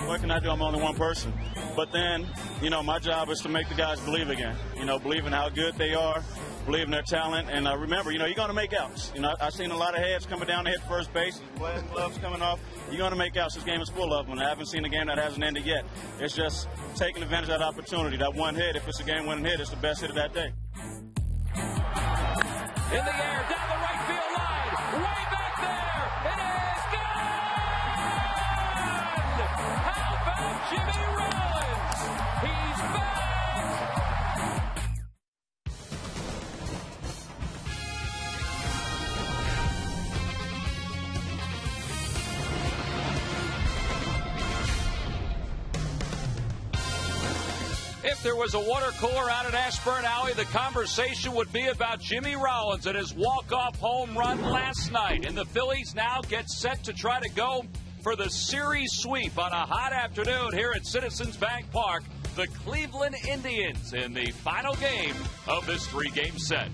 what can I do? I'm only one person. But then, you know, my job is to make the guys believe again. You know, believe in how good they are, believe in their talent, and remember, you know, you're going to make outs. You know, I've seen a lot of heads coming down to hit first base, gloves coming off. You're going to make outs. This game is full of them. I haven't seen a game that hasn't ended yet. It's just taking advantage of that opportunity. That one hit, if it's a game-winning hit, it's the best hit of that day. In the air, down the right field line, way back there, it is gone! How about Jimmy Rollins? He's back! If there was a water cooler out at Ashburn Alley, the conversation would be about Jimmy Rollins and his walk-off home run last night. And the Phillies now get set to try to go for the series sweep on a hot afternoon here at Citizens Bank Park. The Cleveland Indians in the final game of this three-game set.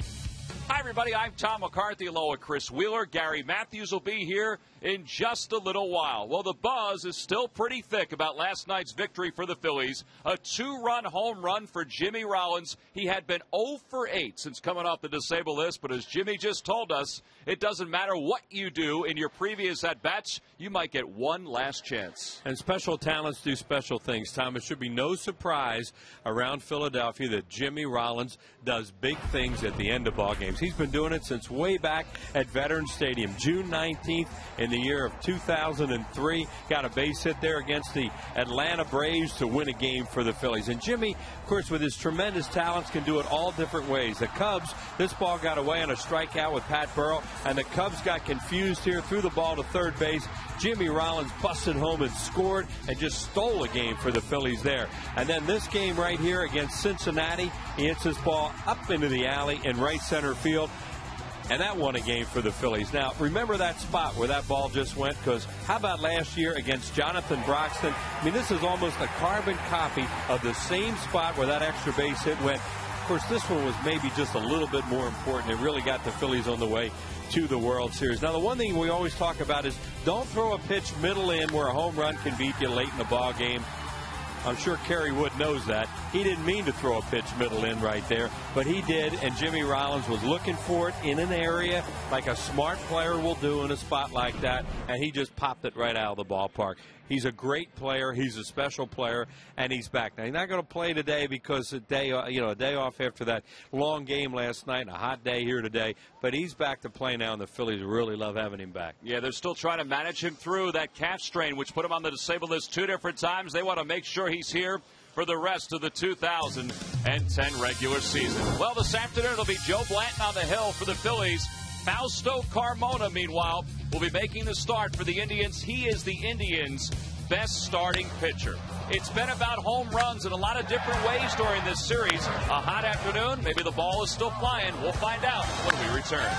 Hi, everybody. I'm Tom McCarthy, along with Chris Wheeler. Gary Matthews will be here in just a little while. Well, the buzz is still pretty thick about last night's victory for the Phillies. A two-run home run for Jimmy Rollins. He had been 0 for 8 since coming off the disabled list, but as Jimmy just told us, it doesn't matter what you do in your previous at-bats, you might get one last chance. And special talents do special things, Tom. It should be no surprise around Philadelphia that Jimmy Rollins does big things at the end of ball games. He's been doing it since way back at Veterans Stadium, June 19th in the year of 2003. Got a base hit there against the Atlanta Braves to win a game for the Phillies. And Jimmy, of course, with his tremendous talents, can do it all different ways. The Cubs, this ball got away on a strikeout with Pat Burrell, and the Cubs got confused here, threw the ball to third base. Jimmy Rollins busted home and scored and just stole a game for the Phillies there. And then this game right here against Cincinnati, he hits this ball up into the alley in right center field. And that won a game for the Phillies. Now, remember that spot where that ball just went? Because how about last year against Jonathan Broxton? I mean, this is almost a carbon copy of the same spot where that extra base hit went. Of course, this one was maybe just a little bit more important. It really got the Phillies on the way to the World Series. Now, the one thing we always talk about is don't throw a pitch middle in where a home run can beat you late in the ball game. I'm sure Kerry Wood knows that. He didn't mean to throw a pitch middle in right there, but he did, and Jimmy Rollins was looking for it in an area like a smart player will do in a spot like that, and he just popped it right out of the ballpark. He's a great player. He's a special player, and he's back. Now, he's not going to play today because a day off after that long game last night and a hot day here today, but he's back to play now, and the Phillies really love having him back. Yeah, they're still trying to manage him through that calf strain, which put him on the disabled list 2 different times. They want to make sure he's here for the rest of the 2010 regular season. Well, this afternoon it'll be Joe Blanton on the hill for the Phillies. Fausto Carmona, meanwhile, will be making the start for the Indians. He is the Indians' best starting pitcher. It's been about home runs in a lot of different ways during this series. A hot afternoon. Maybe the ball is still flying. We'll find out when we return.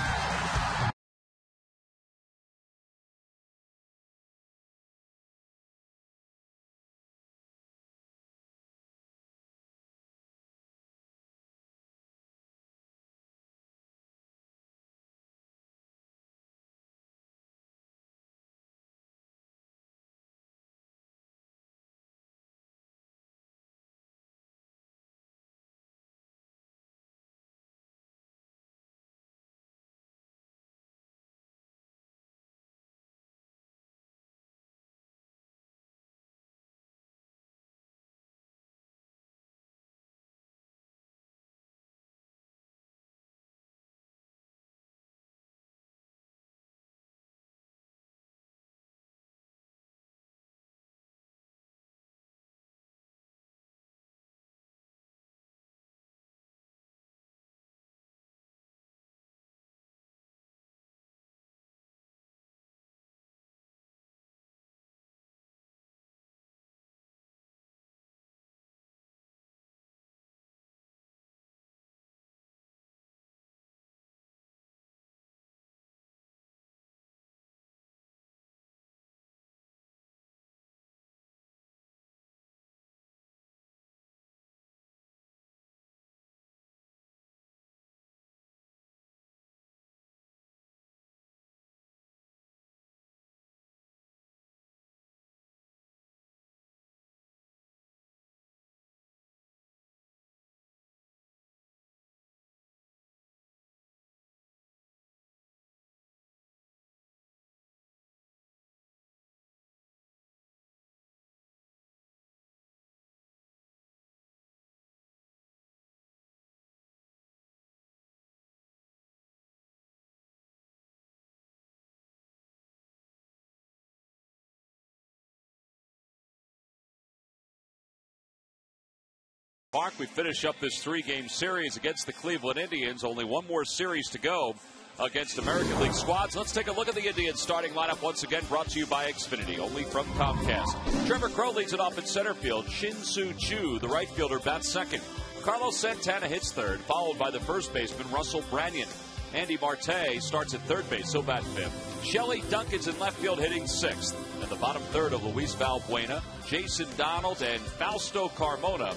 Mark, we finish up this 3-game series against the Cleveland Indians. Only one more series to go against American League squads. Let's take a look at the Indians starting lineup once again, brought to you by Xfinity, only from Comcast. Trevor Crowe leads it off in center field. Shin-Soo Choo, the right fielder, bats second. Carlos Santana hits third, followed by the first baseman, Russell Branyan. Andy Marte starts at third base, he'll bat fifth. Shelley Duncan's in left field hitting sixth. And the bottom third of Luis Valbuena, Jason Donald, and Fausto Carmona.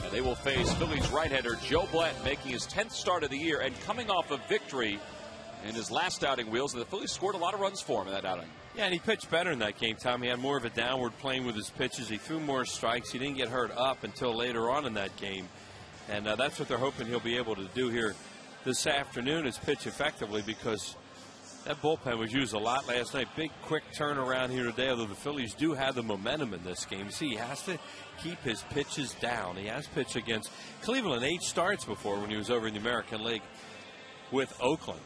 And they will face Phillies right-hander Joe Blanton, making his 10th start of the year and coming off a victory in his last outing, Wheels. And the Phillies scored a lot of runs for him in that outing. Yeah, and he pitched better in that game, Tom. He had more of a downward plane with his pitches. He threw more strikes. He didn't get hurt up until later on in that game. And that's what they're hoping he'll be able to do here this afternoon, is pitch effectively, because that bullpen was used a lot last night. Big, quick turnaround here today, although the Phillies do have the momentum in this game. See, he has to keep his pitches down. He has pitched against Cleveland 8 starts before when he was over in the American League with Oakland.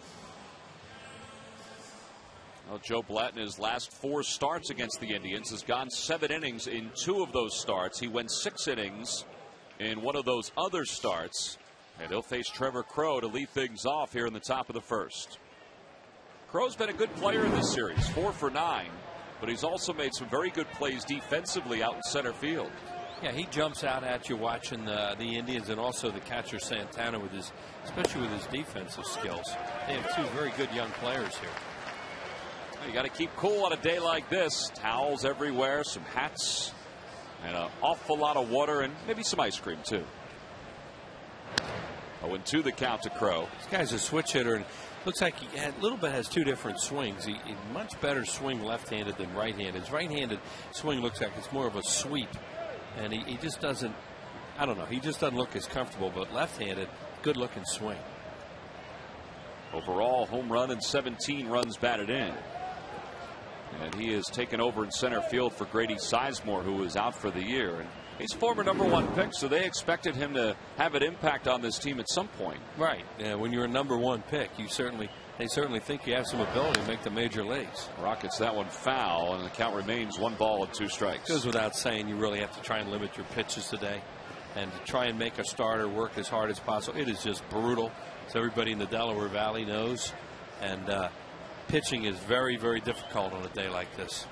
Well, Joe Blanton, his last 4 starts against the Indians, has gone 7 innings in 2 of those starts. He went 6 innings in one of those other starts. And he'll face Trevor Crowe to lead things off here in the top of the first. Crowe's been a good player in this series, 4 for 9. But he's also made some very good plays defensively out in center field. Yeah, he jumps out at you watching the Indians, and also the catcher Santana, with his, especially with his defensive skills. They have 2 very good young players here. You got to keep cool on a day like this. Towels everywhere, some hats, and an awful lot of water, and maybe some ice cream too. 0-2 the count to Crowe. This guy's a switch hitter, and looks like he a little bit has 2 different swings. He much better swing left-handed than right-handed. His right-handed swing looks like it's more of a sweep, and he just doesn't, I don't know, he just doesn't look as comfortable. But left-handed, good-looking swing. Overall, home run and 17 runs batted in. And he has taken over in center field for Grady Sizemore, who is out for the year. And he's former #1 pick, so they expected him to have an impact on this team at some point. Right. Yeah, when you're a #1 pick, they certainly think you have some ability to make the major leagues. Rockets that one foul, and the count remains 1 ball and 2 strikes. Goes without saying, you really have to try and limit your pitches today, and to try and make a starter work as hard as possible. It is just brutal, as everybody in the Delaware Valley knows. And pitching is very, very difficult on a day like this.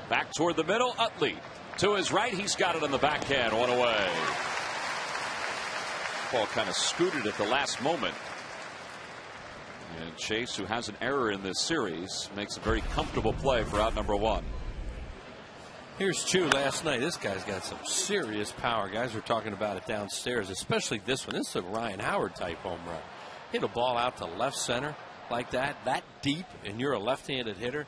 Back toward the middle, Utley. To his right, he's got it on the backhand, 1 away. Ball kind of scooted at the last moment. And Chase, who has an error in this series, makes a very comfortable play for out #1. Here's Choo last night. This guy's got some serious power. Guys were talking about it downstairs, especially this one. This is a Ryan Howard type home run. Hit a ball out to left center like that deep, and you're a left-handed hitter.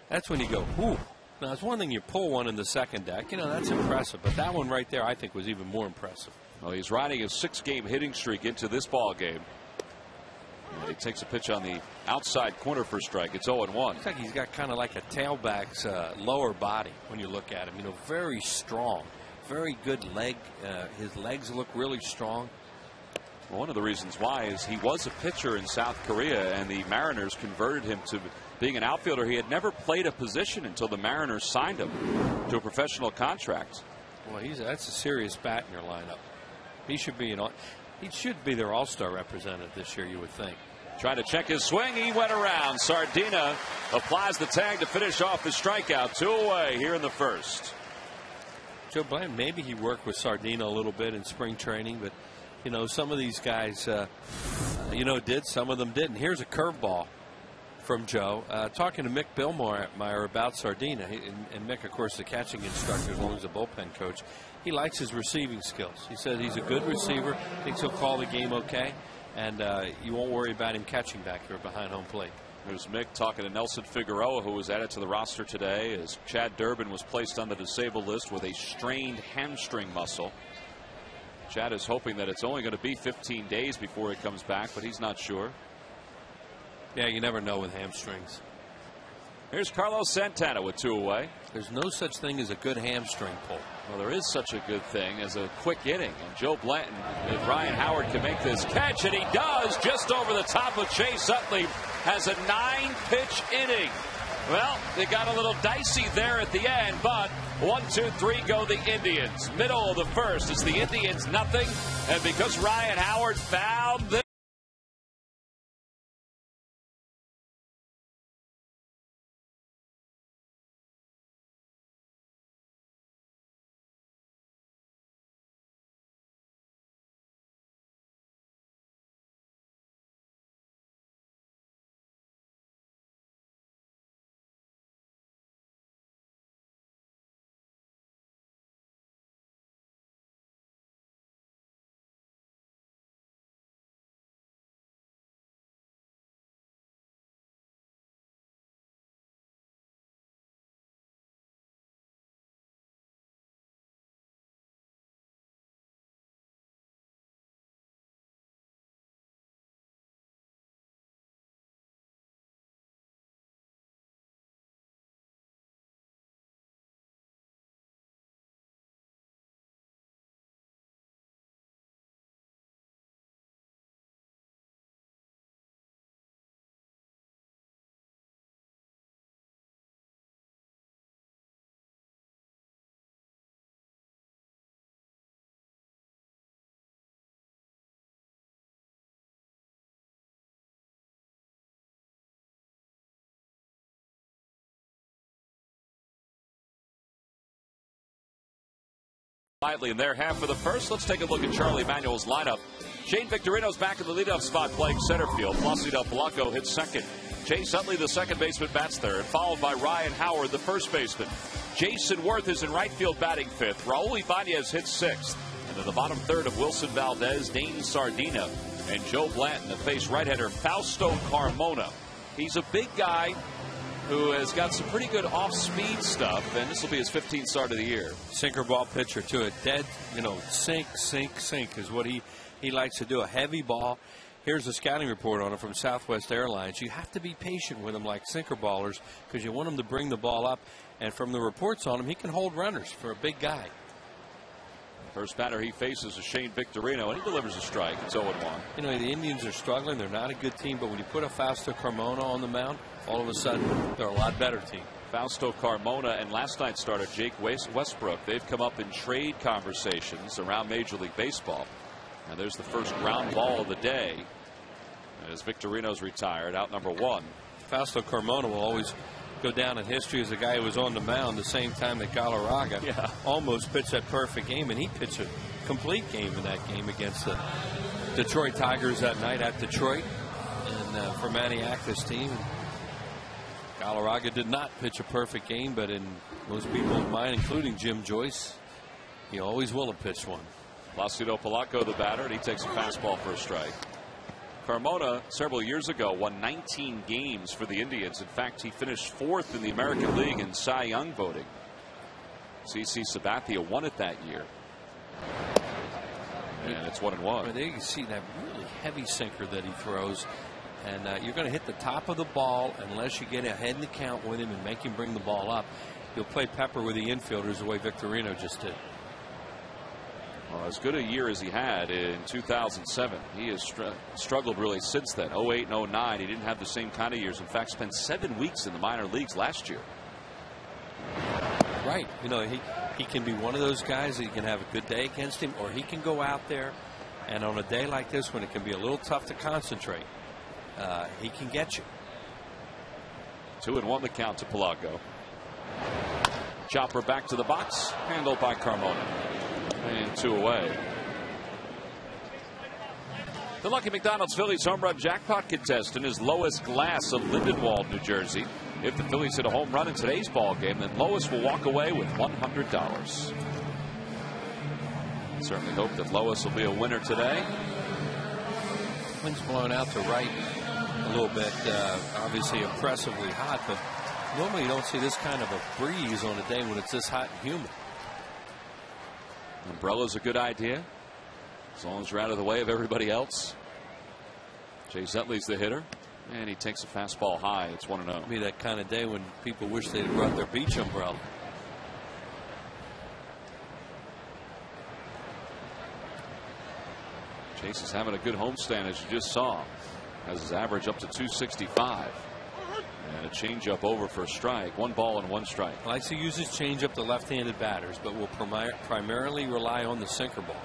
That's when you go, whoo. Now, it's one thing you pull one in the second deck. You know, that's impressive. But that one right there, I think, was even more impressive. Well, he's riding a 6-game hitting streak into this ball game. And he takes a pitch on the outside corner for strike. It's 0-1. Looks like he's got kind of like a tailback's lower body when you look at him. You know, very strong, very good leg. His legs look really strong. Well, one of the reasons why is he was a pitcher in South Korea, and the Mariners converted him to being an outfielder. He had never played a position until the Mariners signed him to a professional contract. Well, that's a serious bat in your lineup. He should be their all-star representative this year, you would think. Trying to check his swing. He went around. Sardina applies the tag to finish off the strikeout. 2 away here in the first. Joe Blanton, maybe he worked with Sardina a little bit in spring training, but you know, some of these guys did, some of them didn't. Here's a curveball from Joe. Talking to Mick Billmeyer about Sardina, and Mick, of course, the catching instructor as well as the bullpen coach. He likes his receiving skills. He said he's a good receiver, thinks he'll call the game okay, and you won't worry about him catching back here behind home plate. There's Mick talking to Nelson Figueroa, who was added to the roster today as Chad Durbin was placed on the disabled list with a strained hamstring muscle. Chad is hoping that it's only going to be 15 days before he comes back, but he's not sure. Yeah, you never know with hamstrings. Here's Carlos Santana with 2 away. There's no such thing as a good hamstring pull. Well, there is such a good thing as a quick inning. And Joe Blanton, if Ryan Howard can make this catch, and he does, just over the top of Chase Utley, has a 9-pitch inning. Well, they got a little dicey there at the end, but 1, 2, 3 go the Indians. Middle of the first, it's the Indians nothing, and because Ryan Howard found this. In their half of the first. Let's take a look at Charlie Manuel's lineup. Shane Victorino's back in the leadoff spot playing center field. Placido Polanco hits second. Chase Utley, the second baseman, bats third, followed by Ryan Howard, the first baseman. Jason Worth is in right field batting fifth. Raul Ibanez hits sixth. And in the bottom third of Wilson Valdez, Dane Sardina, and Joe Blanton to face right-hander Fausto Carmona. He's a big guy who has got some pretty good off-speed stuff, and this will be his 15th start of the year. Sinker ball pitcher to a dead, sink is what he likes to do. A heavy ball. Here's a scouting report on it from Southwest Airlines. You have to be patient with him like sinker ballers because you want him to bring the ball up, and from the reports on him, he can hold runners for a big guy. First batter he faces is Shane Victorino, and he delivers a strike. It's 0-1. The Indians are struggling. They're not a good team, but when you put a Fausto Carmona on the mound, all of a sudden, they're a lot better team. Fausto Carmona and last night's starter Jake Westbrook, they've come up in trade conversations around Major League Baseball. And there's the first ground ball of the day as Victorino's retired, out number 1. Fausto Carmona will always go down in history as a guy who was on the mound the same time that Galarraga almost pitched that perfect game, and he pitched a complete game in that game against the Detroit Tigers that night at Detroit, and for Maniac's team. Galarraga did not pitch a perfect game, but in most people's mind, including Jim Joyce, he always will have pitched one. Placido Polanco, the batter, and he takes a fastball for a strike. Carmona, several years ago, won 19 games for the Indians. In fact, he finished 4th in the American League in Cy Young voting. CC Sabathia won it that year. And it's 1-1. There you can see that really heavy sinker that he throws. And you're going to hit the top of the ball unless you get ahead in the count with him and make him bring the ball up. You'll play pepper with the infielders the way Victorino just did. Well, as good a year as he had in 2007, he has struggled really since then. 08 and 09, he didn't have the same kind of years. In fact, spent 7 weeks in the minor leagues last year. Right. He can be one of those guys that you can have a good day against him, or he can go out there and on a day like this when it can be a little tough to concentrate, he can get you. 2-1 the count to Polanco. Chopper back to the box, handled by Carmona. And 2 away. The Lucky McDonald's Phillies home run jackpot contestant is Lois Glass of Lindenwold, New Jersey. If the Phillies hit a home run in today's ball game, then Lois will walk away with $100. Certainly hope that Lois will be a winner today. Wind's blowing out to right a little bit. Obviously oppressively hot, but normally you don't see this kind of a breeze on a day when it's this hot and humid. Umbrella's a good idea, as long as you're out of the way of everybody else. Chase Utley's the hitter, and he takes a fastball high. It's 1-0. It'll be that kind of day when people wish they'd brought their beach umbrella. Chase is having a good homestand, as you just saw. Has his average up to 265. And a changeup over for a strike. 1 ball and 1 strike. Likes to use his changeup to left-handed batters, but will primarily rely on the sinker ball.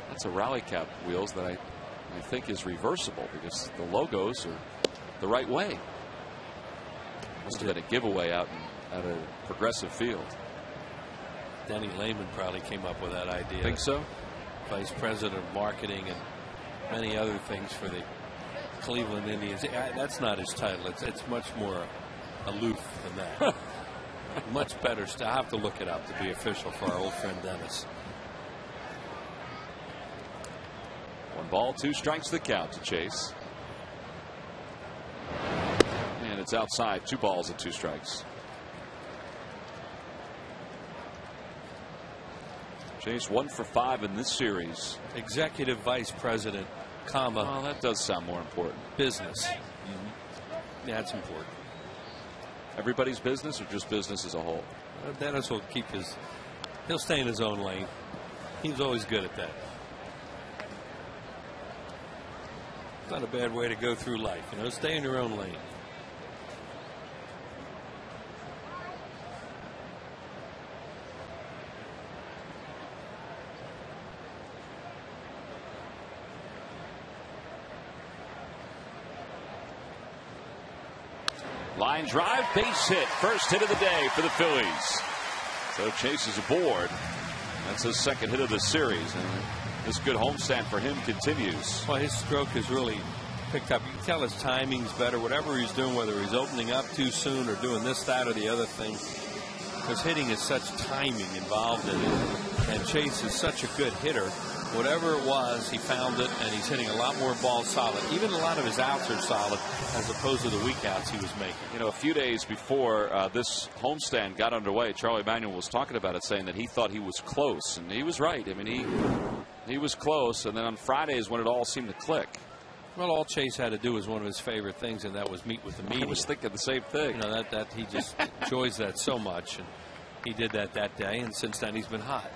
That's a rally cap, Wheels, that I think is reversible because the logos are the right way. Must have been a giveaway out at a Progressive field. Denny Lehman probably came up with that idea. Think so? Vice President of Marketing and many other things for the Cleveland Indians. That's not his title. It's much more aloof than that. Much better. I have to look it up to be official for our old friend Dennis. 1 ball, 2 strikes the count to Chase. And it's outside. 2 balls and 2 strikes. Chase 1 for 5 in this series. Executive Vice President, comma. Well, that does sound more important. Business. Yeah, that's important. Everybody's business or just business as a whole? Dennis will he'll stay in his own lane. He's always good at that. It's not a bad way to go through life. Stay in your own lane. Line drive, base hit. First hit of the day for the Phillies. So Chase is aboard. That's his 2nd hit of the series. And this good homestand for him continues. Well, his stroke has really picked up. You can tell his timing's better. Whatever he's doing, whether he's opening up too soon or doing this, that, or the other thing. Because hitting is such timing involved in it. And Chase is such a good hitter. Whatever it was, he found it, and he's hitting a lot more balls solid. Even a lot of his outs are solid as opposed to the weak outs he was making. A few days before this homestand got underway, Charlie Manuel was talking about it, saying that he thought he was close, and he was right. I mean, he was close, and then on Fridays when it all seemed to click. Well, all Chase had to do was one of his favorite things, and that was meet with the media. I was thinking the same thing. That he just enjoys that so much, and he did that day, and since then he's been hot.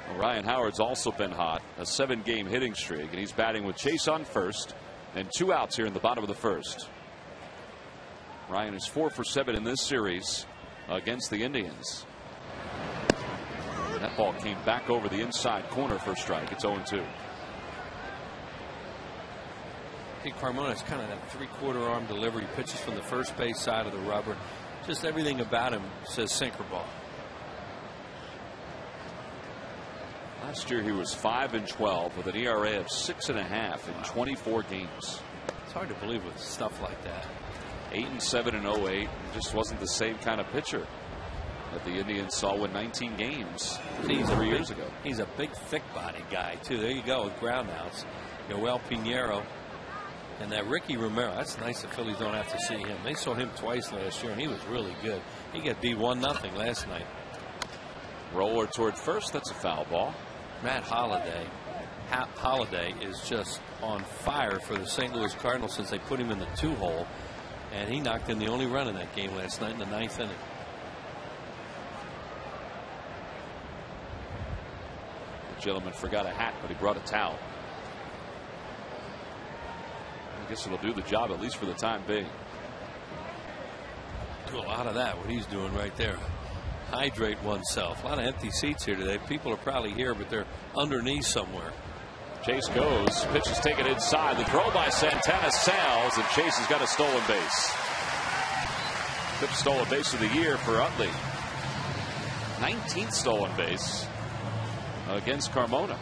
Well, Ryan Howard's also been hot, a 7-game hitting streak, and he's batting with Chase on first and 2 outs here in the bottom of the first. Ryan is 4 for 7 in this series against the Indians. And that ball came back over the inside corner for a strike. It's 0-2. Carmona's kind of that 3/4 arm delivery. Pitches from the first base side of the rubber. Just everything about him says sinker ball. Last year he was 5-12 with an ERA of 6.5 in 24 games. It's hard to believe with stuff like that. 8-7 in 08. Just wasn't the same kind of pitcher that the Indians saw win 19 games 3 years ago. He's a big, thick-bodied guy too. There you go with ground outs. Yoel Pinheiro and that Ricky Romero. That's nice. The Phillies don't have to see him. They saw him twice last year, and he was really good. He got beat 1-0 last night. Roller toward first. That's a foul ball. Matt Holliday. Holliday is just on fire for the St. Louis Cardinals since they put him in the 2-hole, and he knocked in the only run in that game last night in the 9th inning. The gentleman forgot a hat, but he brought a towel. I guess it'll do the job, at least for the time being. Do a lot of that, what he's doing right there. Hydrate oneself. A lot of empty seats here today. People are probably here, but they're underneath somewhere. Chase goes. Pitch is taken inside. The throw by Santana sails, and Chase has got a stolen base. 5th stolen base of the year for Utley. 19th stolen base against Carmona.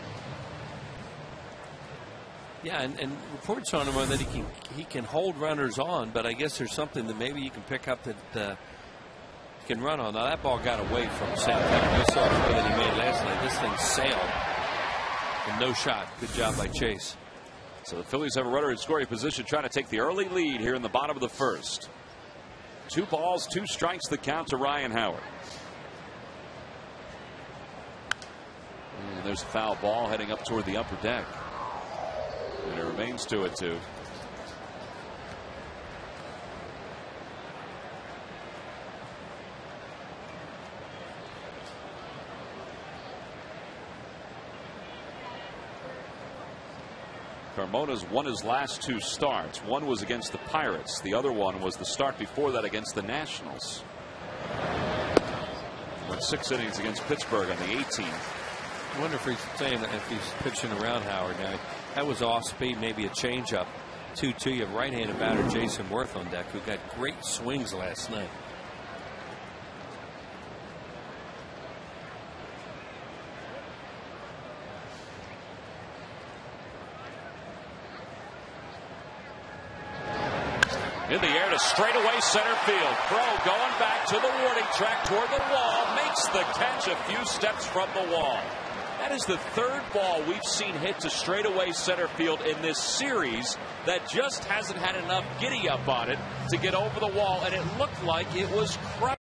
Yeah, and reports on him are that he can hold runners on, but I guess there's something that maybe you can pick up that can run on. Now that ball got away from Santana. You saw the play that he made last night. This thing sailed and no shot. Good job by Chase. So the Phillies have a runner in scoring position, trying to take the early lead here in the bottom of the first. 2 balls, 2 strikes, the count to Ryan Howard. And there's a foul ball heading up toward the upper deck. And it remains 2-2. Carmona's won his last 2 starts. One was against the Pirates. The other one was the start before that against the Nationals. Went 6 innings against Pittsburgh on the 18th. I wonder if he's saying that if he's pitching around Howard now. That was off speed, maybe a changeup. 2-2. You have right-handed batter Jason Worth on deck, who got great swings last night. In the air to straightaway center field. Crow going back to the warning track toward the wall. Makes the catch a few steps from the wall. That is the 3rd ball we've seen hit to straightaway center field in this series that just hasn't had enough giddy up on it to get over the wall, and it looked like it was crushed.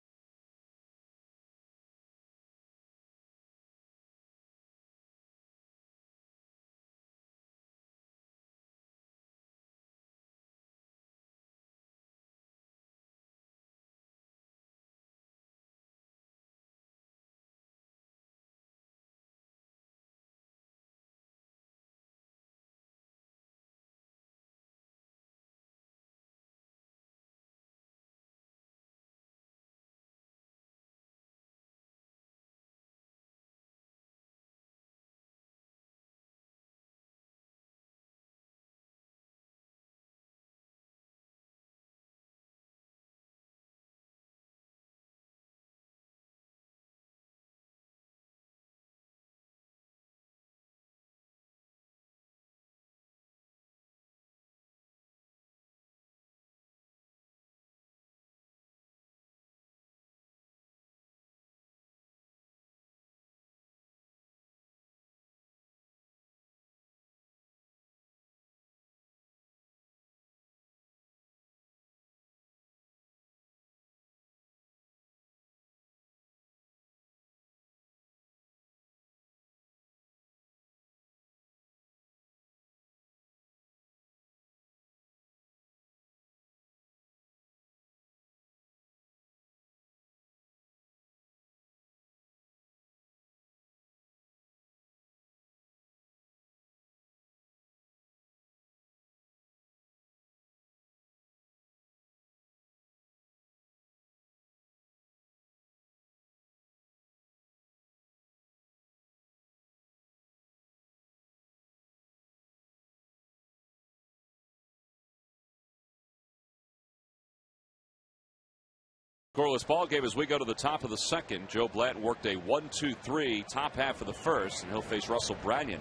Scoreless ball game as we go to the top of the 2nd. Joe Blanton worked a 1-2-3 top half of the 1st, and he'll face Russell Branyan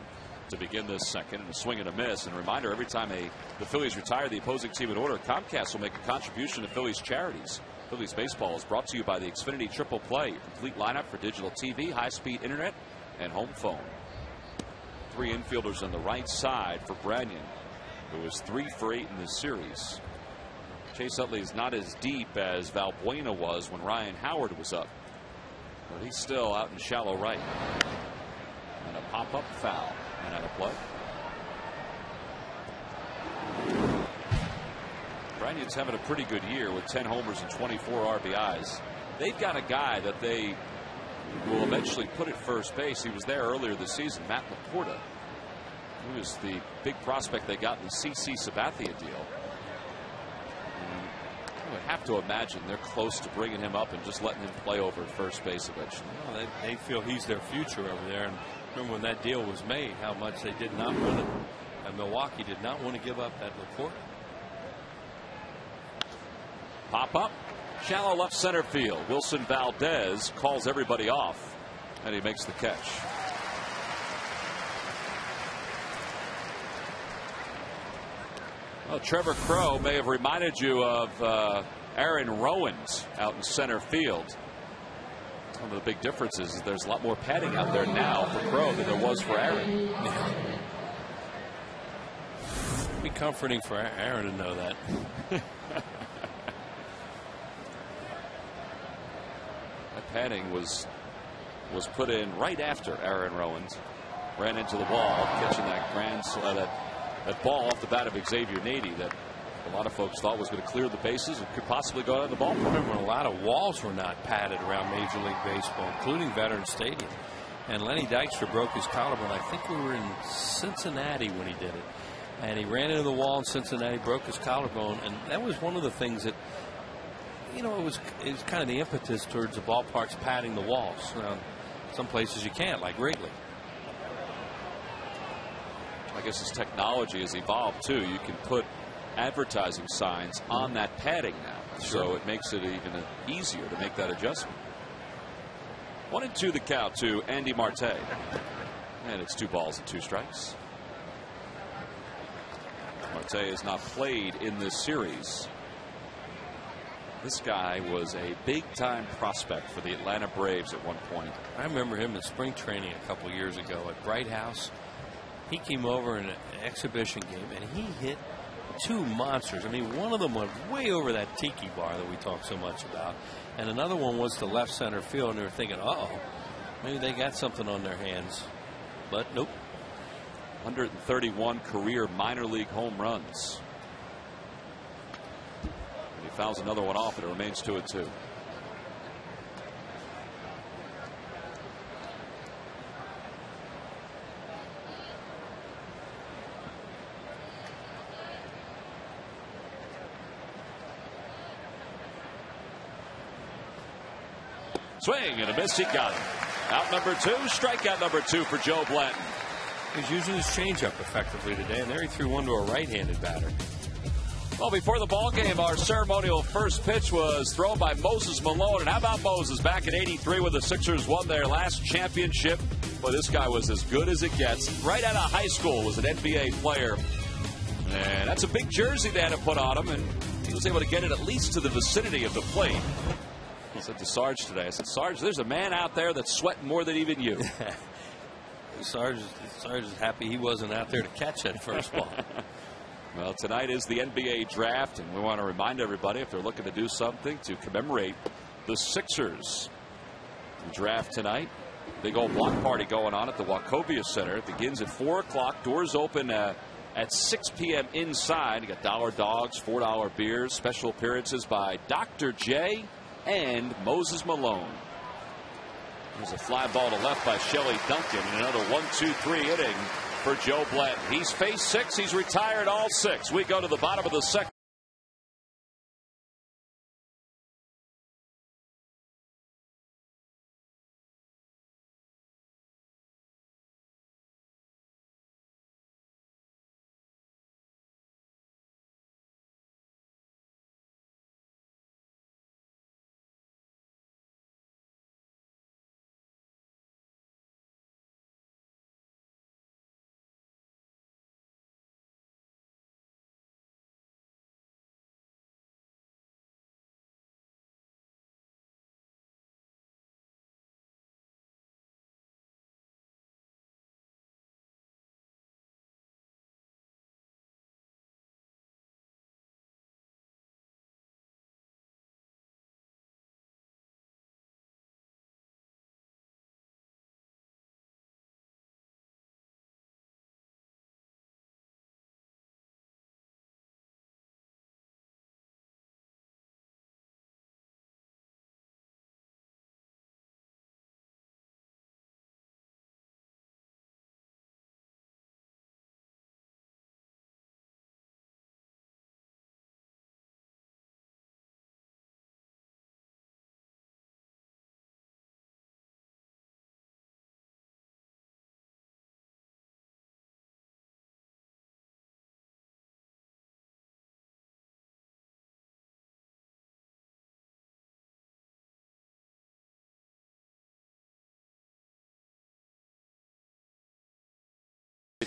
to begin this 2nd. And a swing and a miss. And a reminder, every time the Phillies retire the opposing team in order, Comcast will make a contribution to Phillies charities. Phillies baseball is brought to you by the Xfinity Triple Play, your complete lineup for digital TV, high-speed internet, and home phone. 3 infielders on the right side for Branyan, who was 3 for 8 in this series. Chase Utley is not as deep as Valbuena was when Ryan Howard was up, but he's still out in shallow right. And a pop-up foul and out of play. Branyan's having a pretty good year with 10 homers and 24 RBIs. They've got a guy that they will eventually put at first base. He was there earlier this season, Matt Laporta. He was the big prospect they got in the CC Sabathia deal. I would have to imagine they're close to bringing him up and just letting him play over at first base eventually. Well, they feel he's their future over there. And remember when that deal was made, how much they did not want it. And Milwaukee did not want to give up that report. Pop up, shallow left center field. Wilson Valdez calls everybody off, and he makes the catch. Well, Trevor Crow may have reminded you of Aaron Rowans out in center field. One of the big differences is there's a lot more padding out there now for Crow than there was for Aaron. Yeah. It'd be comforting for Aaron to know that. That padding was put in right after Aaron Rowans ran into the wall, catching that ball off the bat of Xavier Nady that a lot of folks thought was going to clear the bases and could possibly go out of the ball. Remember, a lot of walls were not padded around Major League Baseball, including Veterans Stadium. And Lenny Dykstra broke his collarbone. I think we were in Cincinnati when he did it. And he ran into the wall in Cincinnati, broke his collarbone, and that was one of the things that, you know, it was kind of the impetus towards the ballparks padding the walls. Now, some places you can't, like Wrigley. I guess as technology has evolved too, you can put advertising signs on that padding now, so it makes it even easier to make that adjustment. 1-2 the count to Andy Marte, and it's 2 balls and 2 strikes. Marte has not played in this series. This guy was a big-time prospect for the Atlanta Braves at one point. I remember him in spring training a couple years ago at Bright House. He came over in an exhibition game, and he hit 2 monsters. I mean, one of them went way over that tiki bar that we talk so much about, and another one was to left center field, and they were thinking, uh-oh, maybe they got something on their hands. But nope. 131 career minor league home runs. And he fouls another one off, and it remains 2-2. Swing and a miss. He got it. Out number 2, strikeout number 2 for Joe Blanton. He's using his changeup effectively today, and there he threw one to a right-handed batter. Well, before the ball game, our ceremonial first pitch was thrown by Moses Malone. And how about Moses back in '83 when the Sixers won their last championship? Well, this guy was as good as it gets. Right out of high school was an NBA player. And that's a big jersey they had to put on him, and he was able to get it at least to the vicinity of the plate. I said to Sarge today, I said, Sarge, there's a man out there that's sweating more than even you. Sarge is happy he wasn't out there to catch that first ball. Well, tonight is the NBA draft, and we want to remind everybody if they're looking to do something to commemorate the Sixers. The draft tonight, big old block party going on at the Wachovia Center. It begins at 4 o'clock. Doors open at 6 p.m. inside. You got $1 dogs, $4 beers, special appearances by Dr. J and Moses Malone. There's a fly ball to left by Shelley Duncan, and another 1-2-3 inning for Joe Blanton. He's faced 6. He's retired all 6. We go to the bottom of the second.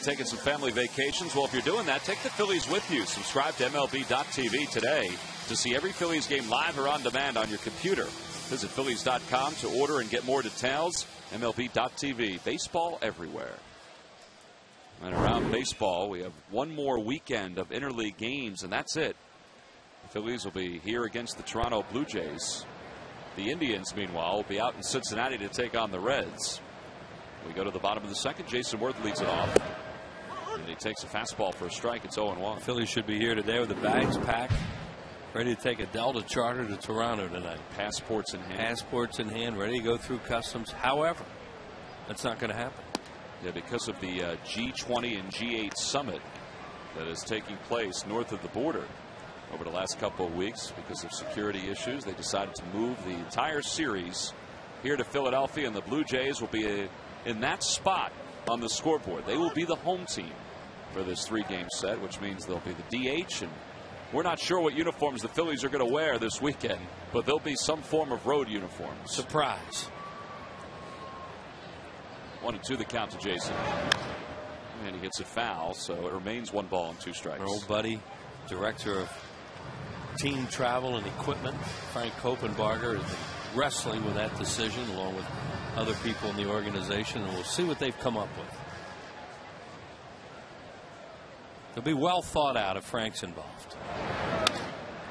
Taking some family vacations? Well, if you're doing that, take the Phillies with you. Subscribe to MLB.tv today to see every Phillies game live or on demand on your computer. Visit Phillies.com to order and get more details. MLB.tv. Baseball everywhere. And around baseball, we have one more weekend of interleague games, and that's it. The Phillies will be here against the Toronto Blue Jays. The Indians, meanwhile, will be out in Cincinnati to take on the Reds. We go to the bottom of the second. Jason Worth leads it off. And he takes a fastball for a strike. It's 0-1. Phillies should be here today with the bags packed, ready to take a Delta charter to Toronto tonight. Passports in hand. Passports in hand, ready to go through customs. However, that's not going to happen. Yeah, because of the G20 and G8 summit, that is taking place north of the border over the last couple of weeks because of security issues. They decided to move the entire series here to Philadelphia, and the Blue Jays will be in that spot on the scoreboard. They will be the home team for this 3-game set, which means they'll be the DH, and we're not sure what uniforms the Phillies are going to wear this weekend, but there'll be some form of road uniform. Surprise. 1-2 the count to Jason. And he hits a foul, so it remains 1 ball and 2 strikes. Our old buddy, director of team travel and equipment, Frank Koppenbarger, is wrestling with that decision along with other people in the organization, and we'll see what they've come up with. It'll be well thought out if Frank's involved.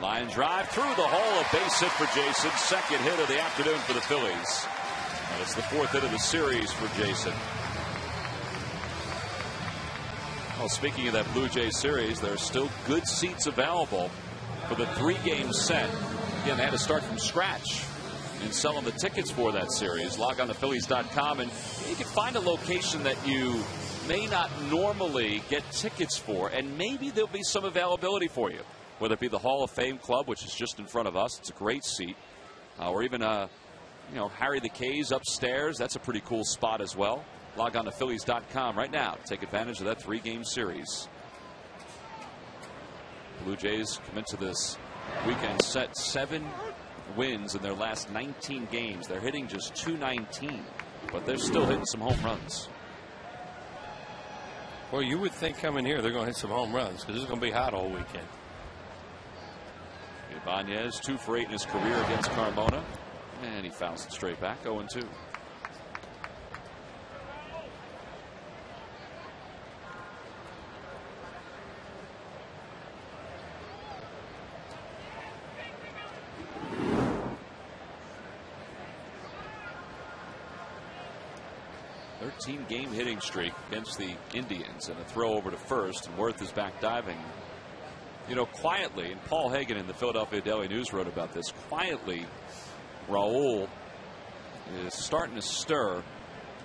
Line drive through the hole, a base hit for Jason. Second hit of the afternoon for the Phillies. And it's the 4th hit of the series for Jason. Well, speaking of that Blue Jays series, there are still good seats available for the 3-game set. Again, they had to start from scratch in selling the tickets for that series. Log on to Phillies.com and you can find a location that you may not normally get tickets for, and maybe there'll be some availability for you, whether it be the Hall of Fame Club, which is just in front of us. It's a great seat, or even Harry the K's upstairs. That's a pretty cool spot as well. Log on to Phillies.com right now to take advantage of that 3-game series. Blue Jays come into this weekend set 7 wins in their last 19 games. They're hitting just .219, but they're still hitting some home runs. Well, you would think coming here they're going to hit some home runs because this is going to be hot all weekend. Ibanez 2 for 8 in his career against Carmona, and he fouls it straight back. 0-2. Game hitting streak against the Indians, and a throw over to first, and Worth is back diving. Quietly, and Paul Hagan in the Philadelphia Daily News wrote about this. Quietly, Raul is starting to stir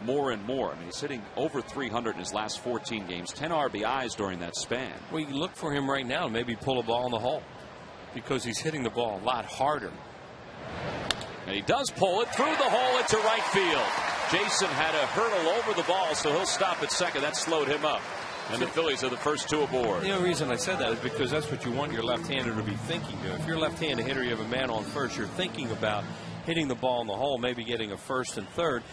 more and more. I mean, he's hitting over 300 in his last 14 games, 10 RBIs during that span. Well, you look for him right now and maybe pull a ball in the hole because he's hitting the ball a lot harder. And he does pull it through the hole into right field. Jason had a hurdle over the ball, so he'll stop at second. That slowed him up. And the Phillies are the first 2 aboard. The only reason I said that is because that's what you want your left-hander to be thinking of. If you're a left-handed hitter, you have a man on first, you're thinking about hitting the ball in the hole, maybe getting a first and third.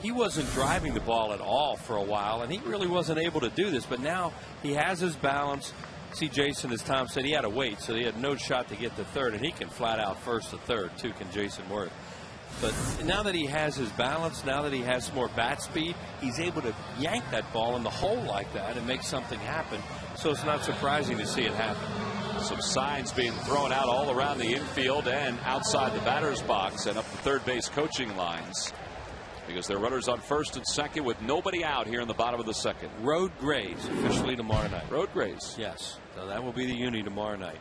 He wasn't driving the ball at all for a while, and he really wasn't able to do this. But now he has his balance. See, Jason, as Tom said, he had to wait, so he had no shot to get to third, and he can flat out first to third, too, can Jason Worth. But now that he has his balance, now that he has more bat speed, he's able to yank that ball in the hole like that and make something happen. So it's not surprising to see it happen. Some signs being thrown out all around the infield and outside the batter's box and up the third base coaching lines, because there are runners on first and second with nobody out here in the bottom of the second. Road Grays officially tomorrow night. Road Grays. Yes. So that will be the uni tomorrow night.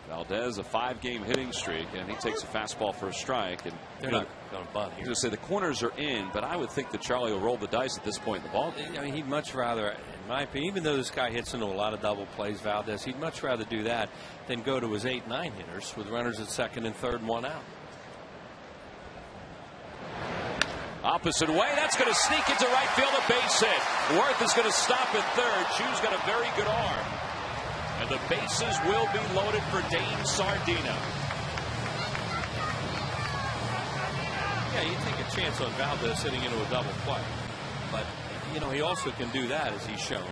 Valdez, a 5-game hitting streak, and he takes a fastball for a strike. And they're not going to bunt here. I was going to say the corners are in, but I would think that Charlie will roll the dice at this point in the ball game. I mean, he'd much rather, in my opinion, even though this guy hits into a lot of double plays, Valdez, he'd much rather do that than go to his 8-9 hitters with runners at second and third, 1 out. Opposite way, that's going to sneak into right field, a base hit. Worth is going to stop at third. Chu's got a very good arm. And the bases will be loaded for Dane Sardina. Yeah, you take a chance on Valdez sitting into a double play. But, he also can do that, as he's shown,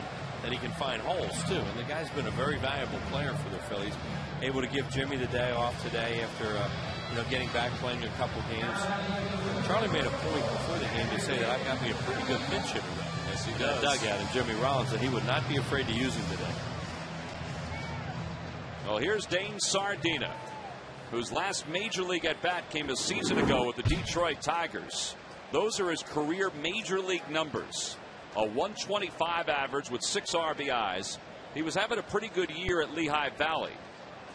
that he can find holes, too. And the guy's been a very valuable player for the Phillies. Able to give Jimmy the day off today after, getting back playing a couple games. Charlie made a point before the game to say that I've got me a pretty good pinch hitter. Yes, he does. Dugout and Jimmy Rollins, that he would not be afraid to use him today. Well, here's Dane Sardina, whose last major league at bat came a season ago with the Detroit Tigers. Those are his career major league numbers. A 125 average with 6 RBIs. He was having a pretty good year at Lehigh Valley,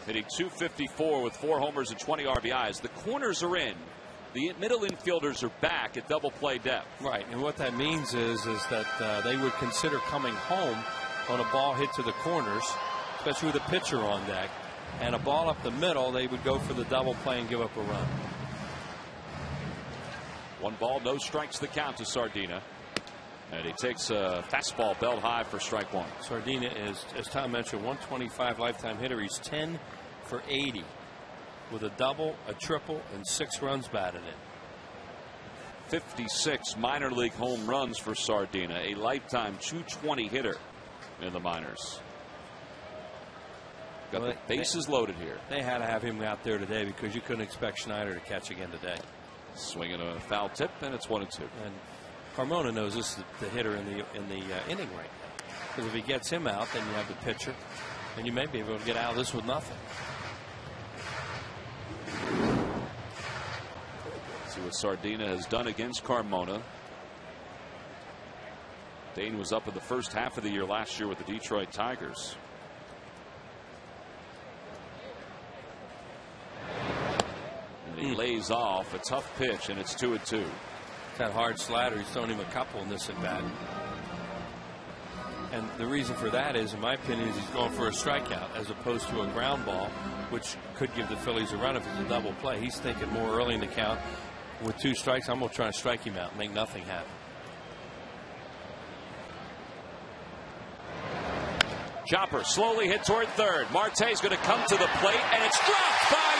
hitting .254 with 4 homers and 20 RBIs. The corners are in. The middle infielders are back at double play depth. Right, and what that means is that they would consider coming home on a ball hit to the corners, especially with a pitcher on deck, and a ball up the middle, they would go for the double play and give up a run. 1 ball, no strikes the count to Sardina. And he takes a fastball belt high for strike 1. Sardina is, as Tom mentioned, 125 lifetime hitter. He's 10 for 80 with a double, a triple, and 6 runs batted in. 56 minor league home runs for Sardina, a lifetime .220 hitter in the minors. Got the bases loaded here. They had to have him out there today because you couldn't expect Schneider to catch again today. Swinging a foul tip, and it's 1-2. And Carmona knows this is the hitter in the inning right now. Because if he gets him out, then you have the pitcher, and you may be able to get out of this with nothing. See what Sardina has done against Carmona. Dane was up in the first half of the year last year with the Detroit Tigers. And he lays off a tough pitch, and it's 2-2. That hard slider, he's thrown him a couple in this at bat. And the reason for that is, in my opinion, is he's going for a strikeout as opposed to a ground ball, which could give the Phillies a run if it's a double play. He's thinking more early in the count. With 2 strikes, I'm going to try and strike him out and make nothing happen. Chopper slowly hit toward third. Marte's going to come to the plate, and it's dropped by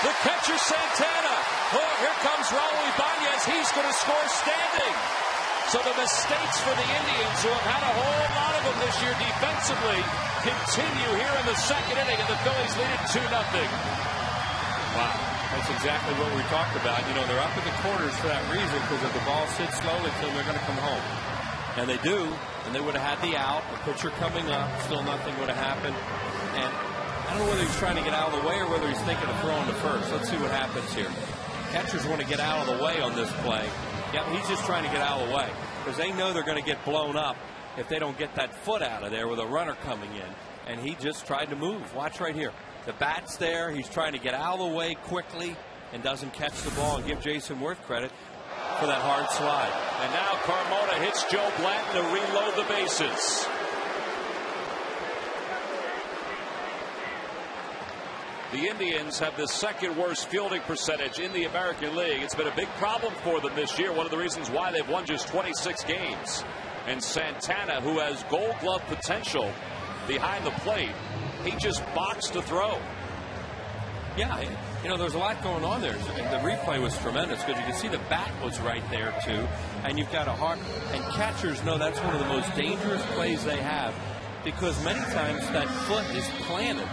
the catcher Santana. Oh, here comes Raul Ibanez. He's going to score standing. So the mistakes for the Indians, who have had a whole lot of them this year defensively, continue here in the second inning, and the Phillies lead it 2-0. Wow. That's exactly what we talked about. You know, they're up in the corners for that reason, because if the ball sits slowly to them, they're going to come home. And they do, and they would have had the out, the pitcher coming up, still nothing would have happened. And I don't know whether he's trying to get out of the way or whether he's thinking of throwing to first. Let's see what happens here. Catchers want to get out of the way on this play. Yep, he's just trying to get out of the way because they know they're going to get blown up if they don't get that foot out of there with a runner coming in. And he just tried to move. Watch right here. The bat's there. He's trying to get out of the way quickly and doesn't catch the ball, and give Jason Worth credit for that hard slide. And now Carmona hits Joe Blanton to reload the bases. The Indians have the second worst fielding percentage in the American League. It's been a big problem for them this year. One of the reasons why they've won just 26 games. And Santana, who has Gold Glove potential behind the plate, he just boxed to throw. Yeah, you know, there's a lot going on there. The replay was tremendous because you can see the bat was right there too, and you've got a hard. And catchers know that's one of the most dangerous plays they have, because many times that foot is planted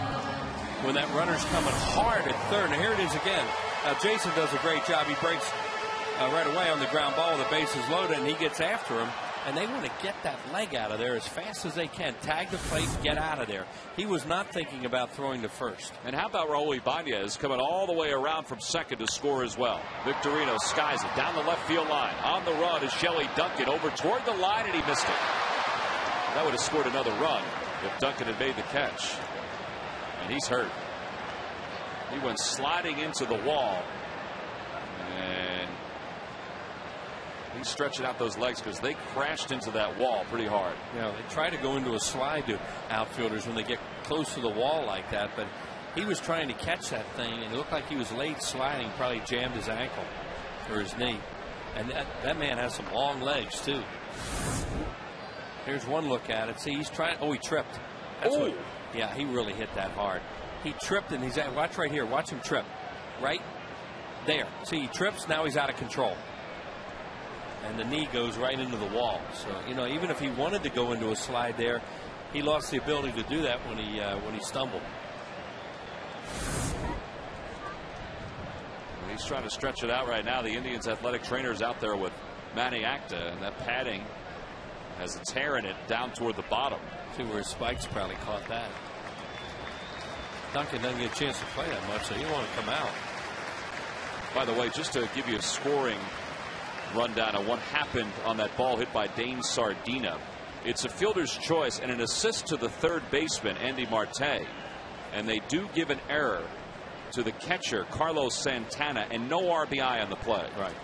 when that runner's coming hard at third. And here it is again. Now Jason does a great job. He breaks right away on the ground ball with the bases loaded, and he gets after him. And they want to get that leg out of there as fast as they can. Tag the plate, get out of there. He was not thinking about throwing to first. And how about Raul Ibanez coming all the way around from second to score as well. Victorino skies it down the left field line. On the run is Shelley Duncan over toward the line, and he missed it. That would have scored another run if Duncan had made the catch. And he's hurt. He went sliding into the wall. And he's stretching out those legs because they crashed into that wall pretty hard. Yeah, they try to go into a slide to outfielders when they get close to the wall like that, but he was trying to catch that thing, and it looked like he was late sliding, probably jammed his ankle or his knee. And that man has some long legs too. Here's one look at it. See, he's trying. Oh, he tripped. Yeah, he really hit that hard. He tripped, and he's at. Watch right here. Watch him trip. Right there. See, he trips. Now he's out of control. And the knee goes right into the wall. So, you know, even if he wanted to go into a slide there, he lost the ability to do that when he stumbled. He's trying to stretch it out right now. The Indians athletic trainer is out there with Manny Acta, and that padding has a tear in it down toward the bottom. See where his spikes probably caught that. Duncan doesn't get a chance to play that much, so he want to come out. By the way, just to give you a scoring rundown on what happened on that ball hit by Dane Sardina. It's a fielder's choice and an assist to the third baseman, Andy Marte. And they do give an error to the catcher, Carlos Santana, and no RBI on the play. Right.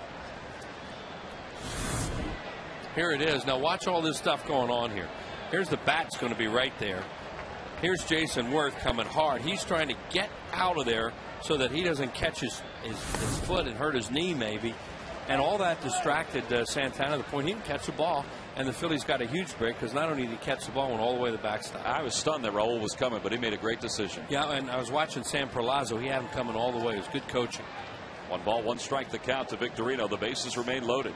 Here it is. Now watch all this stuff going on here. Here's the bat's going to be right there. Here's Jason Worth coming hard. He's trying to get out of there so that he doesn't catch his foot and hurt his knee maybe. And all that distracted Santana to the point he didn't catch the ball. And the Phillies got a huge break because not only did he catch the ball, went all the way to the backstop. I was stunned that Raul was coming, but he made a great decision. Yeah, and I was watching Sam Perlazzo. He had him coming all the way. It was good coaching. 1 ball, 1 strike the count to Victorino. The bases remain loaded.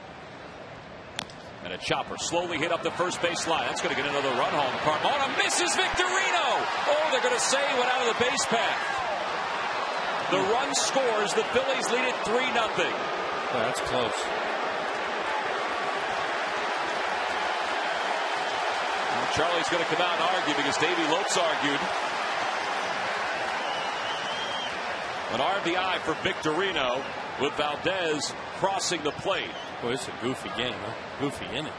And a chopper slowly hit up the first base line. That's going to get another run home. Carmona misses Victorino. Oh, they're going to say he went out of the base path. The run scores. The Phillies lead it 3-0. Oh, that's close. Charlie's going to come out and argue because Davey Lopes argued. An RBI for Victorino with Valdez crossing the plate. Boy, it's a goofy game, huh? Goofy inning.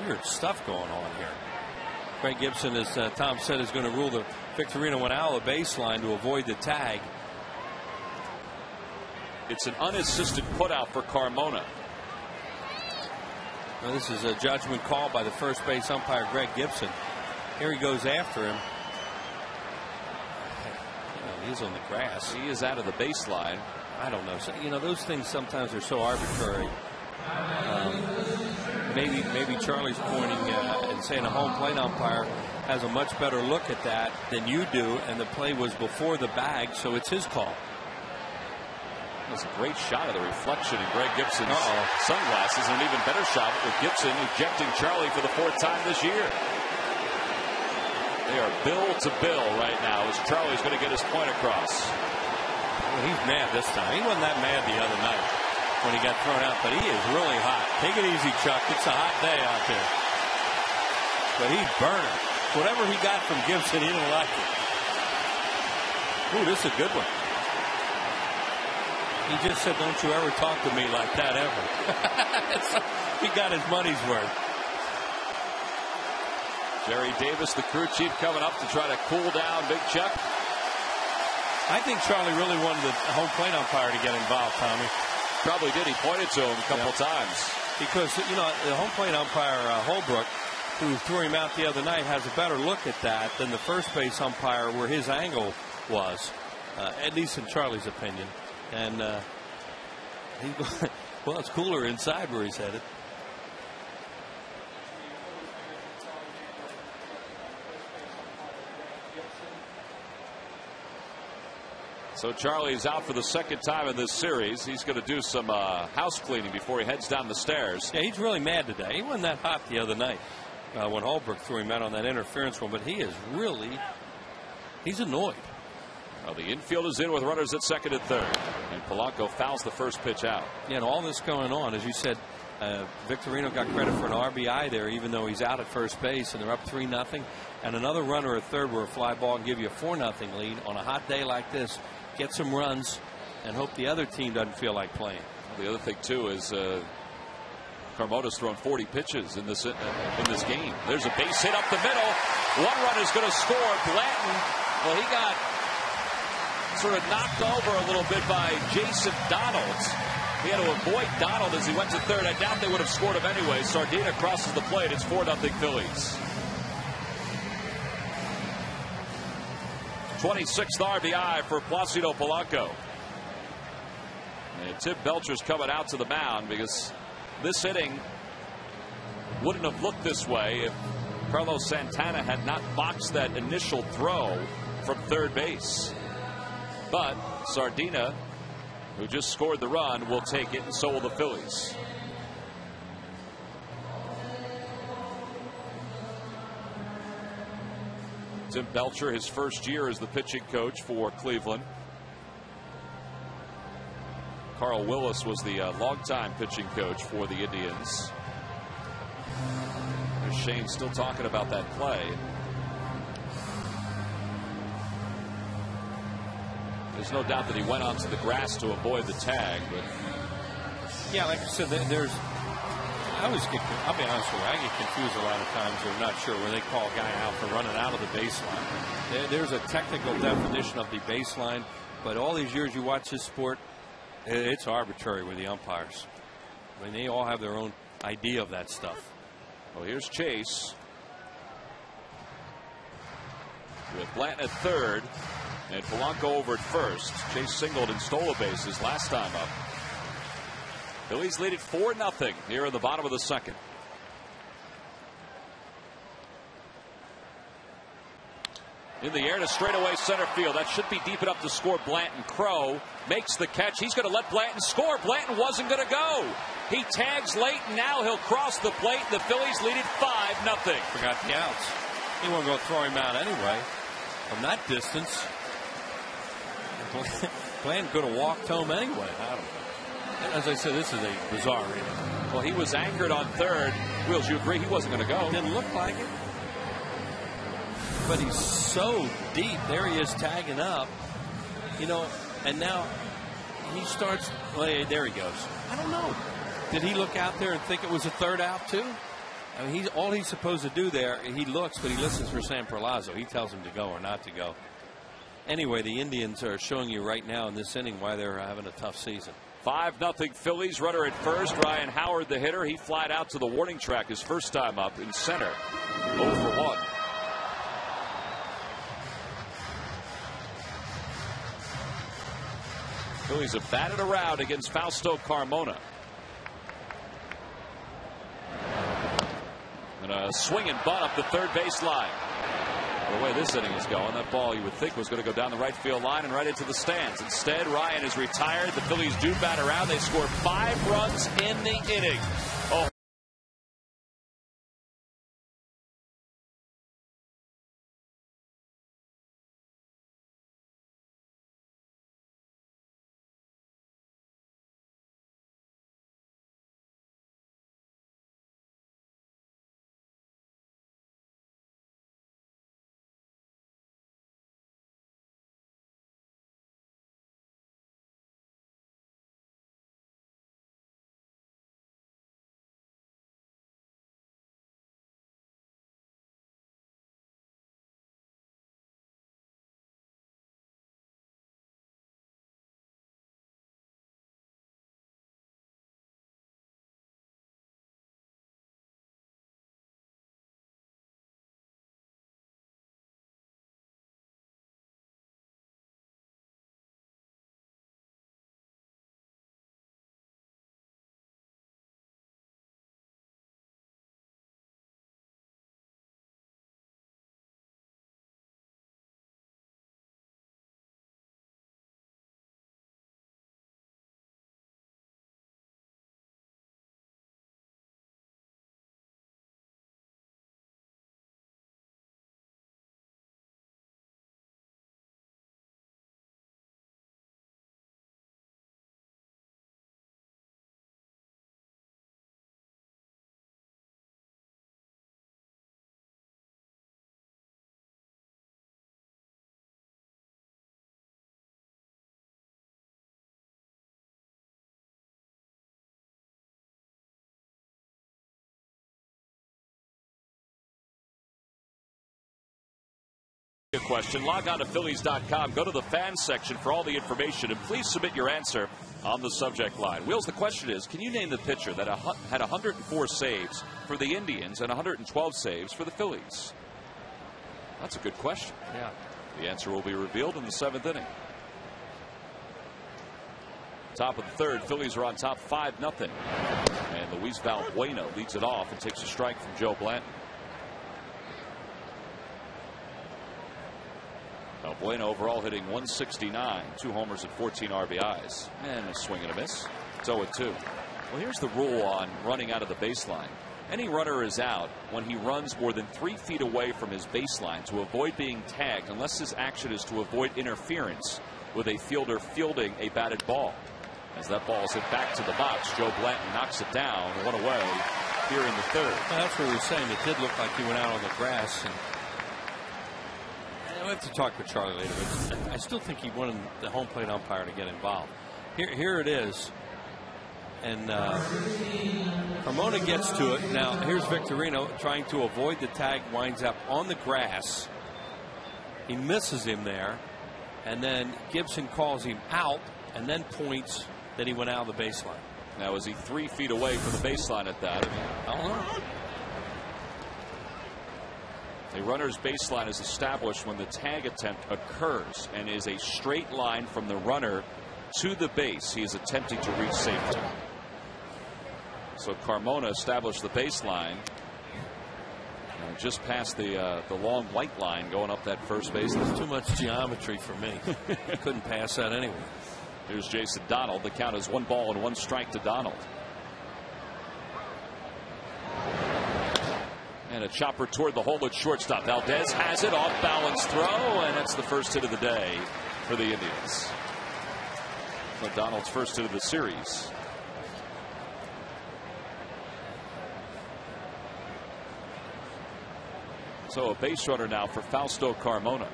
Weird stuff going on here. Craig Gibson, as Tom said, is going to rule that Victorino went out of the baseline to avoid the tag. It's an unassisted putout for Carmona. Now, this is a judgment call by the first base umpire, Greg Gibson. Here he goes after him. Oh, he's on the grass. He is out of the baseline. I don't know. So, you know, those things sometimes are so arbitrary. Maybe Charlie's pointing and saying a home plate umpire has a much better look at that than you do, and the play was before the bag, so it's his call. That's a great shot of the reflection in Greg Gibson's sunglasses, and an even better shot with Gibson ejecting Charlie for the 4th time this year. They are bill to bill right now as Charlie's going to get his point across. Well, he's mad this time. He wasn't that mad the other night when he got thrown out, but he is really hot. Take it easy, Chuck. It's a hot day out there. But he's burning. Whatever he got from Gibson, he didn't like it. Ooh, this is a good one. He just said, don't you ever talk to me like that ever. So he got his money's worth. Jerry Davis, the crew chief, coming up to try to cool down Big Chuck. I think Charlie really wanted the home plate umpire to get involved, Tommy. Probably did. He pointed to him a couple times. Because, you know, the home plate umpire, Holbrook, who threw him out the other night, has a better look at that than the first base umpire where his angle was, at least in Charlie's opinion. And well, it's cooler inside where he's headed. So Charlie's out for the 2nd time in this series. He's going to do some house cleaning before he heads down the stairs. Yeah, he's really mad today. He wasn't that hot the other night when Holbrook threw him out on that interference one, but he's annoyed. Well, the infield is in with runners at 2nd and 3rd. And Polanco fouls the first pitch out. Yeah, and all this going on, as you said, Victorino got credit for an RBI there, even though he's out at first base, and they're up 3-0. And another runner at third where a fly ball can give you a 4-0 lead on a hot day like this. Get some runs and hope the other team doesn't feel like playing. Well, the other thing, too, is Carmona's thrown 40 pitches in this game. There's a base hit up the middle. One run is going to score. Blanton, well, he got sort of knocked over a little bit by Jason Donalds. He had to avoid Donald as he went to third. I doubt they would have scored him anyway. Sardina crosses the plate. It's 4-0 Phillies. 26th RBI for Placido Polanco. And Tim Belcher's coming out to the mound because this inning wouldn't have looked this way if Carlos Santana had not boxed that initial throw from third base. But Sardina, who just scored the run, will take it, and so will the Phillies. Tim Belcher, his first year as the pitching coach for Cleveland. Carl Willis was the longtime pitching coach for the Indians. There's Shane still talking about that play. There's no doubt that he went onto the grass to avoid the tag, but yeah, like I said, I'll be honest with you, I get confused a lot of times. I'm not sure where they call a guy out for running out of the baseline. There's a technical definition of the baseline, but all these years you watch this sport, it's arbitrary with the umpires. I mean, they all have their own idea of that stuff. Well, here's Chase. with Blanton at third and Polanco over at first. Chase singled and stole a bases last time up. Phillies lead it 4-0 here in the bottom of the second. In the air to straightaway center field. That should be deep enough to score. Blanton. Crow makes the catch. He's going to let Blanton score. Blanton wasn't going to go. He tags late, and now he'll cross the plate. The Phillies lead it 5-0. Forgot the outs. He wasn't going to throw him out anyway from that distance. Blanton could have walked home anyway. I don't know. As I said, this is a bizarre inning. Well, he was anchored on third. Wheels, you agree he wasn't going to go? Didn't look like it. But he's so deep. There he is tagging up. You know, and now he starts. Well, there he goes. I don't know. Did he look out there and think it was a third out too? I mean, all he's supposed to do there, he looks, but he listens for Sam Perlazzo. He tells him to go or not to go. Anyway, the Indians are showing you right now in this inning why they're having a tough season. 5-0 Phillies. Runner at first. Ryan Howard, the hitter. He flied out to the warning track his first time up in center. 0-for-1. Phillies have batted around against Fausto Carmona. And a swing and bunt up the third base line. The way this inning is going, that ball you would think was going to go down the right field line and right into the stands. Instead, Ryan is retired. The Phillies do bat around. They score 5 runs in the inning. Oh. A question, log on to Phillies.com, go to the fans section for all the information, and please submit your answer on the subject line. Wheels, the question is, can you name the pitcher that had 104 saves for the Indians and 112 saves for the Phillies? That's a good question. Yeah. The answer will be revealed in the 7th inning. Top of the third, Phillies are on top 5-0. And Luis Valbuena leads it off and takes a strike from Joe Blanton. Valbuena overall hitting 169, 2 homers and 14 RBIs. And a swing and a miss. It's 0-2. Well, here's the rule on running out of the baseline. Any runner is out when he runs more than 3 feet away from his baseline to avoid being tagged, unless his action is to avoid interference with a fielder fielding a batted ball. As that ball is hit back to the box, Joe Blanton knocks it down, 1 away here in the third. Well, that's what we were saying. It did look like he went out on the grass. And we have to talk with Charlie later, but I still think he wanted the home plate umpire to get involved. Here it is. And Carmona gets to it. Now, here's Victorino trying to avoid the tag, winds up on the grass. He misses him there. And then Gibson calls him out and then points that he went out of the baseline. Now, is he 3 feet away from the baseline at that? I don't know. A runner's baseline is established when the tag attempt occurs and is a straight line from the runner to the base. He is attempting to reach safety. So Carmona established the baseline just past the long white line going up that first base. There's too much geometry for me. Couldn't pass that anyway. Here's Jason Donald. The count is 1 ball and 1 strike to Donald. And a chopper toward the hole at shortstop. Valdez has it, off balance throw, and that's the first hit of the day for the Indians. So Donald's first hit of the series. So a base runner now for Fausto Carmona.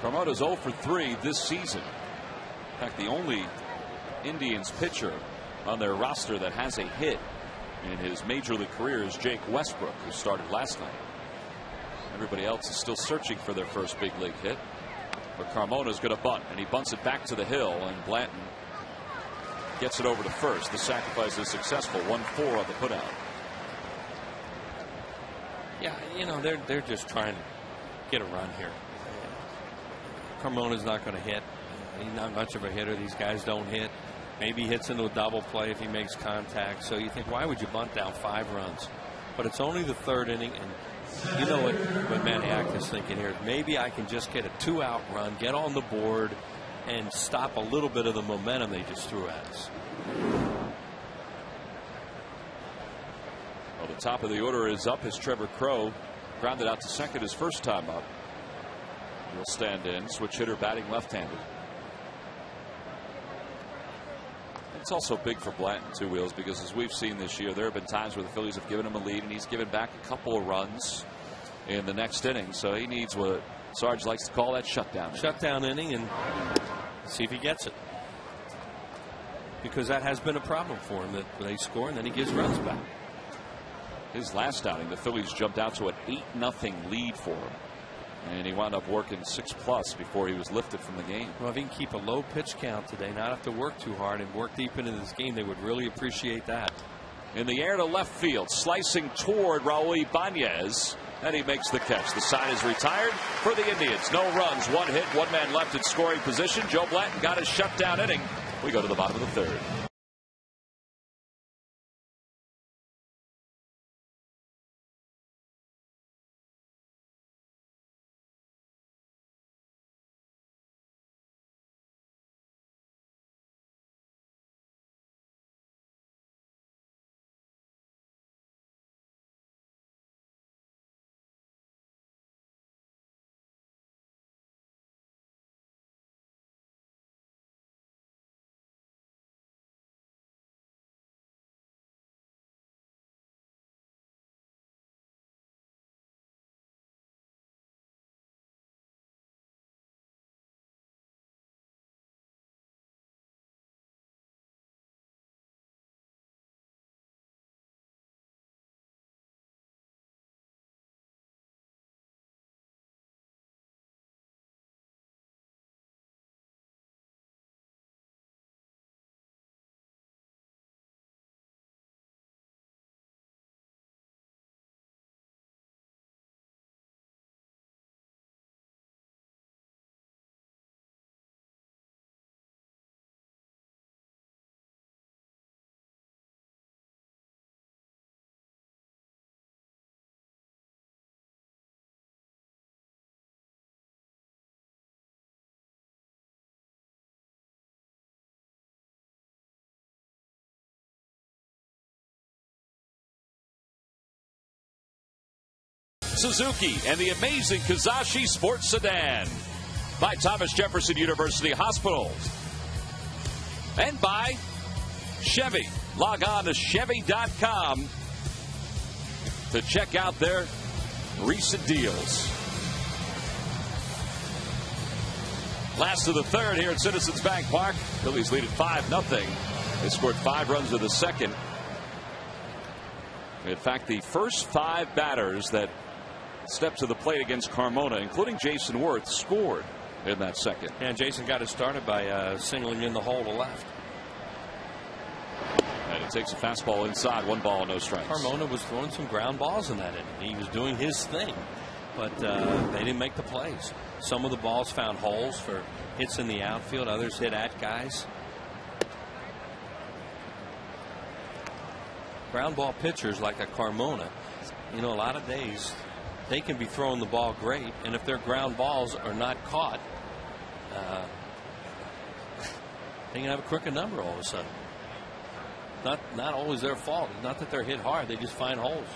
Carmona's 0 for 3 this season. In fact, the only Indians pitcher on their roster that has a hit in his major league career is Jake Westbrook, who started last night. Everybody else is still searching for their first big league hit. But Carmona's going to bunt, and he bunts it back to the hill, and Blanton gets it over to first. The sacrifice is successful. 1-4 on the putout. Yeah, you know, they're just trying to get a run here. Carmona's not going to hit. He's not much of a hitter. These guys don't hit. Maybe he hits into a double play if he makes contact. So you think, why would you bunt down 5 runs? But it's only the 3rd inning, and you know what Maniac is thinking here. Maybe I can just get a 2-out run, get on the board, and stop a little bit of the momentum they just threw at us. Well, the top of the order is up as Trevor Crowe grounded out to second his first time up. He'll stand in, switch hitter batting left-handed. It's also big for Blanton, too, Wheels, because as we've seen this year, there have been times where the Phillies have given him a lead, and he's given back a couple of runs in the next inning. So he needs what Sarge likes to call that shutdown. Shutdown inning, and see if he gets it. Because that has been a problem for him, that they score and then he gives runs back. His last outing, the Phillies jumped out to an 8-0 lead for him. And he wound up working 6+ before he was lifted from the game. Well, if he can keep a low pitch count today, not have to work too hard and work deep into this game, they would really appreciate that. In the air to left field, slicing toward Raul Ibanez, and he makes the catch. The side is retired for the Indians. No runs, 1 hit, 1 man left in scoring position. Joe Blanton got his shutdown inning. We go to the bottom of the 3rd. Suzuki and the amazing Kazashi Sports Sedan. By Thomas Jefferson University Hospitals. And by Chevy. Log on to Chevy.com to check out their recent deals. Last of the 3rd here at Citizens Bank Park. Phillies lead at 5-0. They scored 5 runs in the 2nd. In fact, the first 5 batters that stepped to the plate against Carmona, including Jason Worth, scored in that 2nd. And Jason got it started by singling in the hole to left. tonight. It takes a fastball inside, 1 ball, no strikes. Carmona was throwing some ground balls in that inning. He was doing his thing, but they didn't make the plays. Some of the balls found holes for hits in the outfield. Others hit at guys. Ground ball pitchers like a Carmona, you know, a lot of days they can be throwing the ball great, and if their ground balls are not caught, they can have a crooked number all of a sudden. Not always their fault. Not that they're hit hard, they just find holes.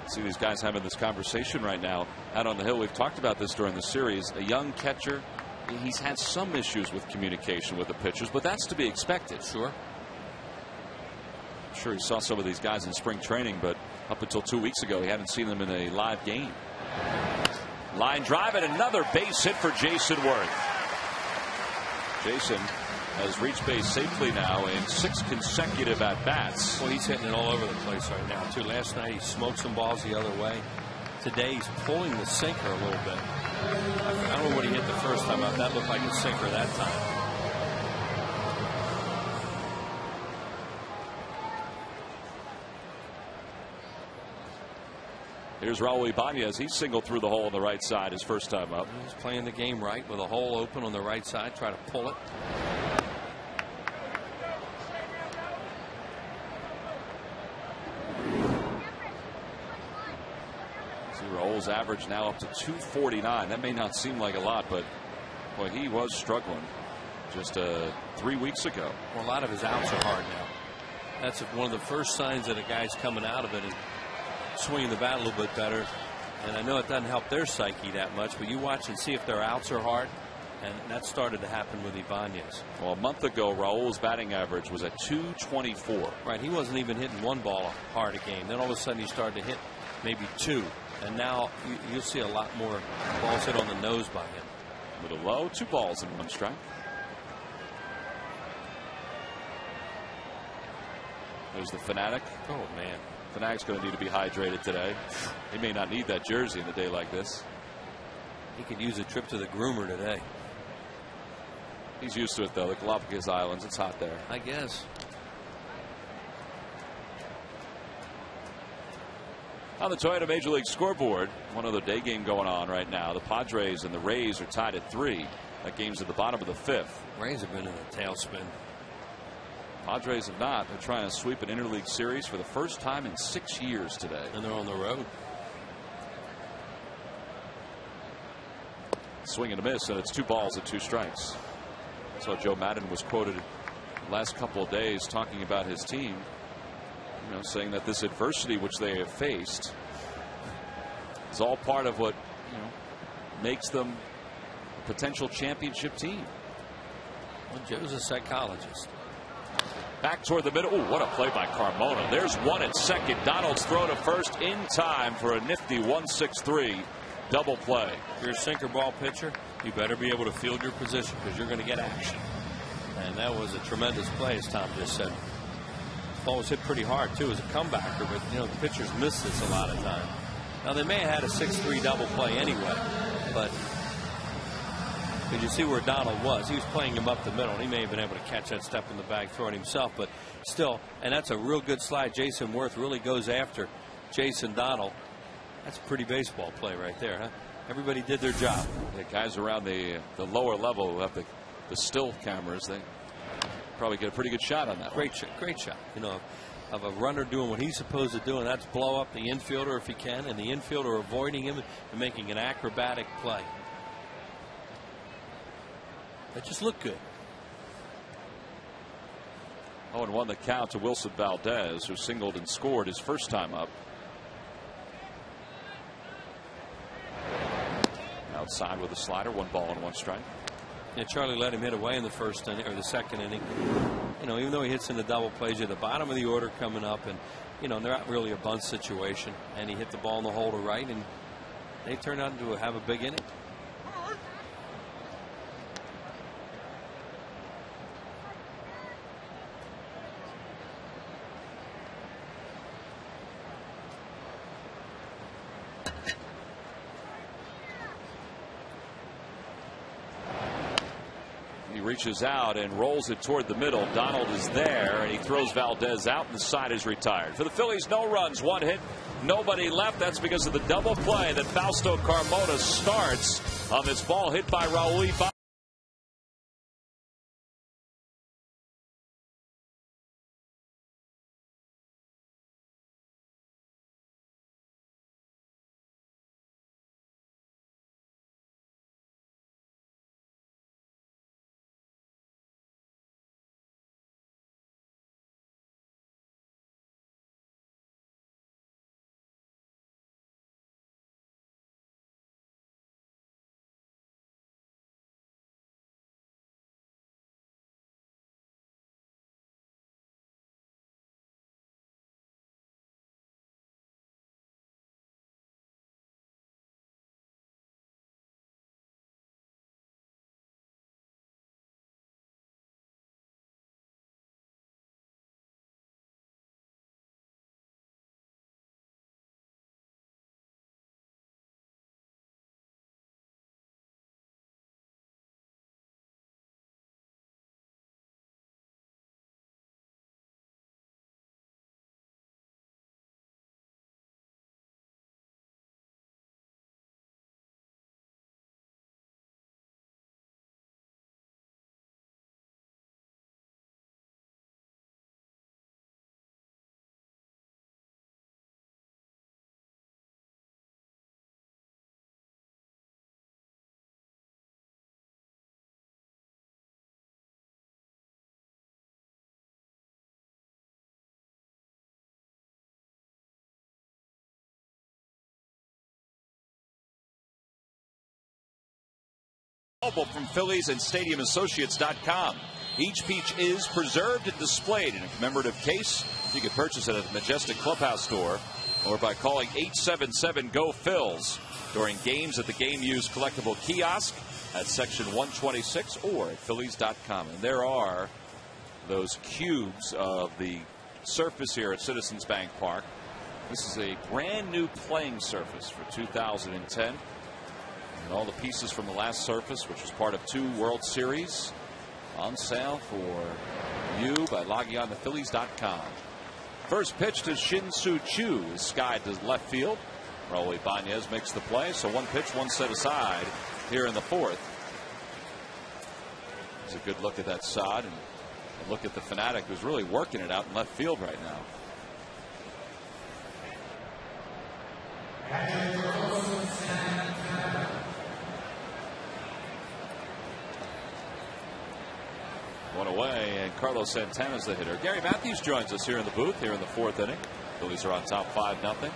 See these guys having this conversation right now out on the hill. We've talked about this during the series. A young catcher, he's had some issues with communication with the pitchers, but that's to be expected. Sure. I'm sure he saw some of these guys in spring training, but up until 2 weeks ago, he hadn't seen them in a live game. Line drive and another base hit for Jason Worth. Jason has reached base safely now in 6 consecutive at-bats. Well, he's hitting it all over the place right now, too. Last night he smoked some balls the other way. Today he's pulling the sinker a little bit. I don't know what he hit the first time out. That looked like a sinker that time. Here's Raul Ibanez. He singled through the hole on the right side his first time up. He's playing the game right with a hole open on the right side. Try to pull it. See Raul's average now up to 249. That may not seem like a lot, but boy, he was struggling just 3 weeks ago. Well, a lot of his outs are hard now. That's one of the first signs that a guy's coming out of it and swinging the bat a little bit better. And I know it doesn't help their psyche that much, but you watch and see if their outs are hard, and that started to happen with Ibanez. Well, a month ago, Raul's batting average was at 224. Right, he wasn't even hitting 1 ball hard a game. Then all of a sudden he started to hit maybe 2, and now you'll see a lot more balls hit on the nose by him. A little low, 2 balls and 1 strike. There's the Fanatic. Oh man. Fanatic's going to need to be hydrated today. He may not need that jersey in a day like this. He could use a trip to the groomer today. He's used to it, though. The Galapagos Islands, it's hot there. I guess. On the Toyota Major League scoreboard, one other day game going on right now. The Padres and the Rays are tied at 3. That game's at the bottom of the 5th. Rays have been in a tailspin. Padres have not. They're trying to sweep an interleague series for the first time in 6 years today. And they're on the road. Swing and a miss, and it's 2 balls and 2 strikes. So Joe Maddon was quoted the last couple of days talking about his team, you know, saying that this adversity which they have faced is all part of what, you know, makes them a potential championship team. Well, Joe's a psychologist. Back toward the middle. Oh, what a play by Carmona. There's 1 at second. Donald's throw to first in time for a nifty 1-6-3 double play. If you're a sinker ball pitcher, you better be able to field your position because you're going to get action. And that was a tremendous play, as Tom just said. The ball was hit pretty hard, too, as a comebacker, but, you know, the pitchers miss this a lot of time. Now, they may have had a 6-3 double play anyway, but did you see where Donald was? He was playing him up the middle. He may have been able to catch that step in the bag, throw it himself, but still, and that's a real good slide. Jason Worth really goes after Jason Donald. That's a pretty baseball play right there, huh? Everybody did their job. The guys around the lower level who have the still cameras, they probably get a pretty good shot on that. Great shot. You know, of a runner doing what he's supposed to do, and that's blow up the infielder if he can, and the infielder avoiding him and making an acrobatic play. That just looked good. 0-1 the count to Wilson Valdez, who singled and scored his first time up. Outside with a slider, 1 ball and 1 strike. Yeah, Charlie let him hit away in the first inning or the second inning. You know, even though he hits in the double plays, you're at the bottom of the order coming up, and you know they're not really a bunt situation. And he hit the ball in the hole to right, and they turned out to have a big inning. reaches out and rolls it toward the middle. Donald is there, and he throws Valdez out, and the side is retired. For the Phillies, no runs, 1 hit, nobody left. That's because of the double play that Fausto Carmona starts on this ball hit by Raul Ibanez. From Phillies and StadiumAssociates.com. Each peach is preserved and displayed in a commemorative case. You can purchase it at the Majestic Clubhouse store or by calling 877-GO-PHILS during games at the Game Used Collectible Kiosk at Section 126 or at Phillies.com. And there are those cubes of the surface here at Citizens Bank Park. This is a brand new playing surface for 2010. And all the pieces from the last surface, which was part of 2 World Series, on sale for you by logging on to Phillies.com. First pitch to Shin-Soo Choo is skied to left field. Raul Ibanez makes the play, so 1 pitch, 1 set aside here in the 4th. It's a good look at that sod and a look at the fanatic who's really working it out in left field right now. One away, and Carlos Santana's the hitter. Gary Matthews joins us here in the booth here in the 4th inning. Phillies are on top 5-0.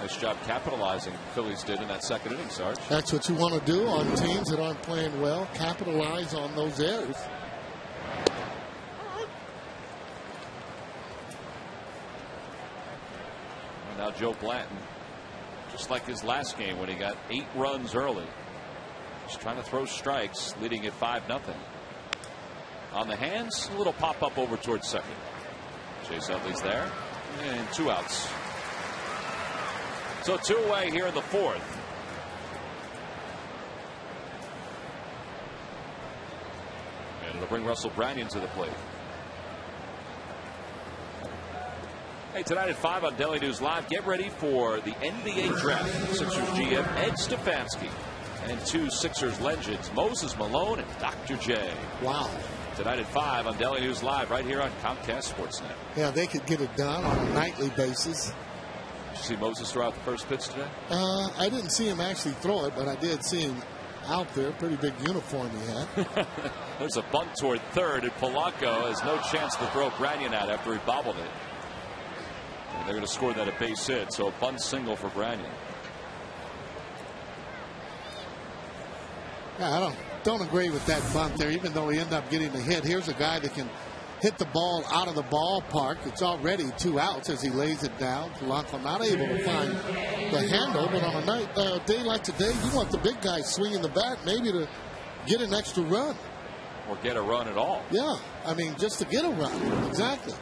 Nice job capitalizing Phillies did in that 2nd inning, Sarge. That's what you want to do on teams that aren't playing well. Capitalize on those errors. And now Joe Blanton, just like his last game when he got 8 runs early. Just trying to throw strikes, leading at 5-0. On the hands, a little pop up over towards second. Chase Utley's there, and 2 outs. So 2 away here in the 4th. And it'll bring Russell Branyan to the plate. Hey, tonight at 5 on Daily News Live, get ready for the NBA draft. Sixers GM Ed Stefanski and 2 Sixers legends, Moses Malone and Dr. J. Wow. Tonight at 5 on Daily News Live, right here on Comcast Sportsnet. Yeah, they could get it done on a nightly basis. Did you see Moses throw out the first pitch today? I didn't see him actually throw it, but I did see him out there. Pretty big uniform he had. There's a bunt toward third, and Polanco has no chance to throw Branyan out after he bobbled it. And they're going to score that a base hit, so a bunt single for Branyan. Yeah, I don't agree with that bunt there, even though he ended up getting the hit. Here's a guy that can hit the ball out of the ballpark. It's already 2 outs as he lays it down. Polanco not able to find the handle, but on a day like today, you want the big guy swinging the bat maybe to get an extra run. Or get a run at all. Yeah, I mean, just to get a run. Exactly.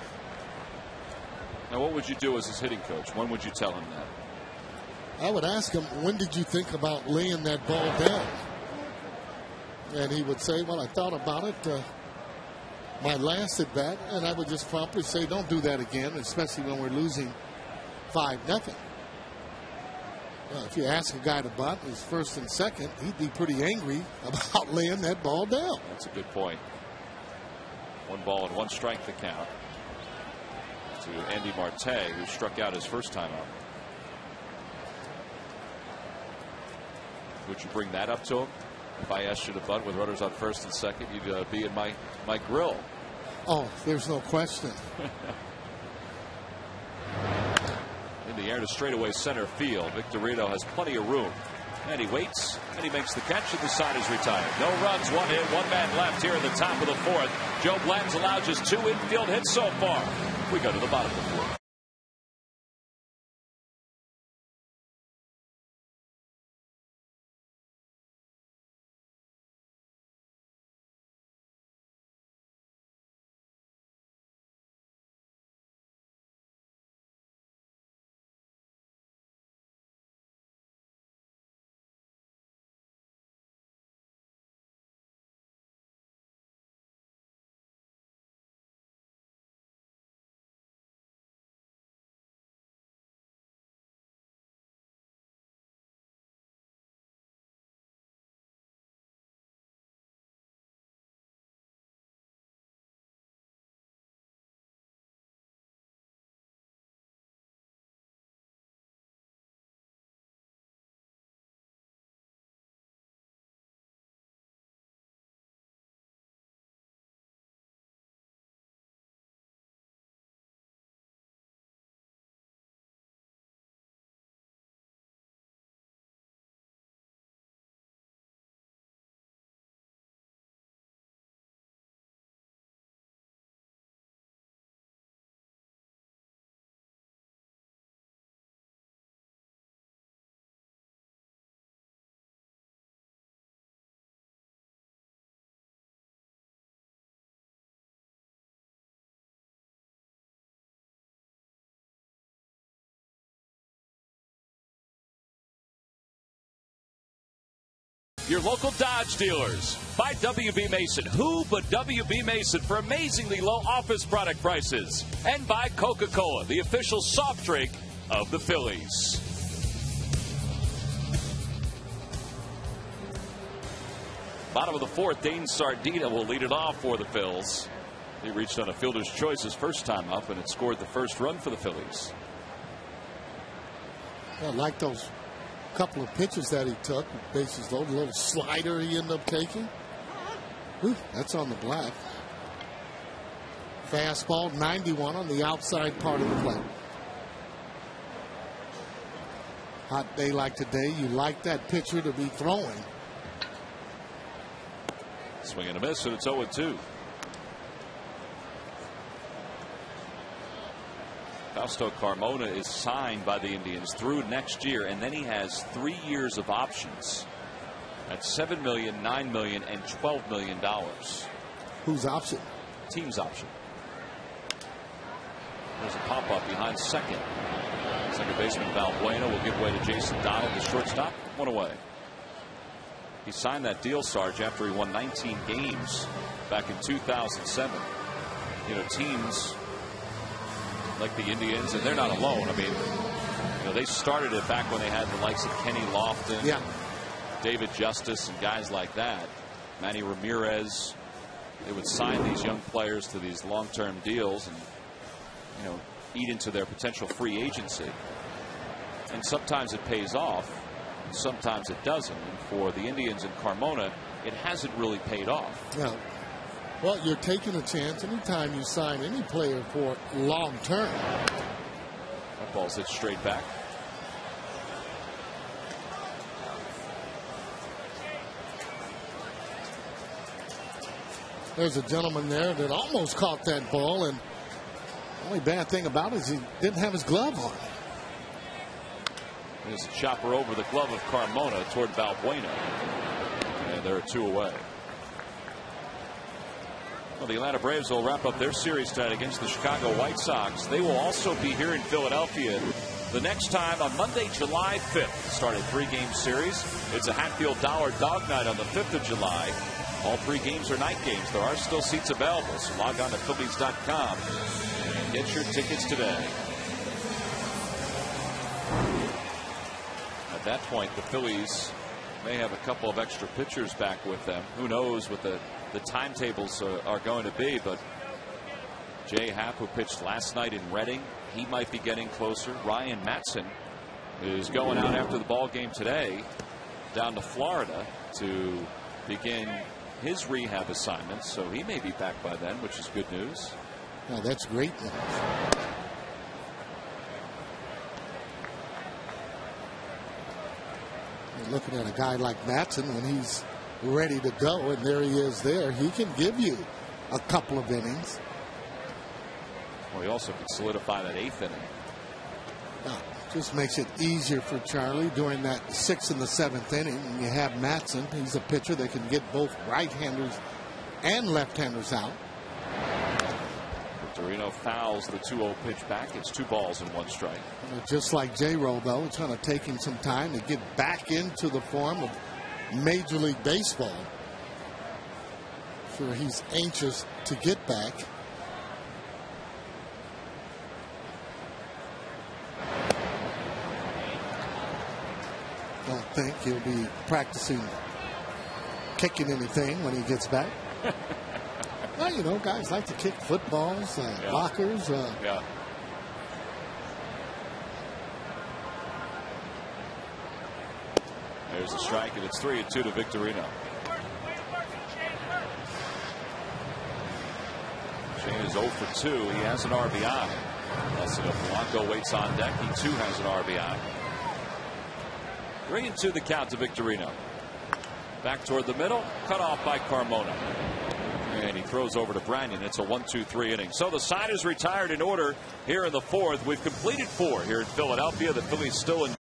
Now, what would you do as his hitting coach? When would you tell him that? I would ask him, when did you think about laying that ball down? And he would say, well, I thought about it my last at bat, and I would just promptly say, don't do that again, especially when we're losing 5-0. If you ask a guy to bunt his first and second, he'd be pretty angry about laying that ball down. That's a good point. 1 ball and 1 strike the count to Andy Marte, who struck out his first time up. Would you bring that up to him? If I asked you to bunt with runners on first and second, you'd be in my grill. Oh, there's no question. In the air to straightaway center field. Victorino has plenty of room. And he waits, and he makes the catch, and the side is retired. No runs, 1 hit, 1 man left here in the top of the 4th. Joe Blanton's allowed just 2 infield hits so far. We go to the bottom of the 4th. Your local Dodge dealers. By W.B. Mason. Who but W.B. Mason for amazingly low office product prices. And by Coca-Cola, the official soft drink of the Phillies. Bottom of the 4th, Dane Sardina will lead it off for the Phils. He reached on a fielder's choice his first time up, and it scored the first run for the Phillies. I like those couple of pitches that he took. Bases loaded, a little slider he ended up taking. Ooh, that's on the black. Fastball, 91 on the outside part of the plate. Hot day like today, you like that pitcher to be throwing. Swing and a miss, and it's 0-2. Fausto Carmona is signed by the Indians through next year, and then he has 3 years of options at $7 million, $9 million, and $12 million. Whose option? Team's option. There's a pop-up behind second. Second baseman Valbuena will give way to Jason Donald, the shortstop. 1 away. He signed that deal, Sarge, after he won 19 games back in 2007. You know, teams like the Indians, and they're not alone. I mean, you know, they started it back when they had the likes of Kenny Lofton, yeah, David Justice, and guys like that. Manny Ramirez. They would sign these young players to these long-term deals and, you know, eat into their potential free agency. And sometimes it pays off, and sometimes it doesn't. And for the Indians and Carmona, it hasn't really paid off. Yeah. Well, you're taking a chance anytime you sign any player for long term. That ball's hit straight back. There's a gentleman there that almost caught that ball, and the only bad thing about it is he didn't have his glove on. There's a chopper over the glove of Carmona toward Valbuena. And there are 2 away. Well, the Atlanta Braves will wrap up their series tonight against the Chicago White Sox. They will also be here in Philadelphia the next time on Monday, July 5th. Start a 3-game series. It's a Hatfield Dollar Dog Night on the 5th of July. All 3 games are night games. There are still seats available, so log on to Phillies.com and get your tickets today. At that point, the Phillies may have a couple of extra pitchers back with them. Who knows what the timetables are going to be, but Jay Happ, who pitched last night in Reading, he might be getting closer. Ryan Matson is going out after the ball game today down to Florida to begin his rehab assignments, so he may be back by then, which is good news. Oh, that's great news. You're looking at a guy like Matson when he's ready to go, and there he is there. He can give you a couple of innings. Well, he also can solidify that 8th inning. Just makes it easier for Charlie during that 6th and the 7th inning. And you have Matson. He's a pitcher that can get both right-handers and left-handers out. Victorino fouls the 2-0 pitch back. It's 2 balls and 1 strike. Just like J-Ro, though, it's going to take him some time to get back into the form of Major League Baseball. Sure, he's anxious to get back. Don't think he'll be practicing kicking anything when he gets back. Well, you know, guys like to kick footballs, lockers. Yeah. There's a strike, and it's 3-2 to Victorino. Shane is 0 for 2. He has an RBI. Nelson Blanco waits on deck. He too has an RBI. 3-2 the count to Victorino. Back toward the middle, cut off by Carmona. And he throws over to Branyan. It's a 1-2-3 inning. So the side is retired in order here in the 4th. We've completed 4 here in Philadelphia. The Phillies still in.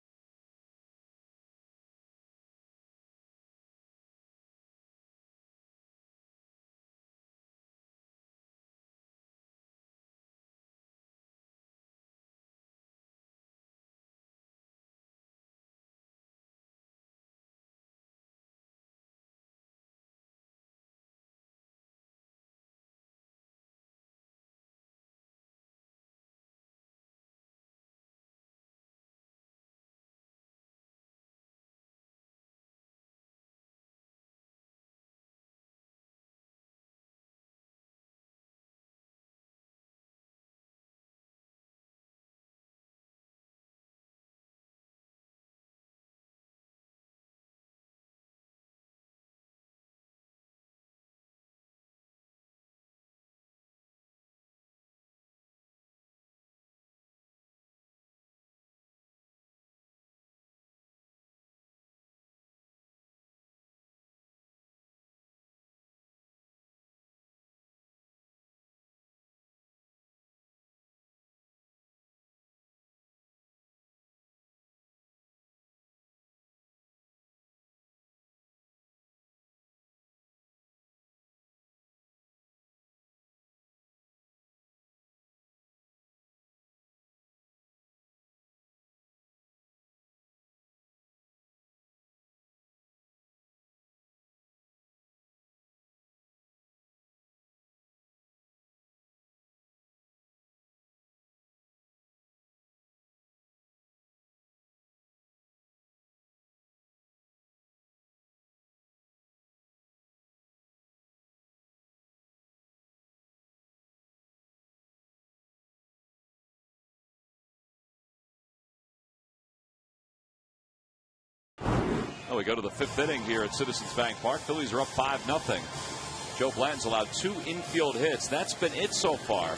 Oh, we go to the 5th inning here at Citizens Bank Park. Phillies are up 5-0. Joe Blanton's allowed 2 infield hits. That's been it so far.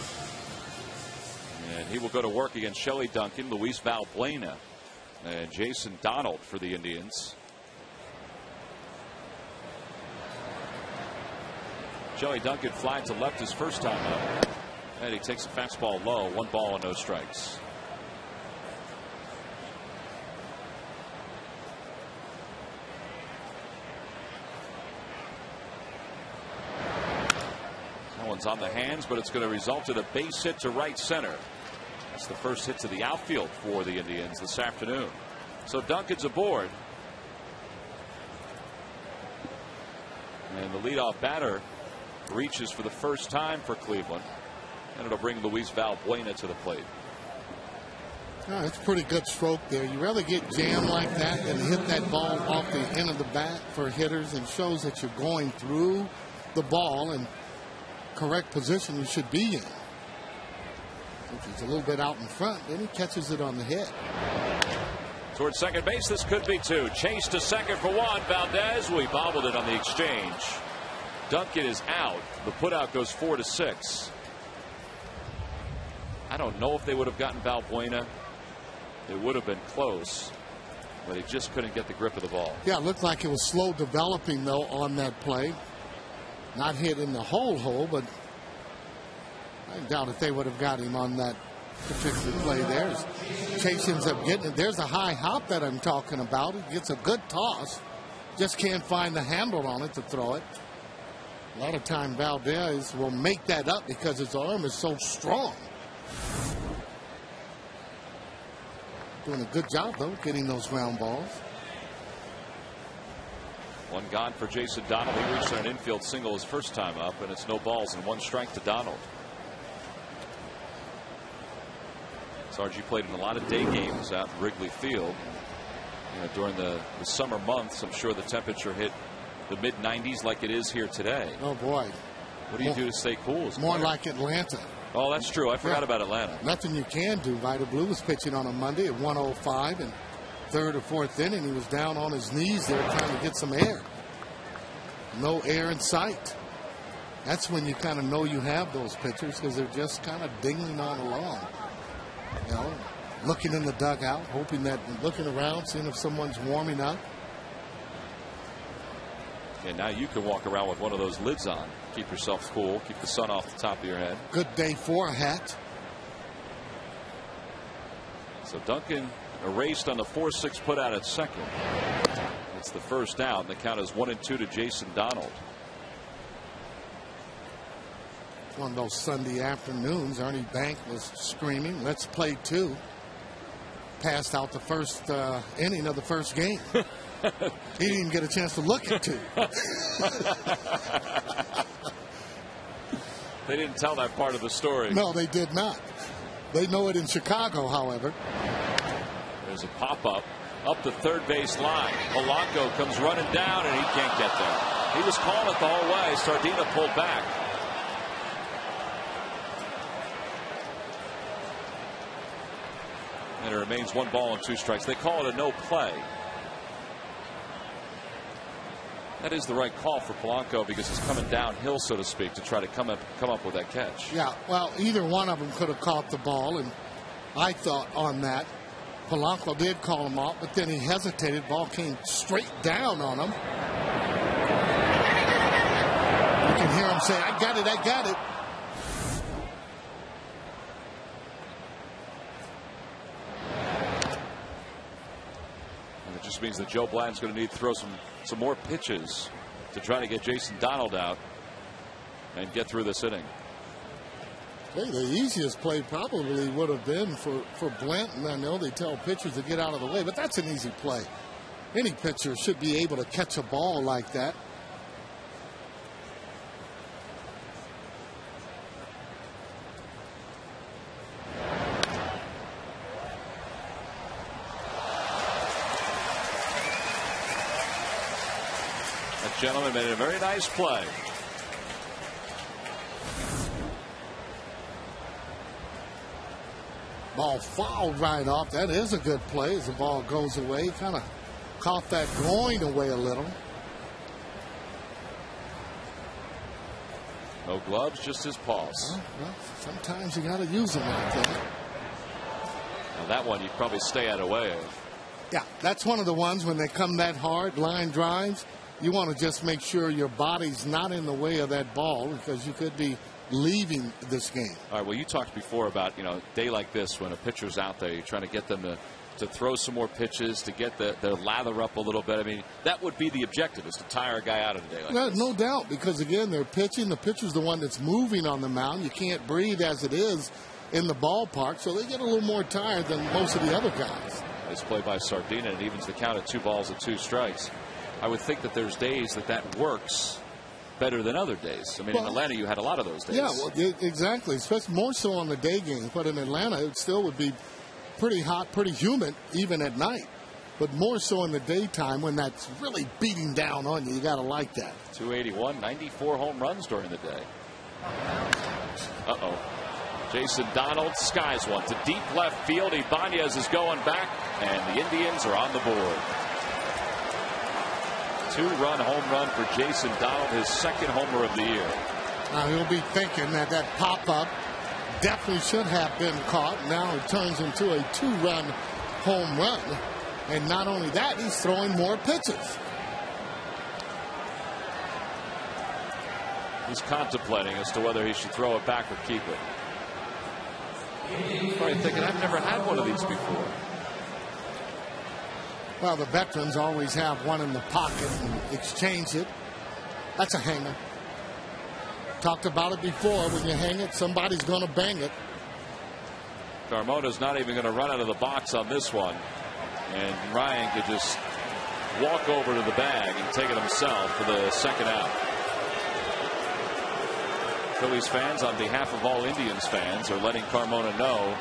And he will go to work against Shelley Duncan, Luis Valbuena, and Jason Donald for the Indians. Shelley Duncan flied to left his first time up. And he takes a fastball low. 1 ball and no strikes. That one's on the hands, but it's going to result in a base hit to right center. That's the first hit to the outfield for the Indians this afternoon. So Duncan's aboard. And the leadoff batter reaches for the first time for Cleveland. And it'll bring Luis Valbuena to the plate. Oh, it's a pretty good stroke there. You rather get jammed like that than hit that ball off the end of the bat for hitters, and shows that you're going through the ball and correct position you should be in. If he's a little bit out in front, then he catches it on the hit. Towards second base, this could be two. Chase to second for one. Valdez, we bobbled it on the exchange. Duncan is out. The putout goes 4-6. I don't know if they would have gotten Valbuena. It would have been close, but he just couldn't get the grip of the ball. Yeah, it looked like it was slow developing, though, on that play. Not hit in the hole, but I doubt if they would have got him on that particular play there. Chase ends up getting it. There's a high hop that I'm talking about. It gets a good toss. Just can't find the handle on it to throw it. A lot of time Valdez will make that up because his arm is so strong. Doing a good job, though, getting those ground balls. One gone for Jason Donald. He reached an infield single his first time up, and it's no balls and one strike to Donald. Sargi played in a lot of day games out in Wrigley Field. During the summer months, I'm sure the temperature hit the mid-90s like it is here today. Oh, boy. What do you do to stay cool? More like Atlanta. Oh, that's true. I forgot about Atlanta. Nothing you can do. Vida Blue was pitching on a Monday at 105, and third or fourth inning, he was down on his knees there trying to get some air. No air in sight. That's when you kind of know you have those pitchers, because they're just kind of dingling on along. Looking in the dugout, looking around, seeing if someone's warming up. And now you can walk around with one of those lids on. Keep yourself cool. Keep the sun off the top of your head. Good day for a hat. So Duncan erased on the 4-6 put out at second. It's the first out, and the count is 1-2 to Jason Donald. One of those Sunday afternoons, Ernie Bank was screaming, "Let's play two." Passed out the first inning of the first game. He didn't even get a chance to look at two. They didn't tell that part of the story. No, they did not. They know it in Chicago, however. There's a pop-up up the third base line. Polanco comes running down, and he can't get there. He was calling it the whole way. Sardina pulled back. And it remains 1 ball and 2 strikes. They call it a no play. That is the right call for Polanco because he's coming downhill, so to speak, to try to come up with that catch. Yeah, well, either one of them could have caught the ball, and I thought on that. Polanco did call him off, but then he hesitated. Ball came straight down on him. You can hear him say, "I got it, I got it." It just means that Joe Bladden's going to need to throw some more pitches to try to get Jason Donald out and get through this inning. Hey, the easiest play probably would have been for Blanton. I know they tell pitchers to get out of the way, but that's an easy play. Any pitcher should be able to catch a ball like that. That gentleman made a very nice play. Ball fouled right off. That is a good play as the ball goes away. Kind of caught that going away a little. No gloves, just his paws. Well, sometimes you got to use them like that. Now that one you'd probably stay out of the way of. Yeah, that's one of the ones when they come that hard, line drives, you want to just make sure your body's not in the way of that ball because you could be leaving this game. All right, well, you talked before about, a day like this when a pitcher's out there, you're trying to get them to throw some more pitches, to get their lather up a little bit. I mean, that would be the objective, is to tire a guy out of a day like this. No doubt, because, again, they're pitching. The pitcher's the one that's moving on the mound. You can't breathe as it is. in the ballpark, so they get a little more tired than most of the other guys. Nice play by Sardina, and evens the count at 2 balls and 2 strikes. I would think that there's days that works better than other days. I mean, in Atlanta, you had a lot of those days. Yeah, well, exactly, especially more so on the day games. But in Atlanta, it still would be pretty hot, pretty humid, even at night. But more so in the daytime when that's really beating down on you. You got to like that. 281, 94 home runs during the day. Uh-oh. Jason Donald skies one to deep left field. Ibanez is going back, and the Indians are on the board. 2-run home run for Jason Donald, his 2nd homer of the year. Now he'll be thinking that pop-up definitely should have been caught. Now it turns into a 2-run home run. And not only that, he's throwing more pitches. He's contemplating as to whether he should throw it back or keep it. He's probably thinking, I've never had one of these before. Well, the veterans always have one in the pocket and exchange it. That's a hanger. Talked about it before. When you hang it, somebody's going to bang it. Carmona's not even going to run out of the box on this one. And Ryan could just walk over to the bag and take it himself for the 2nd out. Phillies fans, on behalf of all Indians fans, are letting Carmona know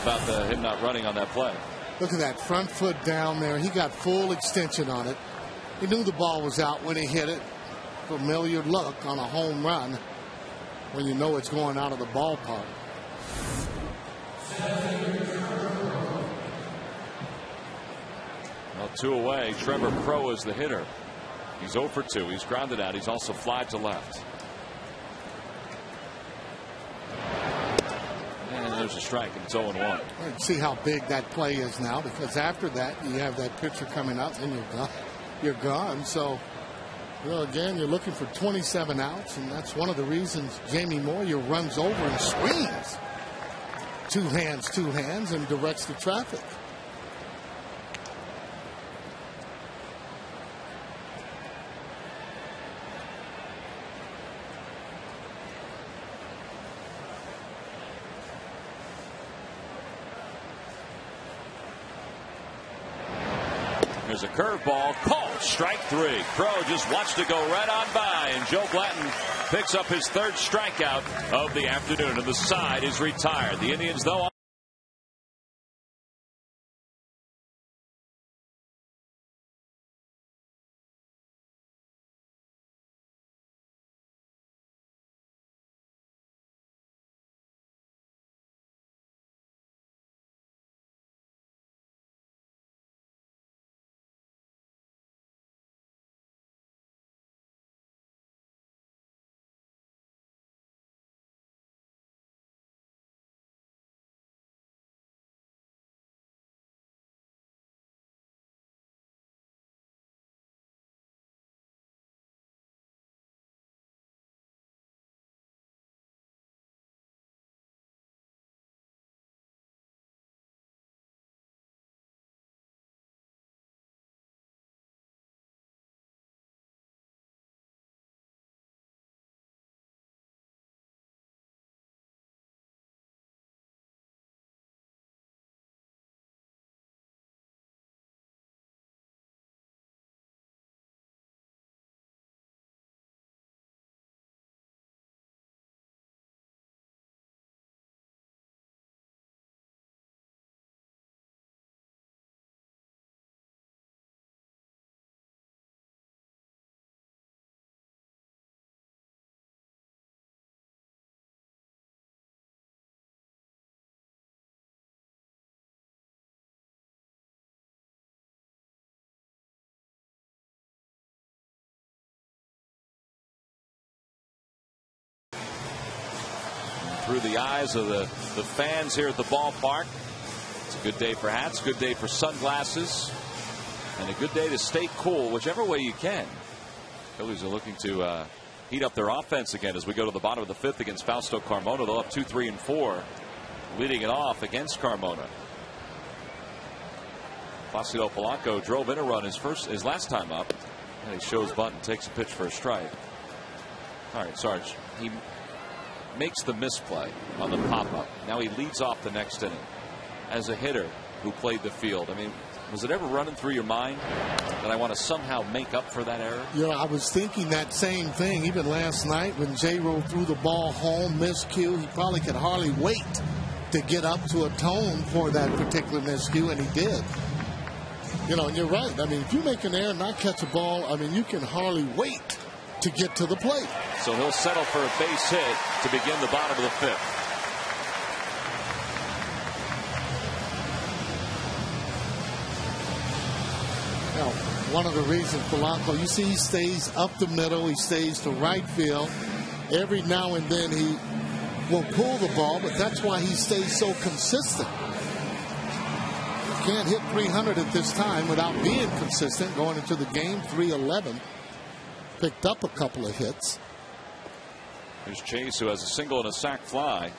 about him not running on that play. Look at that front foot down there. He got full extension on it. He knew the ball was out when he hit it. Familiar look on a home run when you know it's going out of the ballpark. Well, 2 away. Trevor Crowe is the hitter. He's 0 for 2. He's grounded out. He's also flied to left. And there's a strike, and it's 0-1. See how big that play is now, because after that you have that pitcher coming up and you're gone. So, again, you're looking for 27 outs, and that's one of the reasons Jamie Moyer runs over and swings. Two hands, and directs the traffic. There's a curveball called strike 3. Crowe just watched it go right on by, and Joe Blanton picks up his 3rd strikeout of the afternoon, and the side is retired. The Indians, though, through the eyes of the fans here at the ballpark. It's a good day for hats, good day for sunglasses, and a good day to stay cool whichever way you can. Phillies are looking to heat up their offense again as we go to the bottom of the 5th against Fausto Carmona. They'll have 2, 3, and 4 leading it off against Carmona. Placido Polanco drove in a run his last time up, and he shows bunt and takes a pitch for a strike. All right, Sarge. makes the misplay on the pop-up. Now he leads off the next inning. As a hitter who played the field, I mean, was it ever running through your mind that I want to somehow make up for that error? You know, I was thinking that same thing even last night when J-Ro threw the ball home, miscue. He probably could hardly wait to get up to atone for that particular miscue, and he did. You know, and you're right. I mean, if you make an error and not catch a ball, I mean, you can hardly wait to get to the plate. So he'll settle for a base hit to begin the bottom of the fifth. Now, one of the reasons Polanco, you see he stays up the middle, he stays to right field. Every now and then he will pull the ball, but that's why he stays so consistent. Can't hit 300 at this time without being consistent. Going into the game, 311. Picked up a couple of hits. There's Chase, who has a single and a sac fly.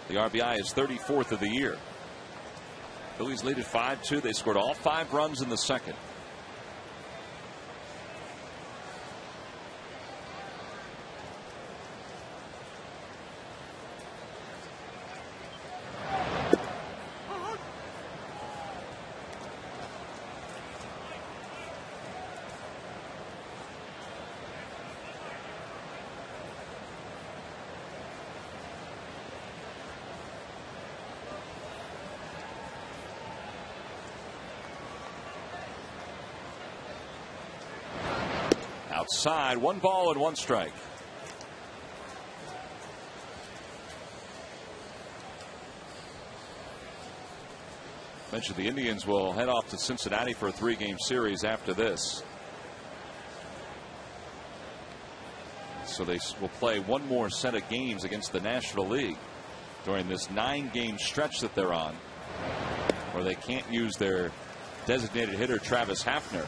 The RBI is 34th of the year. Phillies lead at 5-2. They scored all 5 runs in the second. Outside, 1 ball and 1 strike. Mentioned the Indians will head off to Cincinnati for a 3-game series after this. So they will play 1 more set of games against the National League during this 9-game stretch that they're on, where they can't use their designated hitter Travis Hafner.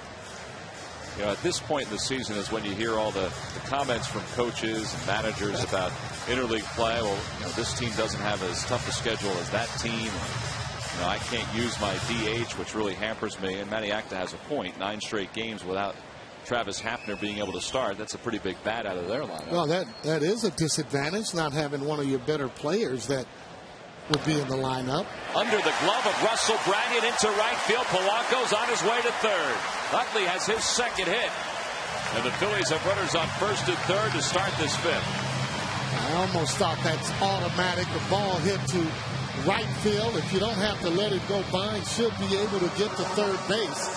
You know, at this point in the season is when you hear all the comments from coaches and managers about interleague play. Well, you know, this team doesn't have as tough a schedule as that team. You know, I can't use my DH, which really hampers me. And Matty Acta has a point. 9 straight games without Travis Hafner being able to start. That's a pretty big bat out of their lineup. Well, that is a disadvantage, not having one of your better players that would be in the lineup. Under the glove of Russell Branyan into right field. Polanco's on his way to third. Utley has his second hit. And the Phillies have runners on first and third to start this fifth. I almost thought that's automatic. A ball hit to right field. If you don't have to let it go by, you should be able to get to third base.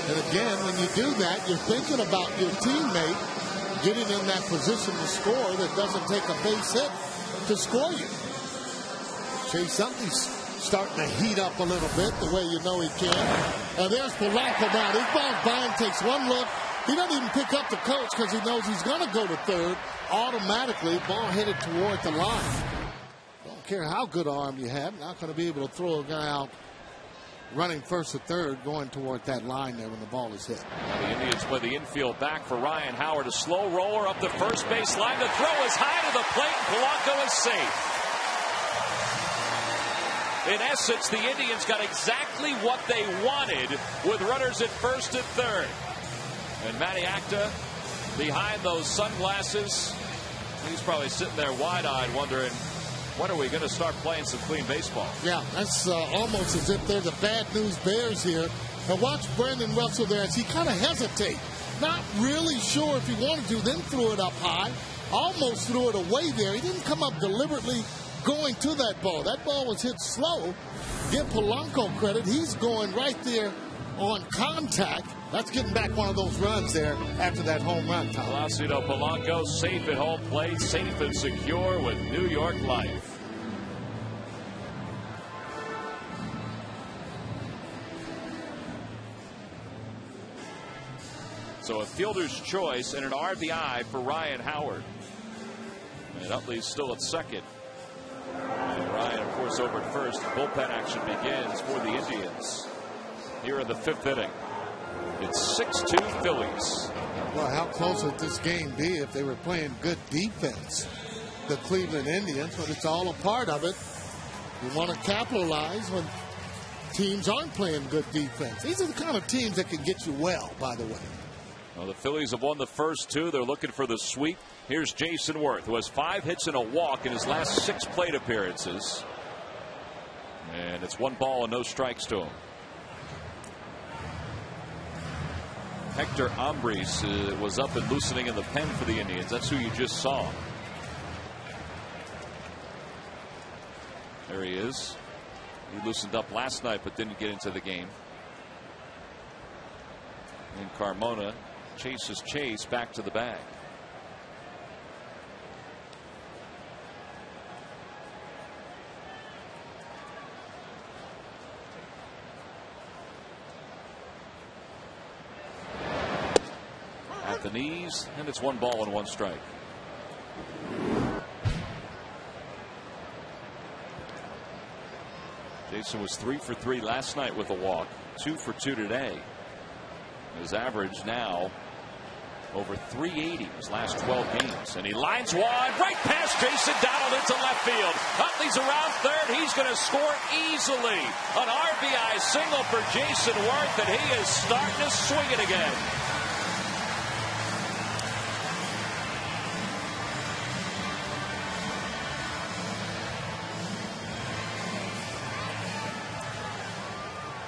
And again, when you do that, you're thinking about your teammate getting in that position to score that doesn't take a base hit to score you. Chase Utley's starting to heat up a little bit the way you know he can. And there's Polanco now. This ball by him, takes one look. He doesn't even pick up the coach because he knows he's going to go to third. Automatically, ball headed toward the line. Don't care how good an arm you have, not going to be able to throw a guy out running first or third going toward that line there when the ball is hit. Now the Indians play the infield back for Ryan Howard. A slow roller up the first base line. The throw is high to the plate. Polanco is safe. In essence, the Indians got exactly what they wanted with runners at first and third. And Matty Acta behind those sunglasses. He's probably sitting there wide-eyed wondering, when are we going to start playing some clean baseball? Yeah, that's almost as if they're the bad news Bears here. And watch Brandon Russell there as he kind of hesitates. Not really sure if he wanted to, then threw it up high. Almost threw it away there. He didn't come up deliberately going to that ball. That ball was hit slow. Give Polanco credit. He's going right there on contact. That's getting back one of those runs there after that home run, Tom. Placido Polanco safe at home plate, safe and secure with New York Life. So a fielder's choice and an RBI for Ryan Howard. And Utley's still at second. And Ryan, of course, over at first. Bullpen action begins for the Indians here in the 5th inning. It's 6-2 Phillies. Well, how close would this game be if they were playing good defense? The Cleveland Indians, but it's all a part of it. You want to capitalize when teams aren't playing good defense. These are the kind of teams that can get you well, by the way. Well, the Phillies have won the first 2. They're looking for the sweep Here's Jason Worth, who has 5 hits and a walk in his last 6 plate appearances. And it's 1 ball and no strikes to him. Hector Ambris was up and loosening in the pen for the Indians. That's who you just saw. There he is. He loosened up last night but didn't get into the game. And Carmona chases Chase back to the bag. At the knees, and it's 1 ball and 1 strike. Jason was 3 for 3 last night with a walk, 2 for 2 today. His average now over 380 his last 12 games. And he lines one right past Jason Donald into left field. Utley's around third. He's going to score easily. An RBI single for Jason Worth, and he is starting to swing it again.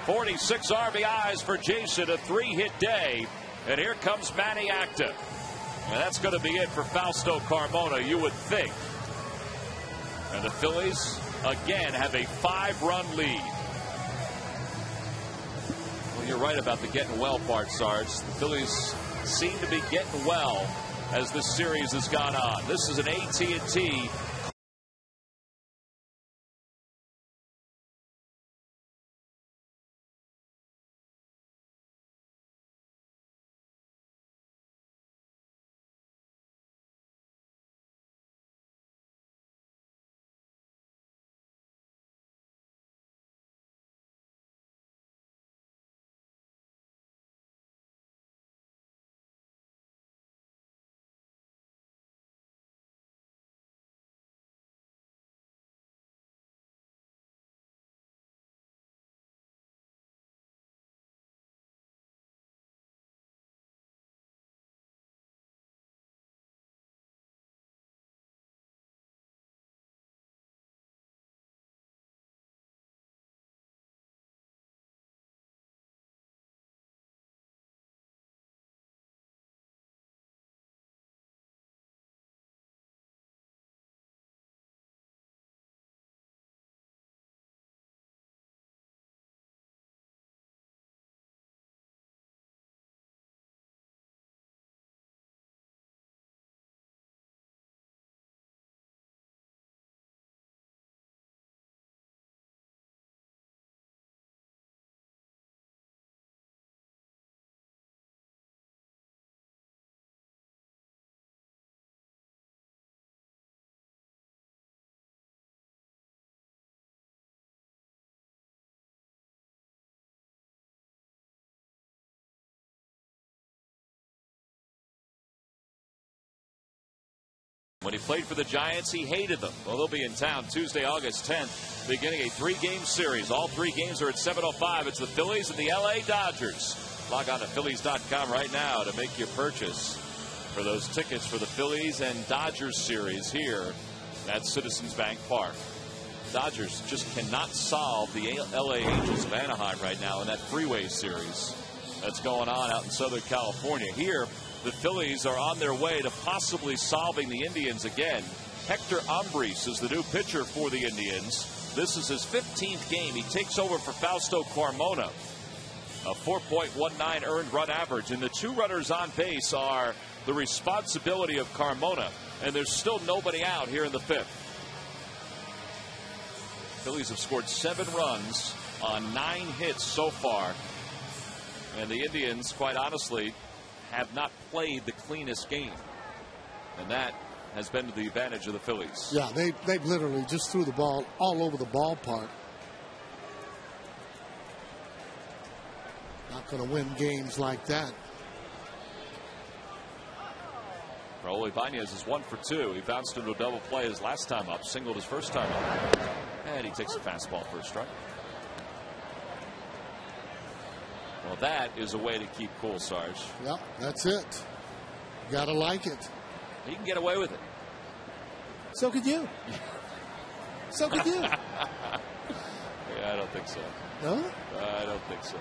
.46 RBIs for Jason, a 3-hit day. And here comes Manny Acta. And that's going to be it for Fausto Carmona, you would think. And the Phillies, again, have a 5-run lead. Well, you're right about the getting well part, Sarge. The Phillies seem to be getting well as this series has gone on. This is an AT&T When he played for the Giants, he hated them. Well, they'll be in town Tuesday, August 10th, beginning a 3-game series. All 3 games are at 7:05. It's the Phillies and the LA Dodgers. Log on to Phillies.com right now to make your purchase for those tickets for the Phillies and Dodgers series here at Citizens Bank Park. Dodgers just cannot solve the LA Angels of Anaheim right now in that freeway series that's going on out in Southern California. Here, the Phillies are on their way to possibly solving the Indians again. Hector Ambris is the new pitcher for the Indians. This is his 15th game. He takes over for Fausto Carmona. A 4.19 earned run average. And the 2 runners on base are the responsibility of Carmona. And there's still nobody out here in the 5th. Phillies have scored 7 runs on 9 hits so far. And the Indians, quite honestly, have not played the cleanest game. And that has been to the advantage of the Phillies. Yeah, they literally just threw the ball all over the ballpark. Not going to win games like that. Raul Ibanez is 1 for 2. He bounced into a double play his last time up, singled his first time up. And he takes a fastball for a strike. Well, that is a way to keep cool, Sarge. Yep, that's it. Gotta like it. He can get away with it. So could you. So could you. Yeah, I don't think so. No? I don't think so.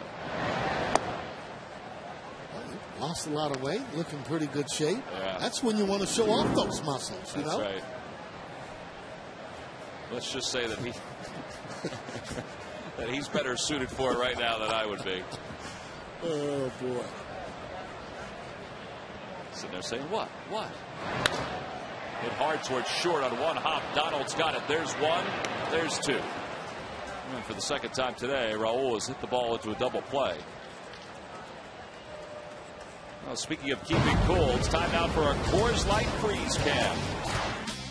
Well, you lost a lot of weight, looking pretty good shape. Yeah. That's when you want to show off those muscles, you know? That's right. Let's just say that that he's better suited for it right now than I would be. Oh, boy. Sitting there saying, what? What? Hit hard towards short on one hop. Donald's got it. There's one. There's two. And for the second time today, Raul has hit the ball into a double play. Well, speaking of keeping cool, it's time now for a Coors Light freeze cam.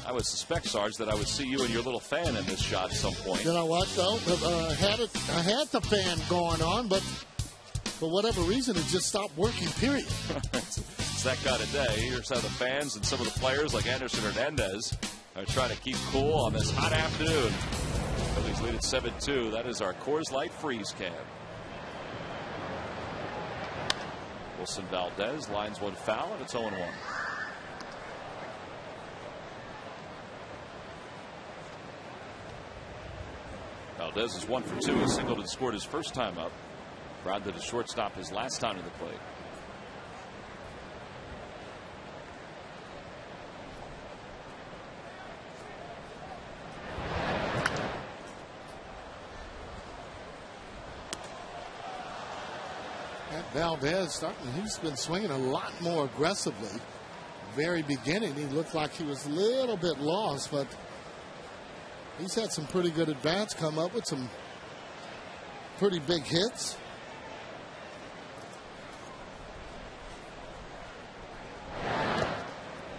I would suspect, Sarge, that I would see you and your little fan in this shot at some point. You know what, though? I had the fan going on, but for whatever reason, it just stopped working, period. It's that kind of day. Here's how the fans and some of the players like Anderson Hernandez are trying to keep cool on this hot afternoon. Phillies lead at 7-2. That is our Coors Light freeze cam. Wilson Valdez lines one foul, and it's 0-1. Valdez is 1 for 2. He singled and scored his first time up. Grounded to shortstop his last time to the plate. Valdez, he's been swinging a lot more aggressively. Very beginning, he looked like he was a little bit lost, but he's had some pretty good at-bats, come up with some pretty big hits.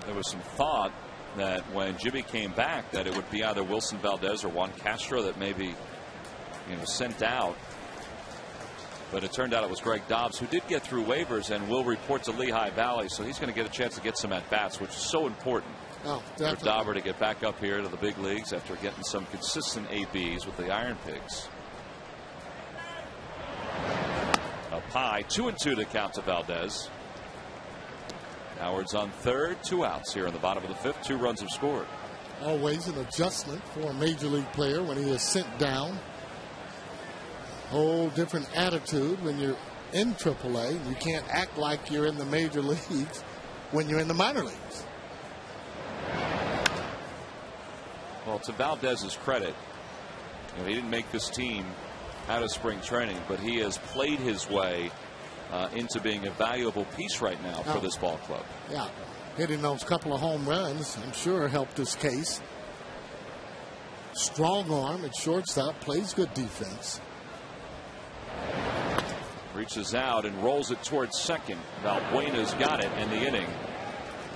There was some thought that when Jimmy came back that it would be either Wilson Valdez or Juan Castro that maybe sent out. But it turned out it was Greg Dobbs, who did get through waivers and will report to Lehigh Valley. So he's going to get a chance to get some at-bats, which is so important for Dauber to get back up here to the big leagues after getting some consistent ABs with the Iron Pigs. Up high, 2-2 to count to Valdez. Howard's on third, 2 outs here in the bottom of the 5th. 2 runs have scored. Always an adjustment for a major league player when he is sent down. Whole different attitude when you're in AAA. You can't act like you're in the major leagues when you're in the minor leagues. Well, to Valdez's credit, he didn't make this team out of spring training, but he has played his way into being a valuable piece right now for this ball club. Yeah, hitting those couple of home runs, I'm sure, helped his case. Strong arm at shortstop, plays good defense. Reaches out and rolls it towards second. Valbuena's got it, and the inning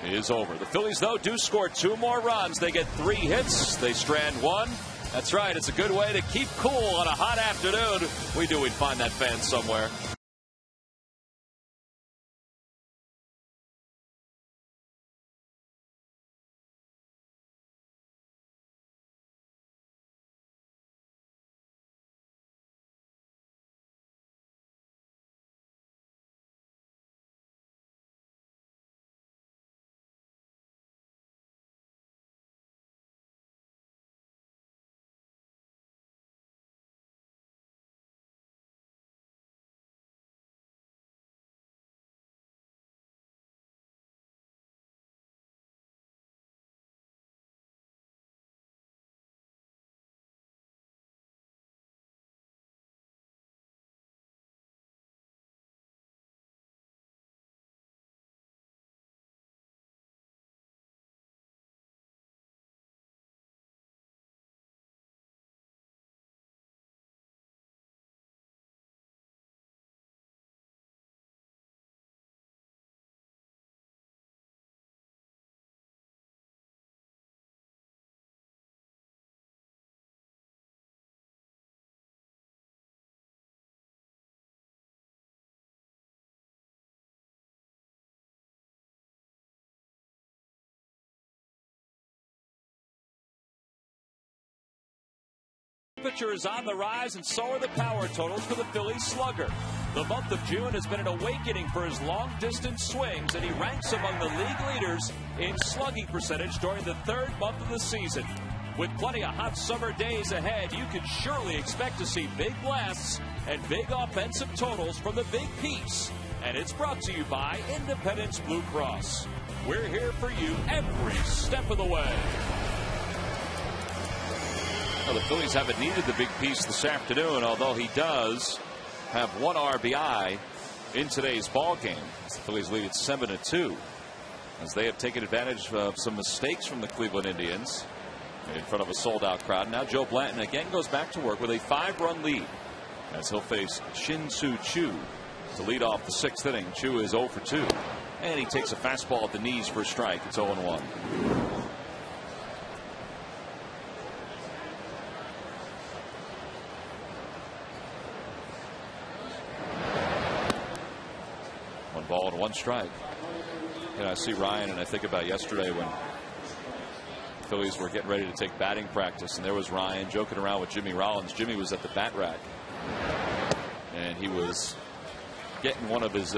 is over. The Phillies, though, do score 2 more runs. They get 3 hits. They strand 1. That's right. It's a good way to keep cool on a hot afternoon. We knew we'd find that fan somewhere. Temperature is on the rise, and so are the power totals for the Phillies slugger. The month of June has been an awakening for his long-distance swings, and he ranks among the league leaders in slugging percentage during the third month of the season. With plenty of hot summer days ahead, you can surely expect to see big blasts and big offensive totals from the big piece. And it's brought to you by Independence Blue Cross. We're here for you every step of the way. Well, the Phillies haven't needed the big piece this afternoon, although he does have one RBI in today's ball game. The Phillies lead it 7-2 as they have taken advantage of some mistakes from the Cleveland Indians in front of a sold-out crowd. Now Joe Blanton again goes back to work with a 5-run lead as he'll face Shin-Soo Choo to lead off the 6th inning. Choo is 0 for 2, and he takes a fastball at the knees for a strike. It's 0-1. Ball and 1 strike. And I see Ryan and I think about yesterday when the Phillies were getting ready to take batting practice, and there was Ryan joking around with Jimmy Rollins. Jimmy was at the bat rack and he was getting one of his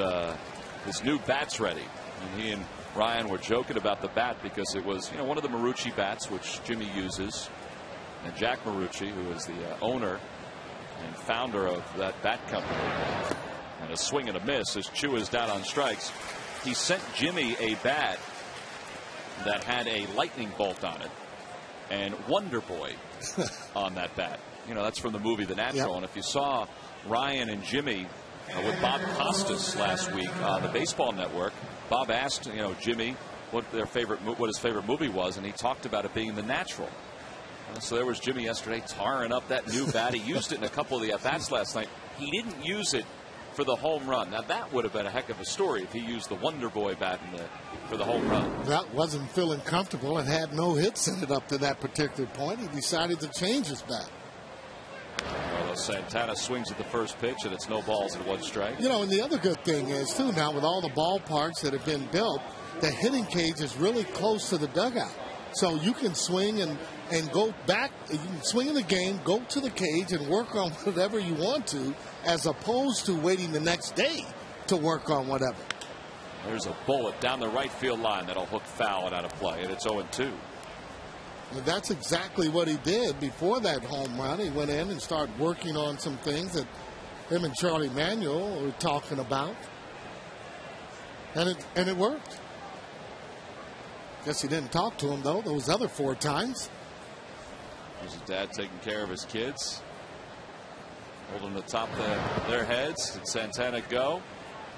new bats ready, and he and Ryan were joking about the bat because it was, one of the Marucci bats which Jimmy uses, and Jack Marucci, who is the owner and founder of that bat company. And a swing and a miss as Choo is down on strikes. He sent Jimmy a bat that had a lightning bolt on it and Wonder Boy on that bat. That's from the movie The Natural. Yep. And if you saw Ryan and Jimmy with Bob Costas last week on the Baseball Network, Bob asked Jimmy what his favorite movie was, and he talked about it being The Natural. So there was Jimmy yesterday tarring up that new bat. He used it in a couple of the at-bats last night. He didn't use it for the home run. Now that would have been a heck of a story if he used the Wonder Boy bat for the home run. That wasn't feeling comfortable and had no hits in it up to that particular point. He decided to change his bat. Carlos Santana swings at the first pitch, and it's no balls and 1 strike. And the other good thing is too, now with all the ballparks that have been built, the hitting cage is really close to the dugout, so you can swing and go back. You can swing in the game, go to the cage, and work on whatever you want to, as opposed to waiting the next day to work on whatever. There's a bullet down the right field line that'll hook foul and out of play, and it's 0-2. And that's exactly what he did before that home run. He went in and started working on some things that him and Charlie Manuel were talking about, and it worked. Guess he didn't talk to him though those other 4 times. There's his dad taking care of his kids, holding the top of their heads. Did Santana go?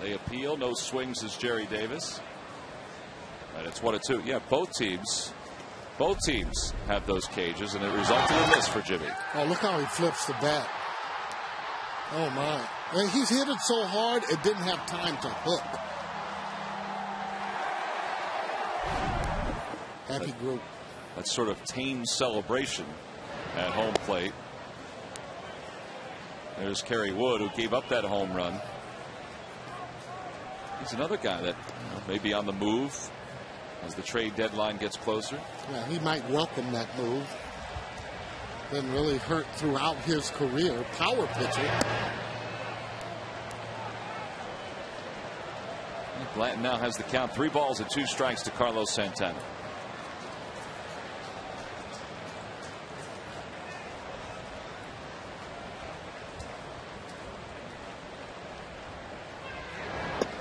They appeal. No swings as Jerry Davis. And it's 1-2. Yeah, both teams have those cages, and it resulted in this for Jimmy. Oh, look how he flips the bat. Oh, my. And he's hit it so hard, it didn't have time to hook. Happy group. That sort of tame celebration at home plate. There's Kerry Wood, who gave up that home run. He's another guy that may be on the move as the trade deadline gets closer. Yeah, he might welcome that move. Been really hurt throughout his career. Power pitcher. Blanton now has the count. 3 balls and 2 strikes to Carlos Santana.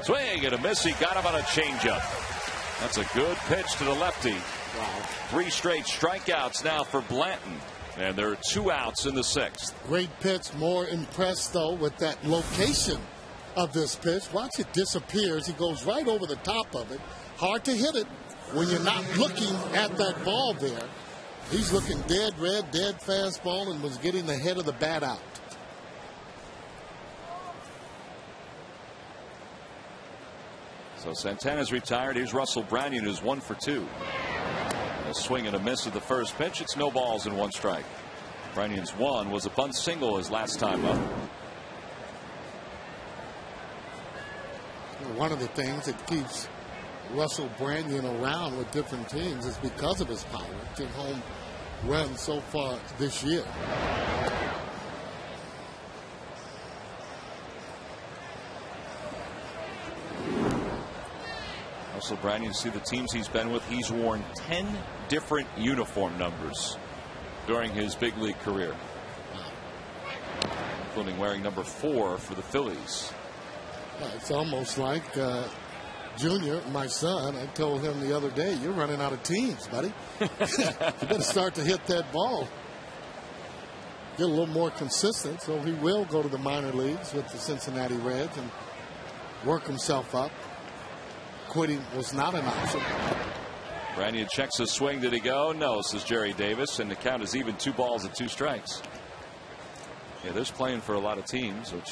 Swing and a miss. He got him on a changeup. That's a good pitch to the lefty. Wow. 3 straight strikeouts now for Blanton. And there are 2 outs in the 6th. Great pitch. More impressed, though, with that location of this pitch. Watch it disappears. He goes right over the top of it. Hard to hit it when you're not looking at that ball there. He's looking dead red, dead fastball, and was getting the head of the bat out. So Santana's retired. Here's Russell Branyan, who's 1 for 2. A swing and a miss at the first pitch. It's no balls and 1 strike. Branyan's 1 was a bunt single his last time up. One of the things that keeps Russell Branyan around with different teams is because of his power. 10 home runs so far this year. Russell Brand, you see the teams he's been with. He's worn 10 different uniform numbers during his big league career, including wearing number 4 for the Phillies. It's almost like Junior, my son. I told him the other day, you're running out of teams, buddy. You better start to hit that ball. Get a little more consistent, so he will go to the minor leagues with the Cincinnati Reds and work himself up. Quitting was not an option. Branyan checks his swing. Did he go? No, says Jerry Davis, and the count is even 2 balls and 2 strikes. Yeah, there's playing for a lot of teams, which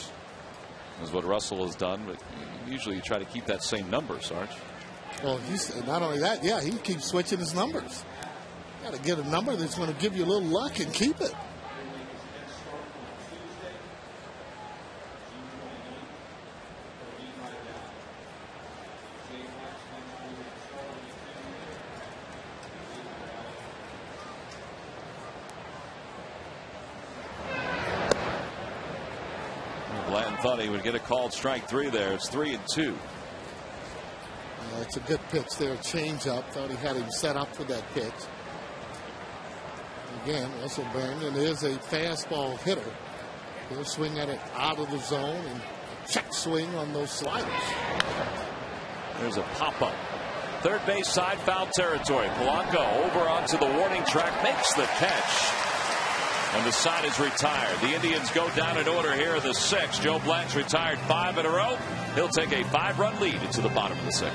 is what Russell has done, but usually you try to keep that same number, Sarge. Well, not only that, yeah, he keeps switching his numbers. Got to get a number that's going to give you a little luck and keep it. Thought he would get a called strike 3 there. It's 3-2. It's a good pitch there. Change up. Thought he had him set up for that pitch. Again, Russell Brandon is a fastball hitter. He'll swing at it out of the zone and check swing on those sliders. There's a pop-up. Third base side, foul territory. Polanco over onto the warning track, makes the catch. And the side is retired. The Indians go down in order here in the 6th. Joe Blanche retired 5 in a row. He'll take a 5-run lead into the bottom of the 6th.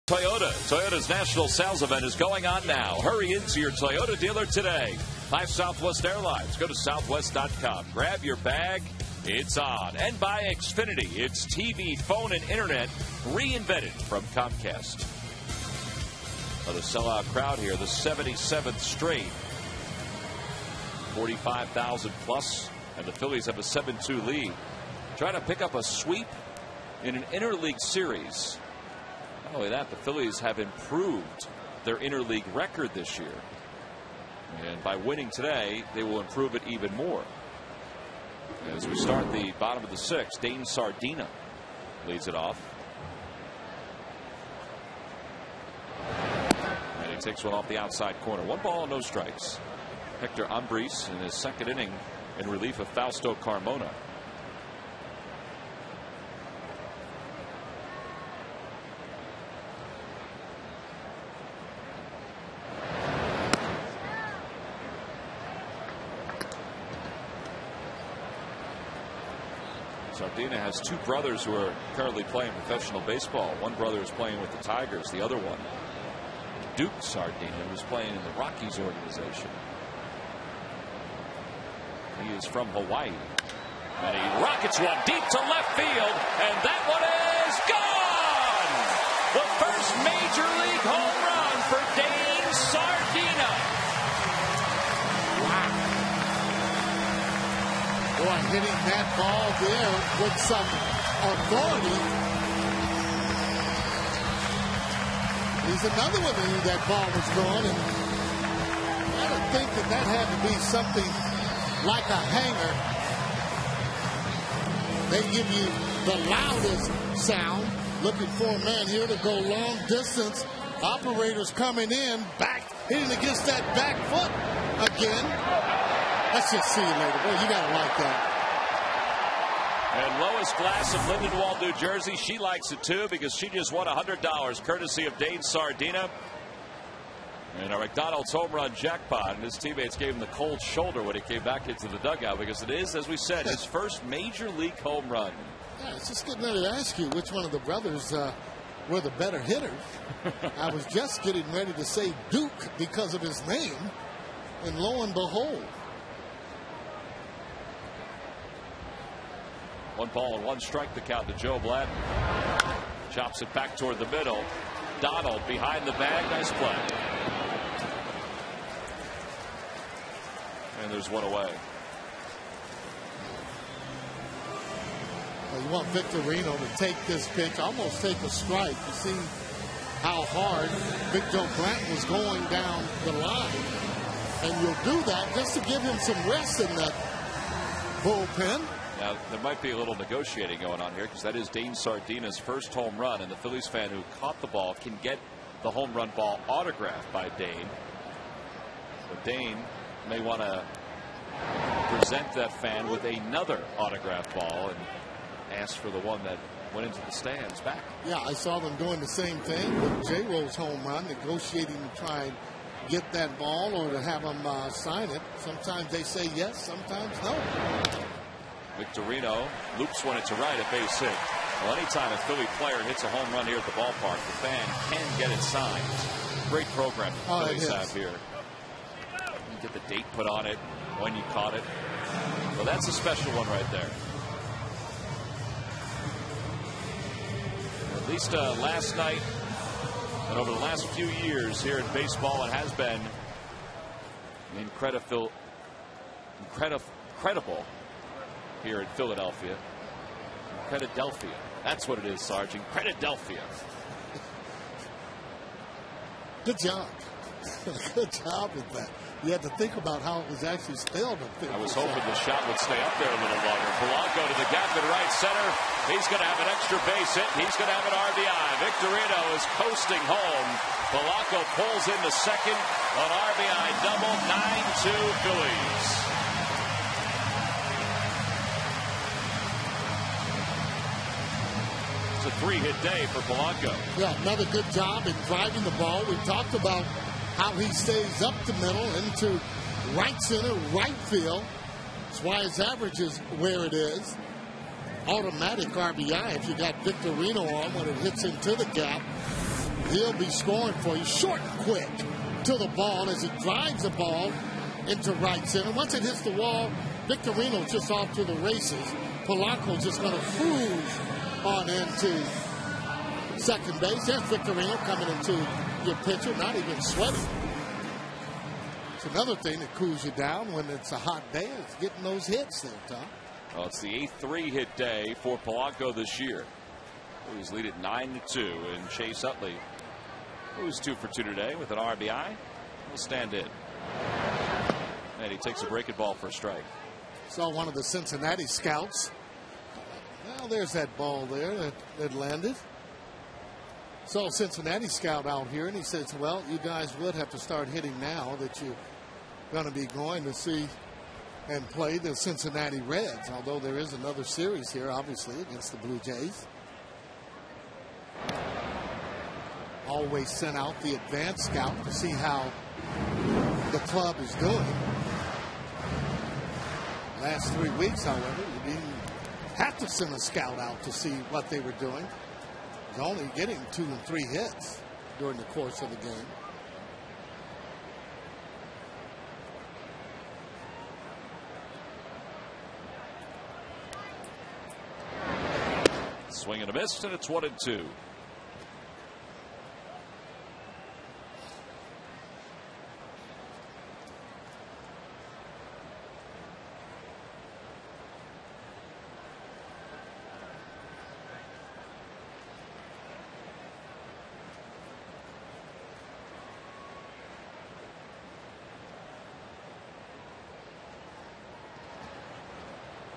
Toyota's national sales event is going on now. Hurry into your Toyota dealer today. By Southwest Airlines. Go to southwest.com. Grab your bag. It's on. And by Xfinity. It's TV, phone, and internet reinvented from Comcast. Another sellout crowd here. The 77th straight. 45,000 plus. And the Phillies have a 7-2 lead. Trying to pick up a sweep in an interleague series. Not only that, the Phillies have improved their interleague record this year. And by winning today, they will improve it even more. As we start the bottom of the 6th, Dane Sardina leads it off. And he takes one off the outside corner. 1 ball, no strikes. Hector Ambriz in his 2nd inning in relief of Fausto Carmona. Sardina has 2 brothers who are currently playing professional baseball. One brother is playing with the Tigers. The other one, Duke Sardina, who's playing in the Rockies organization. He is from Hawaii. And he rockets one deep to left field. And that one is gone! The first major league home run for Dane Sardina. Boy, Boy, hitting that ball there with some authority. He's another one who knew that ball was going. And I don't think that had to be something like a hanger. They give you the loudest sound. Looking for a man here to go long distance. Operators coming in, back, hitting against that back foot again. Let's just see you later. Boy, you got to like that. And Lois Glass of Lindenwold, New Jersey, she likes it too because she just won $100 courtesy of Dane Sardina. And a McDonald's home run jackpot, and his teammates gave him the cold shoulder when he came back into the dugout because it is, as we said, his first major league home run. Yeah, I was just getting ready to ask you which one of the brothers were the better hitters. I was just getting ready to say Duke because of his name, and lo and behold. 1 ball and 1 strike to count to Joe Bladden. Chops it back toward the middle. Donald behind the bag. Nice play. And there's 1 away. Well, you want Victorino to take this pitch, almost take a strike. You see how hard Big Joe Blanton was going down the line. And you'll do that just to give him some rest in that bullpen. Now, there might be a little negotiating going on here because that is Dane Sardina's first home run, and the Phillies fan who caught the ball can get the home run ball autographed by Dane. But Dane may want to present that fan with another autographed ball and ask for the one that went into the stands back. Yeah, I saw them doing the same thing with J-Ro's home run, negotiating to try and get that ball or to have them sign it. Sometimes they say yes, sometimes no. Victorino loops one to right at base hit. Well, anytime a Philly player hits a home run here at the ballpark, the fan can get it signed. Great program the Phillies have here. You get the date put on it when you caught it. Well, that's a special one right there. At least last night and over the last few years here in baseball, it has been incredible here in Philadelphia. Credidelphia. That's what it is, Sarge. Credidelphia. Good job. Good job with that. You had to think about how it was actually spelled up there. I was hoping the shot would stay up there a little longer. Polanco to the gap in right center. He's going to have an extra base hit. He's going to have an RBI. Victorino is coasting home. Polanco pulls into second. An RBI double. 9-2 Phillies. It's a 3-hit day for Polanco. Yeah, another good job in driving the ball. We talked about how he stays up the middle into right center, right field. That's why his average is where it is. Automatic RBI if you got Victorino on when it hits into the gap. He'll be scoring for you. Short and quick to the ball as he drives the ball into right center. Once it hits the wall, Victorino's just off to the races. Polanco's just going to cruise on into second base. There's Victorino coming into your pitcher, not even sweating. It's another thing that cools you down when it's a hot day. It's getting those hits there, Tom. Well, it's the 8th 3-hit day for Polanco this year. He's lead at 9-2, and Chase Utley, who's 2 for 2 today with an RBI, will stand in. And he takes a breaking ball for a strike. Saw one of the Cincinnati scouts. Well, there's that ball there that landed. Saw a Cincinnati scout out here, and he says, well, you guys would have to start hitting now that you're going to be going to see and play the Cincinnati Reds, although there is another series here, obviously, against the Blue Jays. Always sent out the advanced scout to see how the club is doing. Last 3 weeks, however, we didn't have to send a scout out to see what they were doing. Only getting 2 and 3 hits during the course of the game. Swing and a miss, and it's 1-2.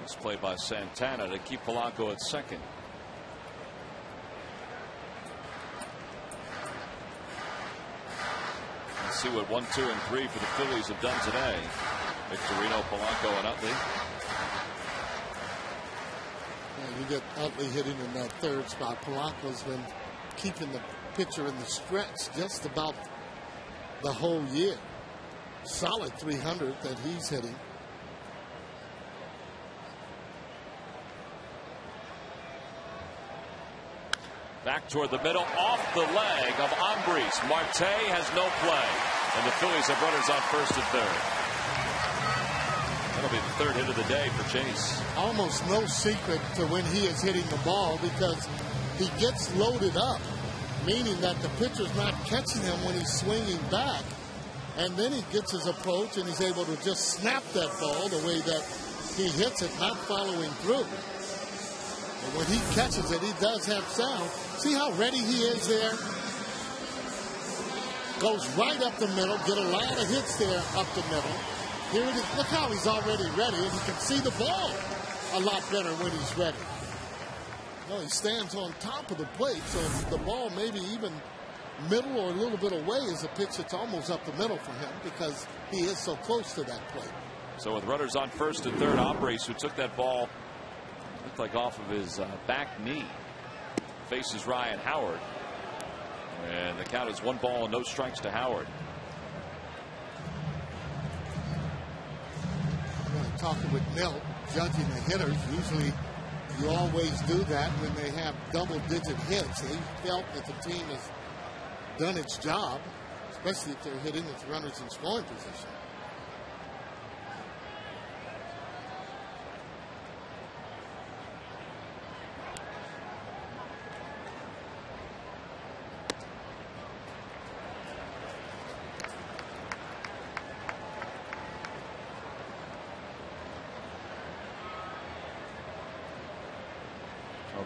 Nice play by Santana to keep Polanco at second. Let's see what 1, 2, and 3 for the Phillies have done today. Victorino, Polanco, and Utley. You get Utley hitting in that third spot. Polanco's been keeping the pitcher in the stretch just about the whole year. Solid 300 that he's hitting. Back toward the middle, off the leg of Ambriz. Marte has no play, and the Phillies have runners on first and third. That'll be the third hit of the day for Chase. Almost no secret to when he is hitting the ball because he gets loaded up, meaning that the pitcher's not catching him when he's swinging back, and then he gets his approach and he's able to just snap that ball the way that he hits it, not following through. And when he catches it, he does have sound. See how ready he is there? Goes right up the middle, get a lot of hits there up the middle. Here it is. Look how he's already ready, and you can see the ball a lot better when he's ready. No, he stands on top of the plate, so the ball maybe even middle or a little bit away is a pitch that's almost up the middle for him because he is so close to that plate. So with runners on first and third, Ambriz, who took that ball, looked like off of his back knee, faces Ryan Howard. And the count is 1 ball and no strikes to Howard. Talking with Milt, judging the hitters. Usually you always do that when they have double-digit hits. He felt that the team has done its job, especially if they're hitting with runners in scoring position.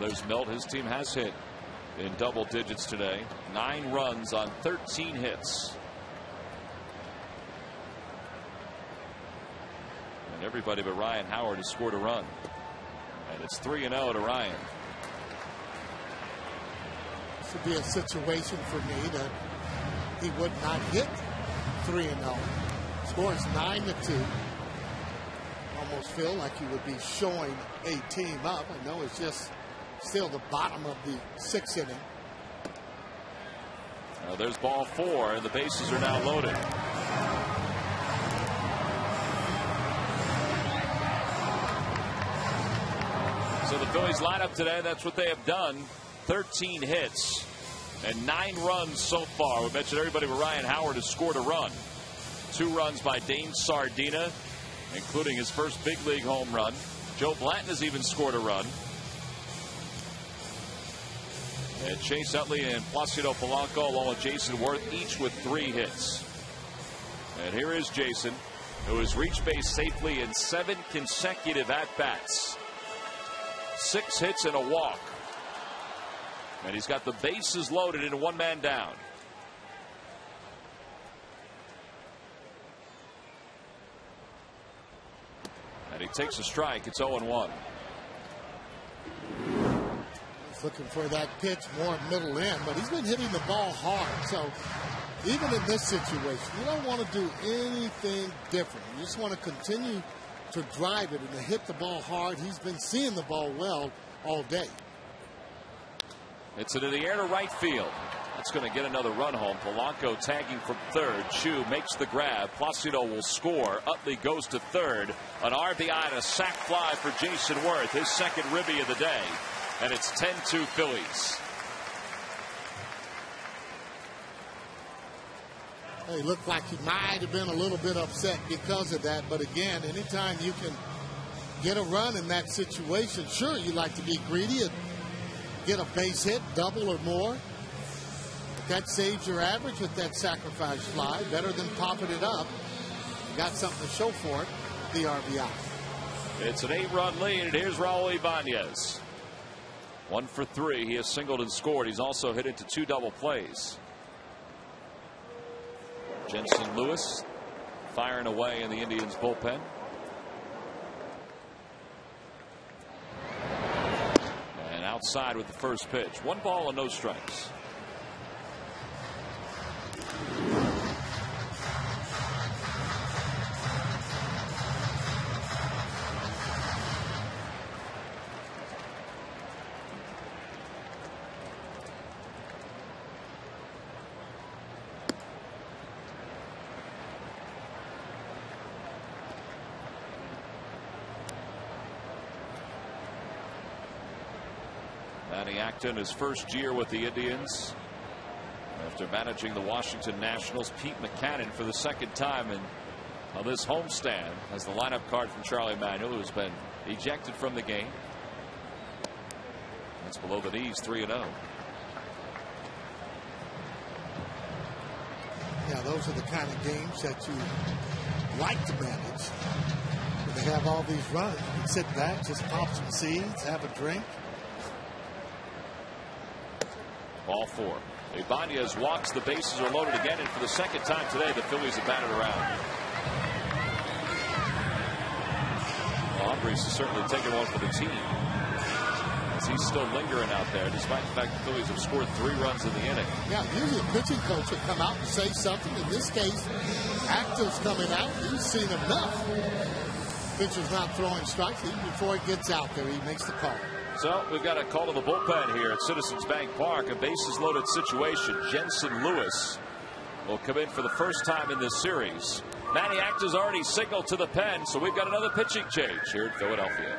There's Milt. His team has hit in double digits today. 9 runs on 13 hits. And everybody but Ryan Howard has scored a run. And it's 3-0 to Ryan. This would be a situation for me that he would not hit 3-0. Scores 9-2. Almost feel like he would be showing a team up. I know it's just still the bottom of the 6th inning. Now there's ball 4, and the bases are now loaded. So the Phillies lineup today, that's what they have done. 13 hits and 9 runs so far. We mentioned everybody but Ryan Howard has scored a run. 2 runs by Dane Sardina, including his first big league home run. Joe Blanton has even scored a run. And Chase Utley and Placido Polanco along with Jason Worth, each with 3 hits. And here is Jason, who has reached base safely in 7 consecutive at-bats. 6 hits and a walk. And he's got the bases loaded into 1 man down. And he takes a strike. It's 0-1. Looking for that pitch more middle in, but he's been hitting the ball hard. So even in this situation, you don't want to do anything different. You just want to continue to drive it and to hit the ball hard. He's been seeing the ball well all day. It's into the air to right field. That's going to get another run home. Polanco tagging from third. Chu makes the grab. Placido will score. Utley goes to third. An RBI and a sac fly for Jason Worth, his second ribby of the day. And it's 10-2 Phillies. He looked like he might have been a little bit upset because of that. But again, anytime you can get a run in that situation, sure, you like to be greedy and get a base hit, double or more. But that saves your average with that sacrifice fly. Better than popping it up. You got something to show for it, the RBI. It's an 8-run lead, and here's Raul Ibanez. 1 for 3. He has singled and scored. He's also hit into 2 double plays. Jensen Lewis firing away in the Indians bullpen. outside with the first pitch. 1 ball and no strikes. Manny Acton, his first year with the Indians after managing the Washington Nationals. Pete Mackanin for the second time on this homestand as the lineup card from Charlie Manuel, who has been ejected from the game. That's below the knees, 3-0. Yeah, those are the kind of games that you like to manage. When they have all these runs, you can sit back, just pop some seeds, have a drink. Ball 4. Ibanez walks. The bases are loaded again, and for the second time today, the Phillies have batted around. Well, Ambriz has certainly taken one for the team, as he's still lingering out there, despite the fact the Phillies have scored 3 runs in the inning. Yeah, usually a pitching coach would come out and say something. In this case, Acton's coming out. He's seen enough. Pitcher's not throwing strikes. Even before he gets out there, he makes the call. So we've got a call to the bullpen here at Citizens Bank Park. A bases loaded situation. Jensen Lewis will come in for the first time in this series. Manny Acton's already signaled to the pen, so we've got another pitching change here in Philadelphia.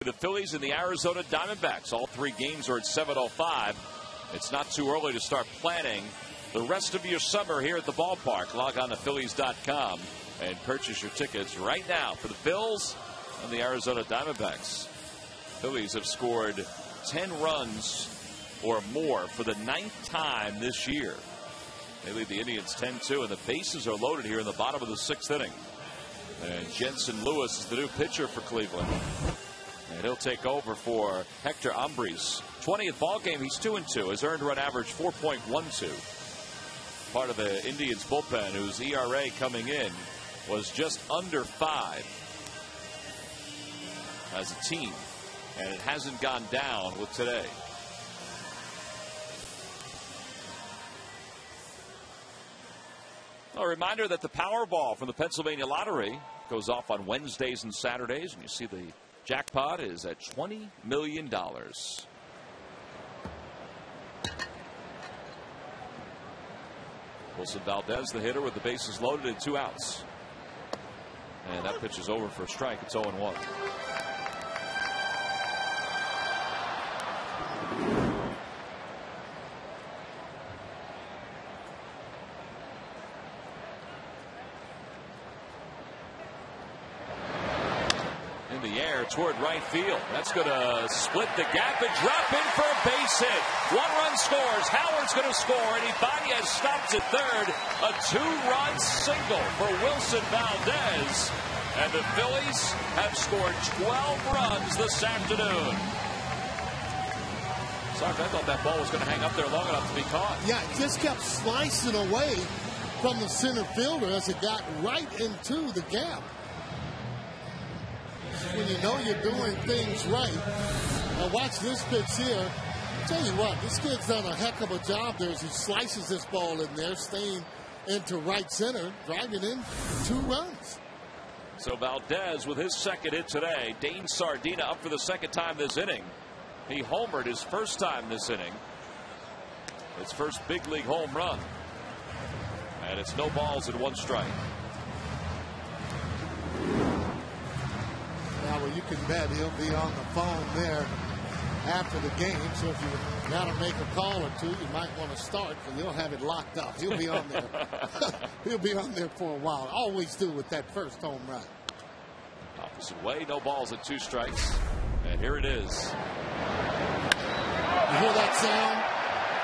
The Phillies and the Arizona Diamondbacks. All 3 games are at 7:05. It's not too early to start planning the rest of your summer here at the ballpark. Log on to Phillies.com and purchase your tickets right now for the Phils and the Arizona Diamondbacks. Phillies have scored 10 runs or more for the 9th time this year. They lead the Indians 10-2, and the bases are loaded here in the bottom of the 6th inning. And Jensen Lewis is the new pitcher for Cleveland. And he'll take over for Hector Ambriz. 20th ball game, he's 2-2. His earned run average 4.12. Part of the Indians bullpen, whose ERA coming in was just under 5 as a team, and it hasn't gone down with today. A reminder that the Powerball from the Pennsylvania Lottery goes off on Wednesdays and Saturdays, and you see the jackpot is at $20 million. Wilson Valdez, the hitter, with the bases loaded and 2 outs. And that pitch is over for a strike. It's 0-1. in the air toward right field. That's going to split the gap and drop in for a base hit. 1 run scores. Howard's going to score, and Ibanez stops at third. A 2-run single for Wilson Valdez. And the Phillies have scored 12 runs this afternoon. Sarge, I thought that ball was going to hang up there long enough to be caught. Yeah, it just kept slicing away from the center fielder as it got right into the gap. When you know you're doing things right. Now watch this pitch here. I'll tell you what, this kid's done a heck of a job there as he slices this ball in there, staying into right center, driving in 2 runs. So Valdez with his second hit today. Dane Sardina up for the second time this inning. He homered his first time this inning. His first big league home run. And it's no balls and 1 strike. Now, well, you can bet he'll be on the phone there after the game. So if you got to make a call or two, you might want to start because he'll have it locked up. He'll be on there. He'll be on there for a while. Always do with that first home run. Opposite way, no balls and 2 strikes. And here it is. You hear that sound?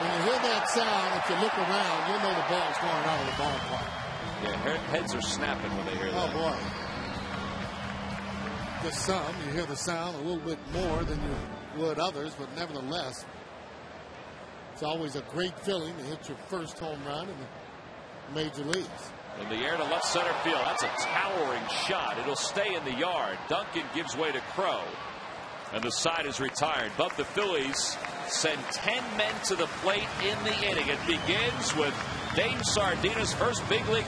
When you hear that sound, if you look around, you'll know the ball's going out of the ballpark. Yeah, heads are snapping when they hear that. Oh, boy. Just some. You hear the sound a little bit more than you would others, but nevertheless, it's always a great feeling to hit your first home run in the major leagues. In the air to left center field. That's a towering shot. It'll stay in the yard. Duncan gives way to Crow. And the side is retired. But the Phillies send 10 men to the plate in the inning. It begins with Dane Sardina's first big league.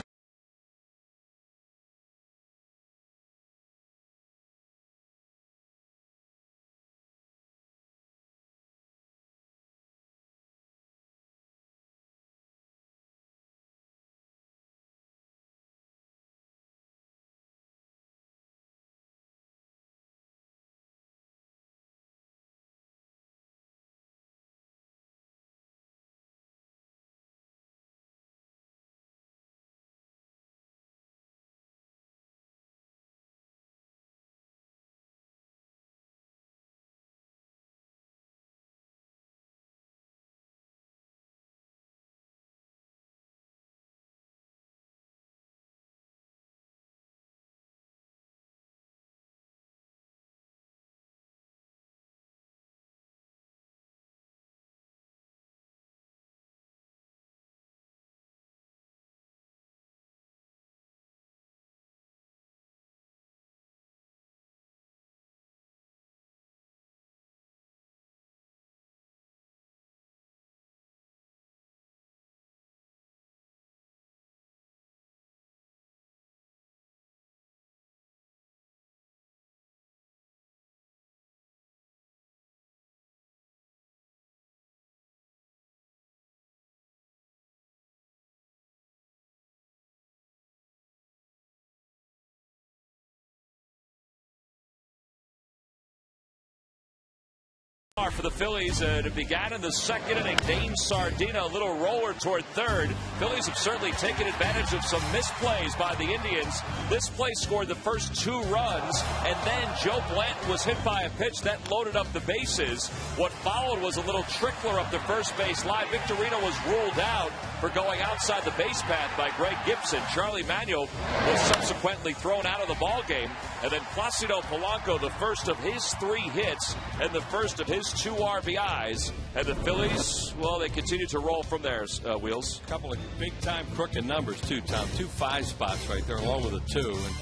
For the Phillies, it began in the second inning. Dane Sardina, a little roller toward third. Phillies have certainly taken advantage of some misplays by the Indians. This play scored the first 2 runs, and then Joe Blanton was hit by a pitch that loaded up the bases. What followed was a little trickler up the first base line. Victorino was ruled out for going outside the base path by Greg Gibson. Charlie Manuel was subsequently thrown out of the ball game, and then Placido Polanco, the first of his 3 hits and the first of his 2 RBIs. And the Phillies, well, they continue to roll from there, Wheels. A couple of big-time crooked numbers, too, Tom. 2 5 spots right there, along with a 2. And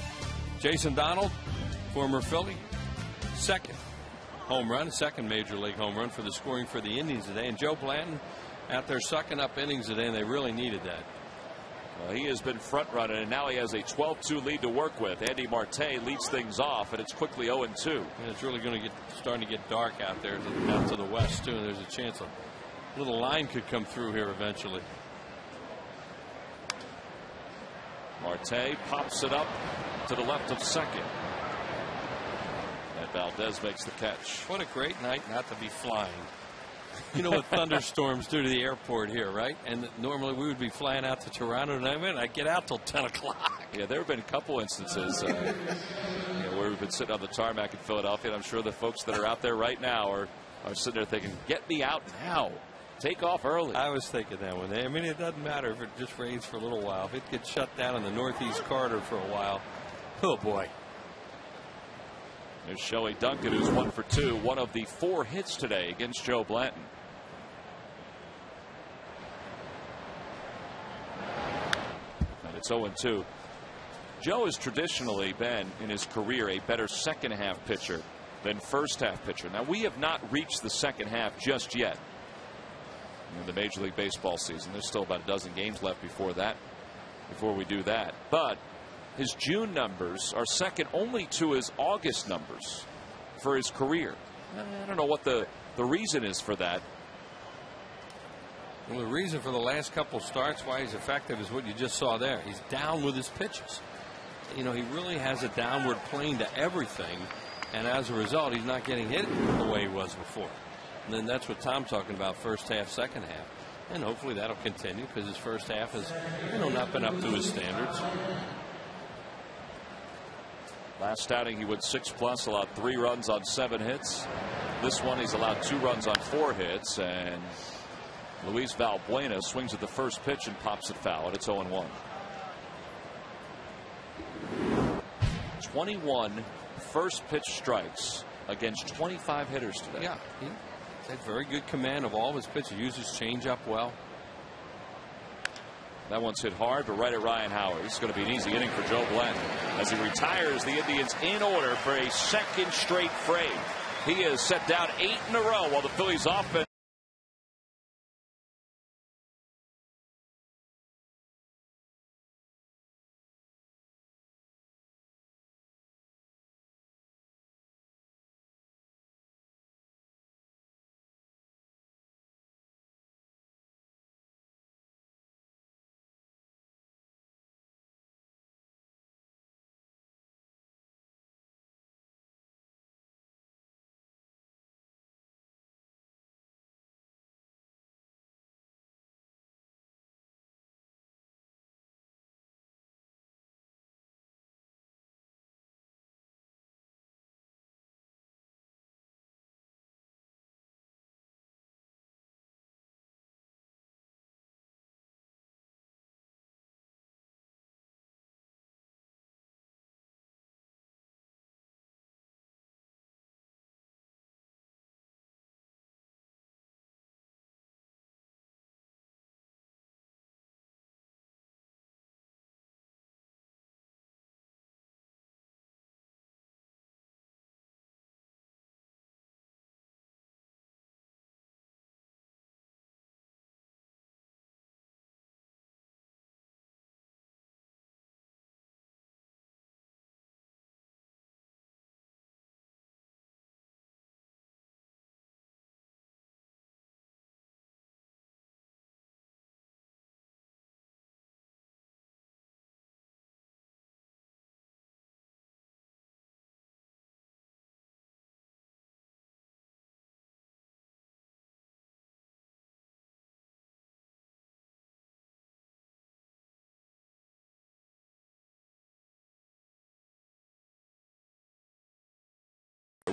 Jason Donald, former Philly, second home run, second major league home run for the scoring for the Indians today. And Joe Blanton out there sucking up innings today, and they really needed that. Well, he has been front-running, and now he has a 12-2 lead to work with. Andy Marte leads things off, and it's quickly 0-2. And it's really going to starting to get dark out there, out to the west, too, and there's a chance a little line could come through here eventually. Marte pops it up to the left of second. And Valdez makes the catch. What a great night not to be flying. You know what thunderstorms do to the airport here, right? And normally we would be flying out to Toronto, and I get out till 10 o'clock. Yeah, there have been a couple instances where we've have been sitting on the tarmac in Philadelphia. And I'm sure the folks that are out there right now are sitting there thinking, get me out now. Take off early. I was thinking that one. I mean, it doesn't matter if it just rains for a little while. If it gets shut down in the Northeast Corridor for a while, oh boy. There's Shelley Duncan, who's 1 for 2, one of the 4 hits today against Joe Blanton. And it's 0-2. Joe has traditionally been in his career a better second half pitcher than first half pitcher. Now, we have not reached the second half just yet in the Major League Baseball season. There's still about a dozen games left before we do that. But his June numbers are second only to his August numbers for his career. I don't know what the reason is for that. Well, the reason for the last couple starts why he's effective is what you just saw there. He's down with his pitches. You know, he really has a downward plane to everything, and as a result, he's not getting hit the way he was before. And then that's what Tom's talking about, first half, second half. And hopefully that'll continue because his first half has, not been up to his standards. Last outing he went 6+, allowed 3 runs on 7 hits. This one he's allowed 2 runs on 4 hits, and Luis Valbuena swings at the first pitch and pops it foul, and it's 0-1. 21 first pitch strikes against 25 hitters today. Yeah, he's had very good command of all of his pitches. Uses changeup well. That one's hit hard, but right at Ryan Howard. This is going to be an easy inning for Joe Blanton as he retires the Indians in order for a second straight frame. He has set down 8 in a row while the Phillies offense.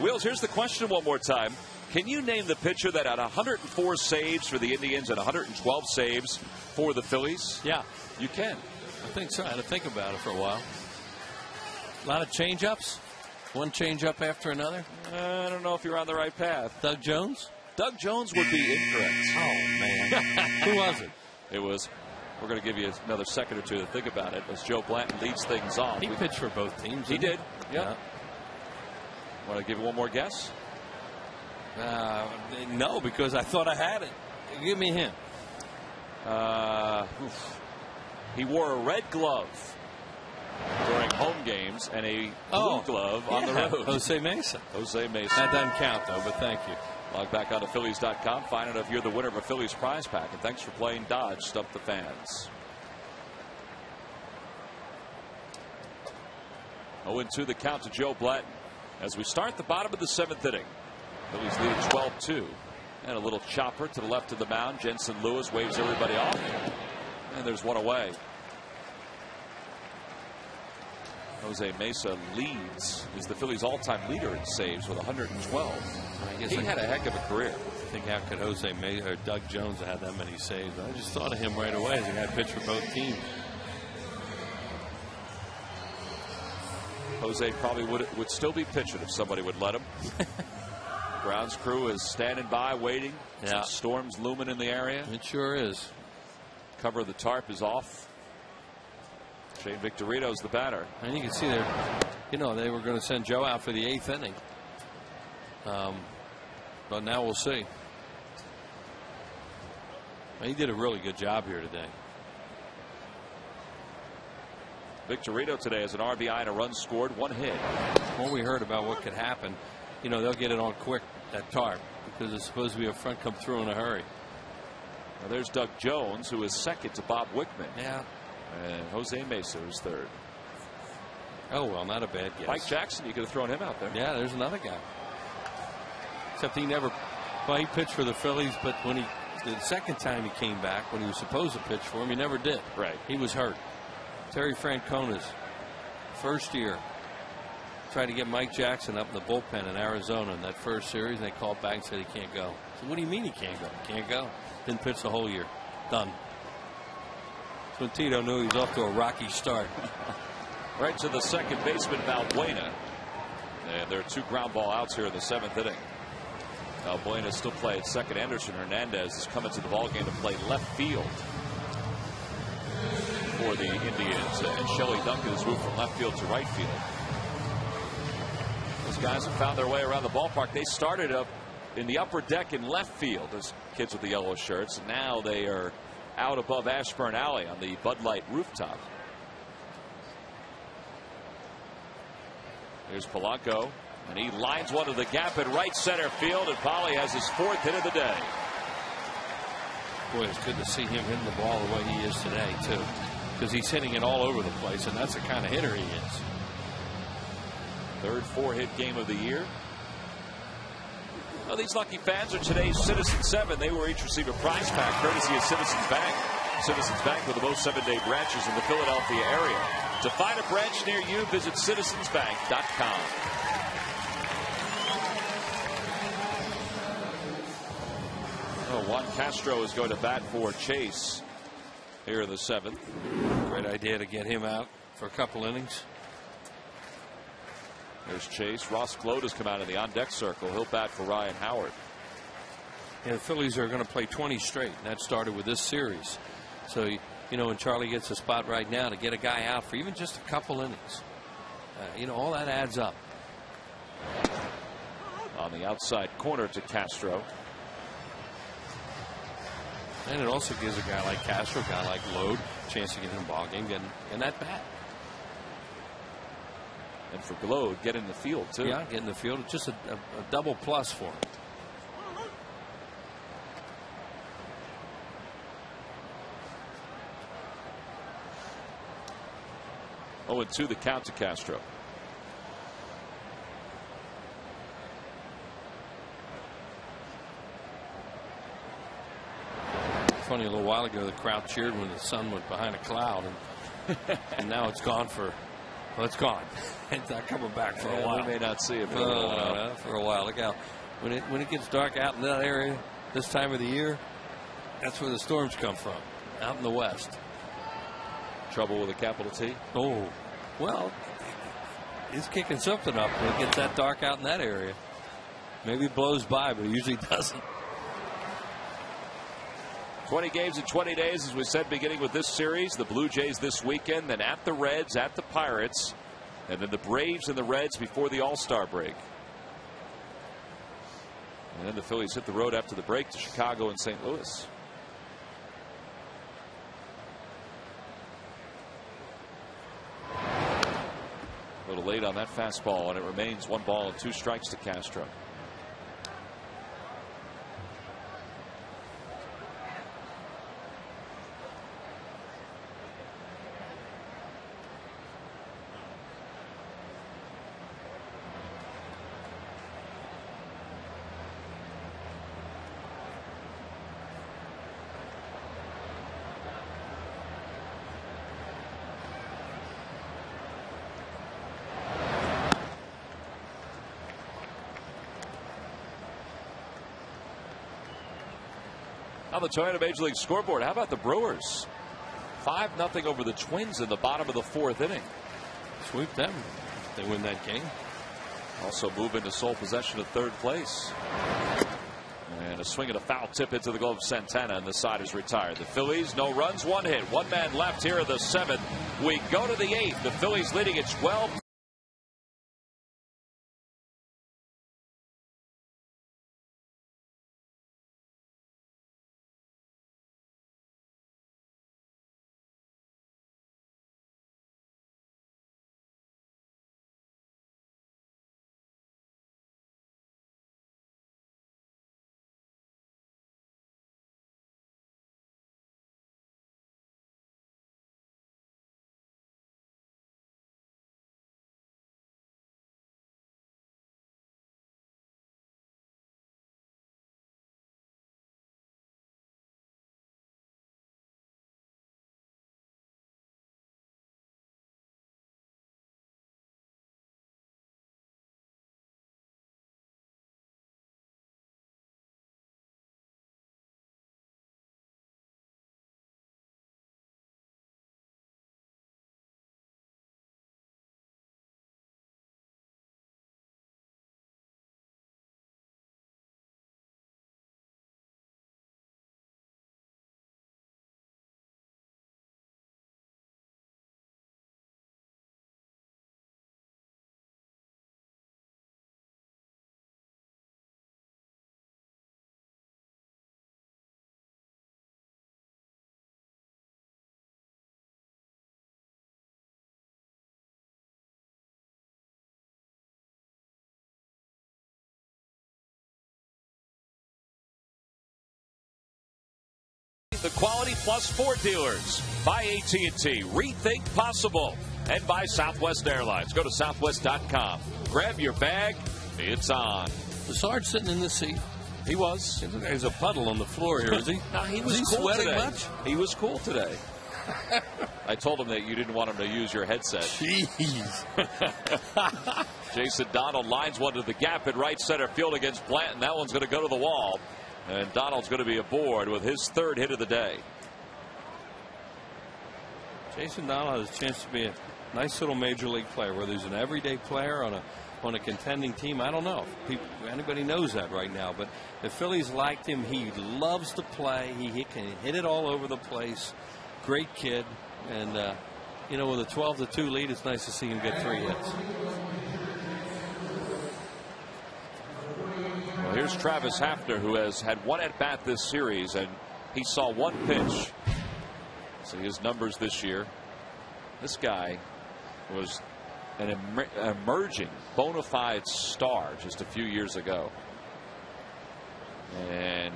Wills, here's the question one more time. Can you name the pitcher that had 104 saves for the Indians and 112 saves for the Phillies? Yeah. You can. I think so. I had to think about it for a while. A lot of change-ups. One change-up after another. I don't know if you're on the right path. Doug Jones? Doug Jones would be incorrect. Oh, man. Who was it? It was. We're going to give you another second or two to think about it as Joe Blanton leads things off. He pitched for both teams. He did. Yeah. Want to give one more guess? No, because I thought I had it. Give me a hint. He wore a red glove during home games and a blue glove on the road. Jose Mesa. Jose Mesa. That doesn't count, though, but thank you. Log back on to Phillies.com. Find out if you're the winner of a Phillies prize pack. And thanks for playing Dodge Stump the Fans. 0-2 the count to Joe Blanton as we start the bottom of the 7th inning. Phillies lead 12-2. And a little chopper to the left of the mound. Jensen Lewis waves everybody off. And there's one away. Jose Mesa is the Phillies' all-time leader in saves with 112. I guess he had a heck of a career. I think how could Jose Mesa or Doug Jones have had that many saves? I just thought of him right away as a guy pitched for both teams. Jose probably would still be pitching if somebody would let him. Grounds crew is standing by waiting. Yeah. Storms looming in the area. It sure is. Cover of the tarp is off. Shane Victorino's the batter. And you can see there, they were going to send Joe out for the 8th inning. But now we'll see. He did a really good job here today. Victorino today has an RBI and a run scored, 1 hit. When we heard about what could happen, they'll get it on quick, that tarp, because it's supposed to be a front come through in a hurry. Now there's Doug Jones, who is second to Bob Wickman. Yeah. And Jose Mesa is third. Oh, well, not a bad guess. Mike Jackson, you could have thrown him out there. Yeah, there's another guy. Except he pitched for the Phillies, but the second time he came back, when he was supposed to pitch for him, he never did. Right. He was hurt. Terry Francona's first year tried to get Mike Jackson up in the bullpen in Arizona in that first series, and they called back and said he can't go. So what do you mean he can't go? He can't go. Didn't pitch the whole year. Done. That's when Tito knew he was off to a rocky start. Right to the second baseman, Valbuena. And there are 2 ground ball outs here in the 7th inning. Valbuena still playing second. Anderson Hernandez is coming to the ballgame to play left field for the Indians. And Shelley Duncan has moved from left field to right field. Those guys have found their way around the ballpark. They started up in the upper deck in left field, those kids with the yellow shirts. And now they are out above Ashburn Alley on the Bud Light rooftop. Here's Polanco, and he lines one to the gap in right center field, and Polly has his 4th hit of the day. Boy, it's good to see him hitting the ball the way he is today, too, because he's hitting it all over the place, and that's the kind of hitter he is. 3rd 4-hit game of the year. Well, these lucky fans are today's Citizen 7. They will each receive a prize pack courtesy of Citizens Bank. Citizens Bank with the most 7-day branches in the Philadelphia area. To find a branch near you, visit citizensbank.com. Juan Castro is going to bat for Chase here in the 7th. Great idea to get him out for a couple innings. There's Chase. Ross Gloat has come out in the on-deck circle. He'll bat for Ryan Howard. Yeah, the Phillies are going to play 20 straight, and that started with this series. So, when Charlie gets a spot right now to get a guy out for even just a couple innings, all that adds up. On the outside corner to Castro. And it also gives a guy like Castro, a guy like Load, a chance to get in the ballgame, getting that bat. And for Gload, get in the field, too. Yeah, get in the field. It's just a double plus for him. 0-2 the count to Castro. Funny, a little while ago the crowd cheered when the sun went behind a cloud, and now it's gone it's gone. It's not coming back for a while. We may not see it for a while. For a while. Look out. When it gets dark out in that area this time of the year, that's where the storms come from, out in the west. Trouble with a capital T? Oh, well, it's kicking something up when it gets that dark out in that area. Maybe it blows by, but it usually doesn't. 20 games in 20 days, as we said, beginning with this series. The Blue Jays this weekend, then at the Reds, at the Pirates, and then the Braves and the Reds before the All-Star break. And then the Phillies hit the road after the break to Chicago and St. Louis. A little late on that fastball, and it remains 1 ball and 2 strikes to Castro. On the Toyota Major League scoreboard, how about the Brewers? 5-0 over the Twins in the bottom of the 4th inning. Sweep them. They win that game. Also move into sole possession of 3rd place. And a swing and a foul tip into the glove of Santana, and the side is retired. The Phillies, no runs, 1 hit, 1 man left here in the 7th. We go to the 8th. The Phillies leading at 12. The Quality Plus Ford dealers. By AT&T. Rethink possible. And by Southwest Airlines. Go to southwest.com. Grab your bag. It's on. Was Sarge sitting in the seat? He was. There's a puddle on the floor here, is he? No, he was cool sweating today. much. He was cool today. I told him that you didn't want him to use your headset. Jeez. Jason Donald lines one to the gap in right center field against Blanton. That one's going to go to the wall. And Donald's going to be aboard with his 3rd hit of the day. Jason Donald has a chance to be a nice little major league player, whether he's an everyday player on a contending team. I don't know if anybody knows that right now, but the Phillies liked him. He loves to play. He can hit it all over the place. Great kid. And, with a 12-2 lead, it's nice to see him get 3 hits. Well, here's Travis Hafner, who has had 1 at-bat this series, and he saw 1 pitch. See his numbers this year. This guy was an emerging bona fide star just a few years ago. And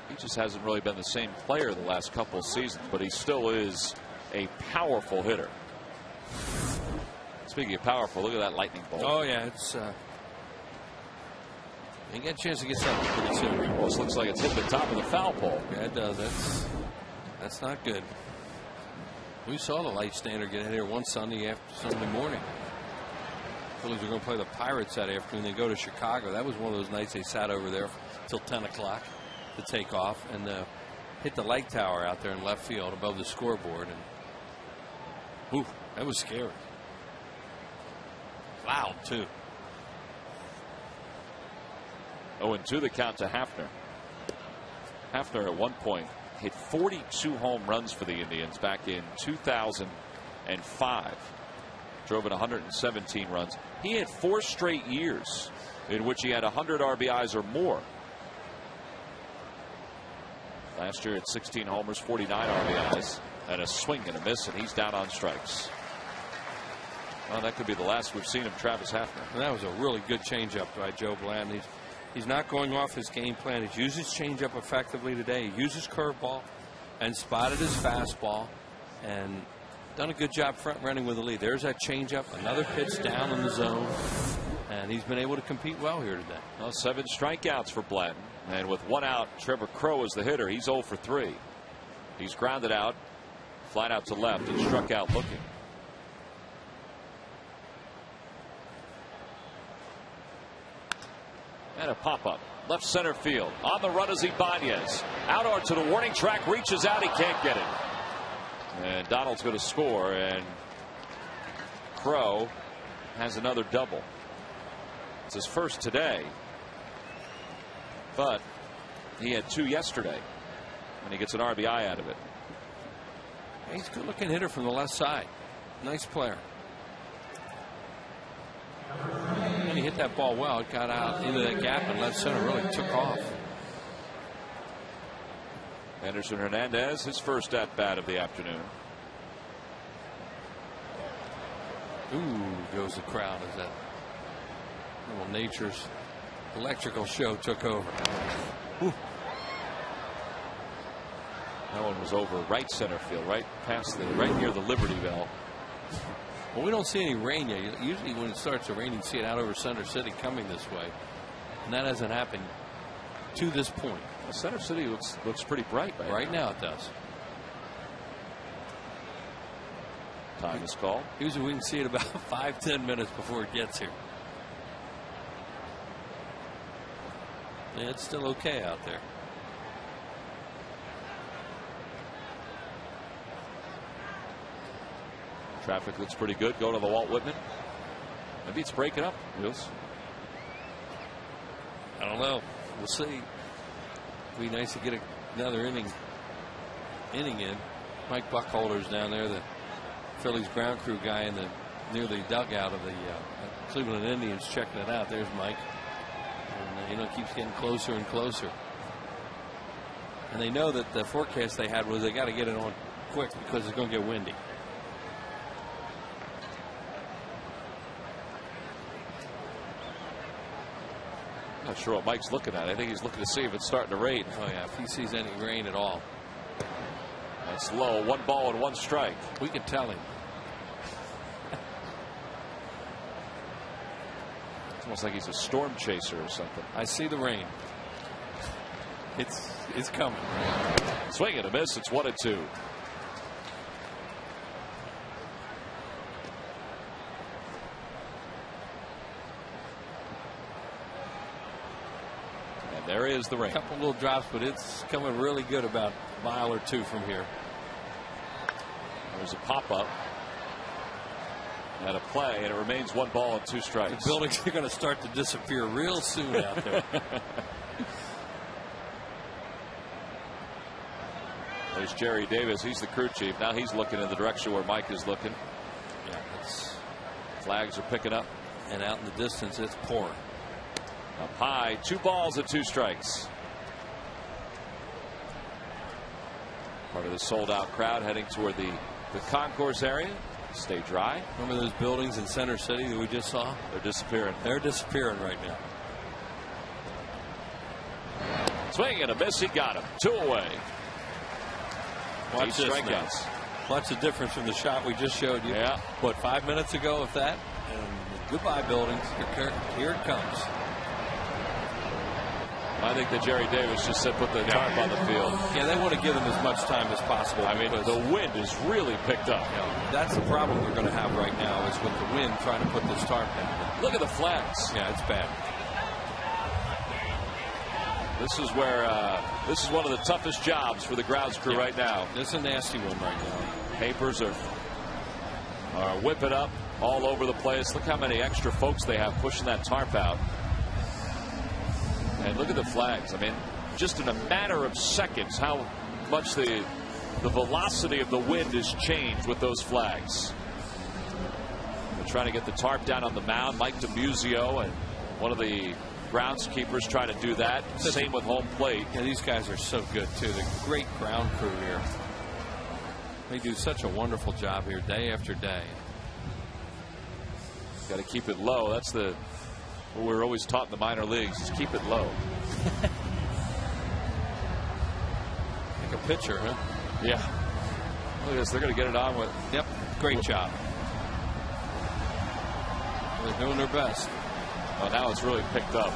he just hasn't really been the same player the last couple of seasons, but he still is a powerful hitter. Speaking of powerful, look at that lightning bolt. Oh, yeah, it's you get a chance to get something pretty soon. Almost looks like it's hit the top of the foul pole. Yeah, it does. That's not good. We saw the light standard get hit here one Sunday morning. Phillies are going to play the Pirates that afternoon. They go to Chicago. That was one of those nights they sat over there till 10 o'clock to take off and hit the light tower out there in left field above the scoreboard. And ooh, that was scary. Loud, too. 0-2 the count to Hafner. Hafner at one point hit 42 home runs for the Indians back in 2005. Drove in 117 runs. He had 4 straight years in which he had 100 RBIs or more. Last year at 16 homers, 49 RBIs, and a swing and a miss, and he's down on strikes. Well, that could be the last we've seen of Travis Hafner. And that was a really good changeup by Joe Blanton. He's not going off his game plan. He's used his changeup effectively today. He used his curveball and spotted his fastball and done a good job front running with the lead. There's that changeup, another pitch down in the zone, and he's been able to compete well here today. Well, 7 strikeouts for Blanton, and with 1 out, Trevor Crowe is the hitter. He's 0 for 3. He's grounded out, flat out to left, and struck out looking. And a pop-up. Left center field. On the run is Ibanez. Out onto the warning track. Reaches out. He can't get it. And Donald's going to score. And Crow has another double. It's his first today. But he had 2 yesterday. And he gets an RBI out of it. He's a good-looking hitter from the left side. Nice player. And he hit that ball well. It got out into that gap, and left center really took off. Anderson Hernandez, his first at-bat of the afternoon. Ooh, goes the crowd as that little nature's electrical show took over. Ooh. That one was over right center field, right near the Liberty Bell. Well, we don't see any rain yet. Usually when it starts to rain, you see it out over Center City coming this way. And that hasn't happened to this point. Well, Center City looks pretty bright right now. It does. Time is called. Usually we can see it about 5-10 minutes before it gets here. Yeah, it's still okay out there. Traffic looks pretty good. Go to the Walt Whitman. Maybe it's breaking up. Yes. I don't know. We'll see. It'd be nice to get another inning in. Mike Buckholder's down there, the Phillies ground crew guy near the dugout of the Cleveland Indians, checking it out. There's Mike. And it keeps getting closer and closer. And they know that the forecast they had was they got to get it on quick because it's going to get windy. Not sure what Mike's looking at. I think he's looking to see if it's starting to rain. Oh yeah, if he sees any rain at all. That's low. 1 ball and 1 strike. We could tell him. It's almost like he's a storm chaser or something. I see the rain. It's coming. Swing and a miss. It's 1-2. There is the rain. A couple little drops, but it's coming really good about a mile or 2 from here. There's a pop-up and a play, and it remains 1 ball and 2 strikes. The buildings are going to start to disappear real soon out there. There's Jerry Davis. He's the crew chief. Now he's looking in the direction where Mike is looking. Yeah, flags are picking up. And out in the distance, it's pouring. Up high, 2 balls and 2 strikes. Part of the sold-out crowd heading toward the concourse area. Stay dry. Remember those buildings in Center City that we just saw? They're disappearing. They're disappearing right now. Swing and a miss. He got him. 2 away. Watch this now. Watch the difference from the shot we just showed you. Yeah. What, 5 minutes ago, if that? And goodbye, buildings. Here it comes. I think that Jerry Davis just said put the tarp on the field. Yeah, they want to give them as much time as possible. I mean, the wind is really picked up. Yeah, that's the problem we're going to have right now is with the wind trying to put this tarp down. Look at the flags. Yeah, it's bad. This is where this is one of the toughest jobs for the grounds crew right now. This is a nasty one right now. Papers are whipping up all over the place. Look how many extra folks they have pushing that tarp out. And look at the flags. I mean, just in a matter of seconds, how much the velocity of the wind has changed with those flags. They're trying to get the tarp down on the mound. Mike DiMuzio and one of the groundskeepers trying to do that. Same with home plate. Yeah, these guys are so good, too. The great ground crew here. They do such a wonderful job here day after day. Got to keep it low. That's what we're always taught in the minor leagues. Just keep it low. Like a pitcher, huh? Yeah. Look at this. They're going to get it on with. Yep. Great job. They're doing their best. Well, now it's really picked up.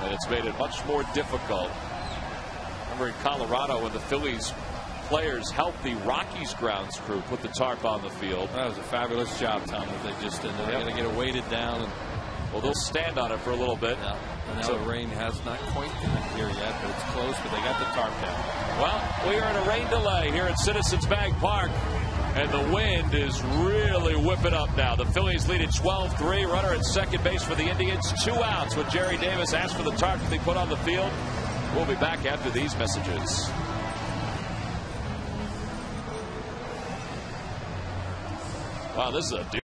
And it's made it much more difficult. Remember in Colorado when the Phillies players helped the Rockies grounds crew put the tarp on the field. That was a fabulous job, Tom, that they just did. They're going to get it weighted down. And Well, they'll stand on it for a little bit. Yeah. And now So the rain has not quite come here yet, but it's close, but they got the tarp down. well, we are in a rain delay here at Citizens Bank Park, and the wind is really whipping up now. The Phillies lead at 12-3. Runner at second base for the Indians. 2 outs when Jerry Davis asked for the tarp to be put on the field. We'll be back after these messages. Wow, this is a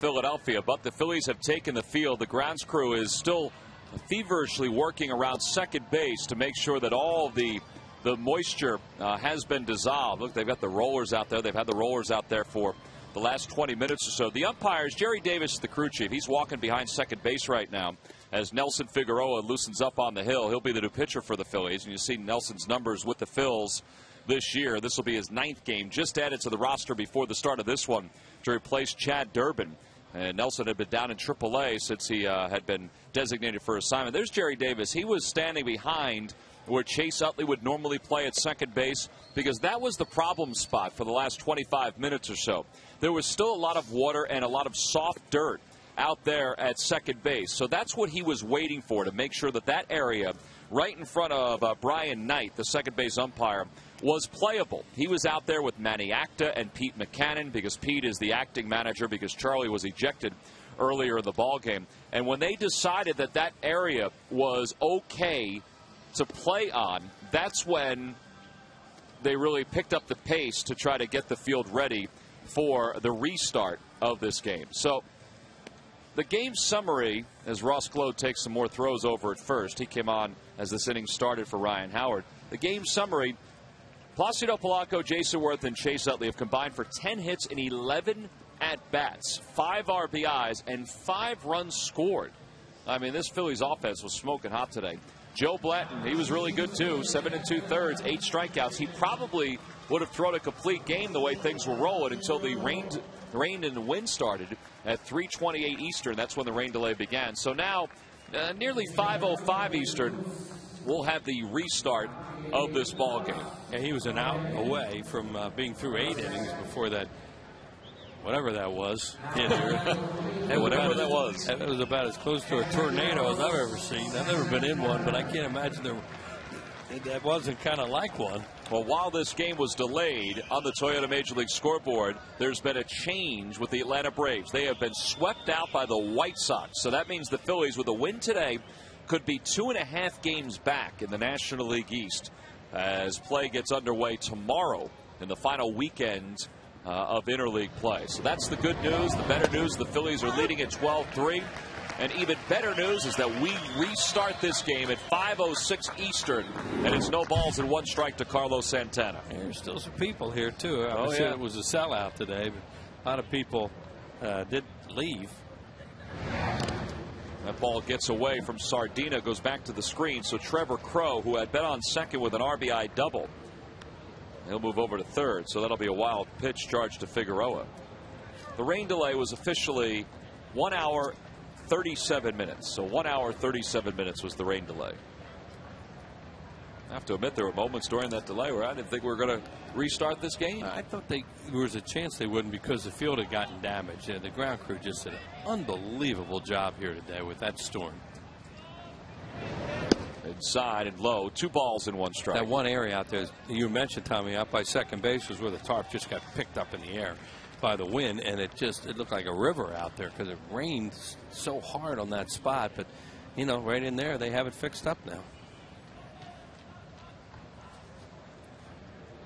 Philadelphia, but the Phillies have taken the field. The grounds crew is still feverishly working around second base to make sure that all the moisture has been dissolved. Look, they've got the rollers out there. They've had the rollers out there for the last 20 minutes or so. The umpires, Jerry Davis, the crew chief, he's walking behind second base right now as Nelson Figueroa loosens up on the hill. He'll be the new pitcher for the Phillies, and you see Nelson's numbers with the Phils this year. This will be his 9th game, just added to the roster before the start of this one to replace Chad Durbin. And Nelson had been down in AAA since he had been designated for assignment. There's Jerry Davis. He was standing behind where Chase Utley would normally play at second base because that was the problem spot for the last 25 minutes or so. There was still a lot of water and a lot of soft dirt out there at second base. So that's what he was waiting for, to make sure that that area right in front of Brian Knight, the second base umpire, was playable. He was out there with Manny Acta and Pete McCannon because Pete is the acting manager because Charlie was ejected earlier in the ballgame. And when they decided that that area was okay to play on, that's when they really picked up the pace to try to get the field ready for the restart of this game. So the game summary, as Ross Glow takes some more throws over at first. He came on as this inning started for Ryan Howard. The game summary, Placido Polanco, Jason Worth, and Chase Utley have combined for 10 hits in 11 at-bats, 5 RBIs, and 5 runs scored. I mean, this Phillies offense was smoking hot today. Joe Blanton, he was really good too, 7 2/3, 8 strikeouts. He probably would have thrown a complete game the way things were rolling until the rain and the wind started at 3:28 Eastern. That's when the rain delay began. So now, nearly 5:05 Eastern, we'll have the restart of this ball game. Yeah, he was an out away from being through 8 innings before that, whatever that was, hit here. Hey, whatever that was. That was about as close to a tornado as I've ever seen. I've never been in one, but I can't imagine that wasn't kind of like one. Well, while this game was delayed on the Toyota Major League scoreboard, there's been a change with the Atlanta Braves. They have been swept out by the White Sox. So that means the Phillies, with a win today, could be 2.5 games back in the National League East as play gets underway tomorrow in the final weekend of interleague play. So that's the good news. The better news, the Phillies are leading at 12-3. And even better news is that we restart this game at 5:06 Eastern, and it's no balls and 1 strike to Carlos Santana. There's still some people here, too. Oh, I said yeah. it was a sellout today, but a lot of people did leave. That ball gets away from Sardina, goes back to the screen. So Trevor Crowe, who had been on second with an RBI double, he'll move over to third. So that'll be a wild pitch charged to Figueroa. The rain delay was officially 1 hour 37 minutes. So 1 hour 37 minutes was the rain delay. I have to admit, there were moments during that delay where I didn't think we were going to restart this game. I thought there was a chance they wouldn't because the field had gotten damaged. The ground crew just did an unbelievable job here today with that storm. Inside and low, 2 balls and 1 strike. That one area out there, you mentioned, Tommy, out by second base was where the tarp just got picked up in the air by the wind, and it looked like a river out there because it rained so hard on that spot. But, you know, right in there, they have it fixed up now.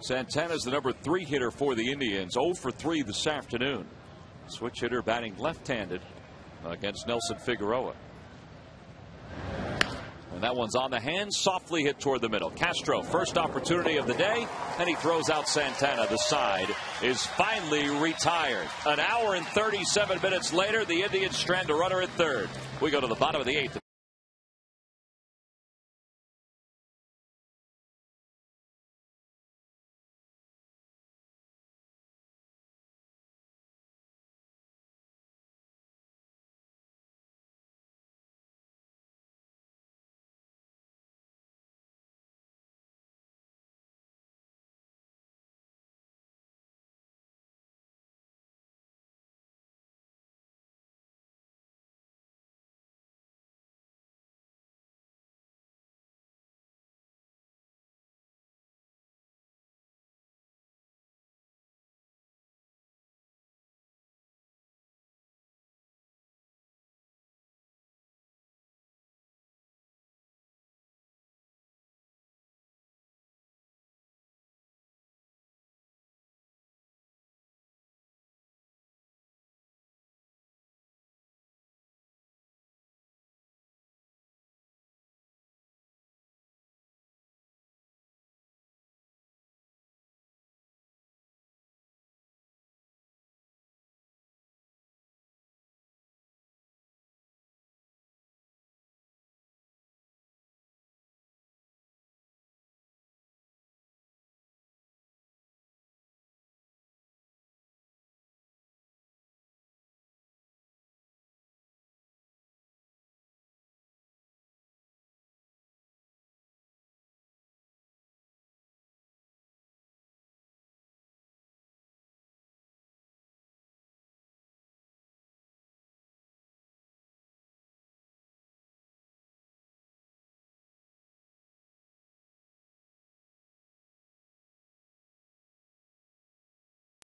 Santana's the number 3 hitter for the Indians, 0 for 3 this afternoon. Switch hitter batting left-handed against Nelson Figueroa. And that one's on the hand, softly hit toward the middle. Castro, first opportunity of the day, and he throws out Santana. The side is finally retired. An hour and 37 minutes later, the Indians strand a runner at third. We go to the bottom of the 8th.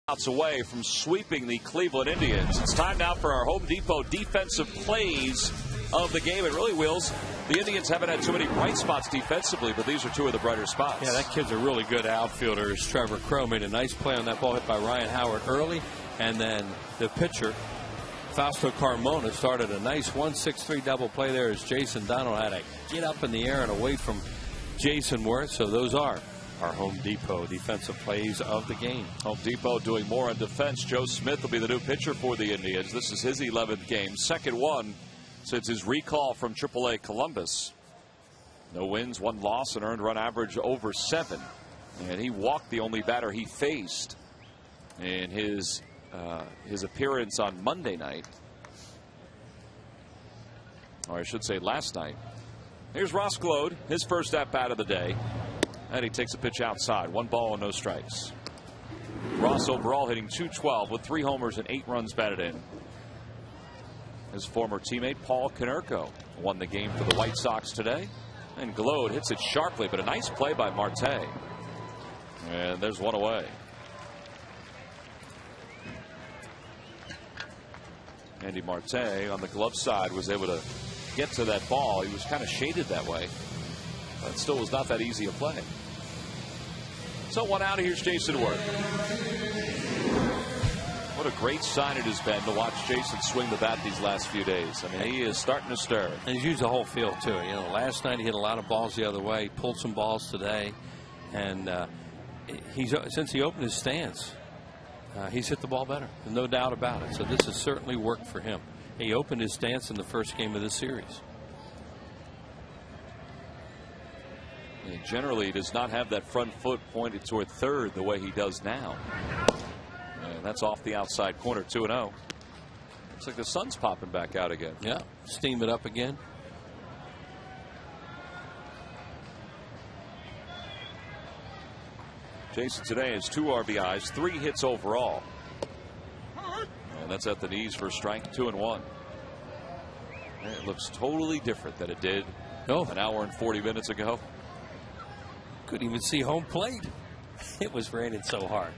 outs away from sweeping the Cleveland Indians. It's time now for our Home Depot defensive plays of the game. And really, Wills, the Indians haven't had too many bright spots defensively, but these are two of the brighter spots. Yeah, that kid's a really good outfielder. Is Trevor Crow made a nice play on that ball hit by Ryan Howard early, and then the pitcher Fausto Carmona started a nice 1-6-3 double play there as Jason Donald had to get up in the air and away from Jason Worth. So those are our Home Depot defensive plays of the game. Home Depot doing more on defense. Joe Smith will be the new pitcher for the Indians. This is his 11th game, second one since his recall from AAA Columbus. No wins, 1 loss, an earned run average over 7. And he walked the only batter he faced in his appearance on Monday night. Or I should say last night. Here's Ross Glode, his first at-bat of the day. And he takes a pitch outside. 1 ball and no strikes. Ross overall hitting .212 with 3 homers and 8 runs batted in. His former teammate Paul Konerko won the game for the White Sox today. And Glode hits it sharply, but a nice play by Marte. And there's 1 away. Andy Marte on the glove side was able to get to that ball. He was kind of shaded that way. But still was not that easy a play. So 1 out. Here's Jason Worth. What a great sign it has been to watch Jason swing the bat these last few days. I mean, he is starting to stir. And he's used the whole field, too. You know, last night he hit a lot of balls the other way. He pulled some balls today. And since he opened his stance, he's hit the ball better. There's no doubt about it. So this has certainly worked for him. He opened his stance in the first game of this series. And generally, he does not have that front foot pointed toward third the way he does now. And that's off the outside corner, 2-0. Looks like the sun's popping back out again. Yeah, steam it up again. Jason today has 2 RBIs, 3 hits overall. And that's at the knees for a strike, 2-1. And it looks totally different than it did an hour and 40 minutes ago. Couldn't even see home plate. It was raining so hard.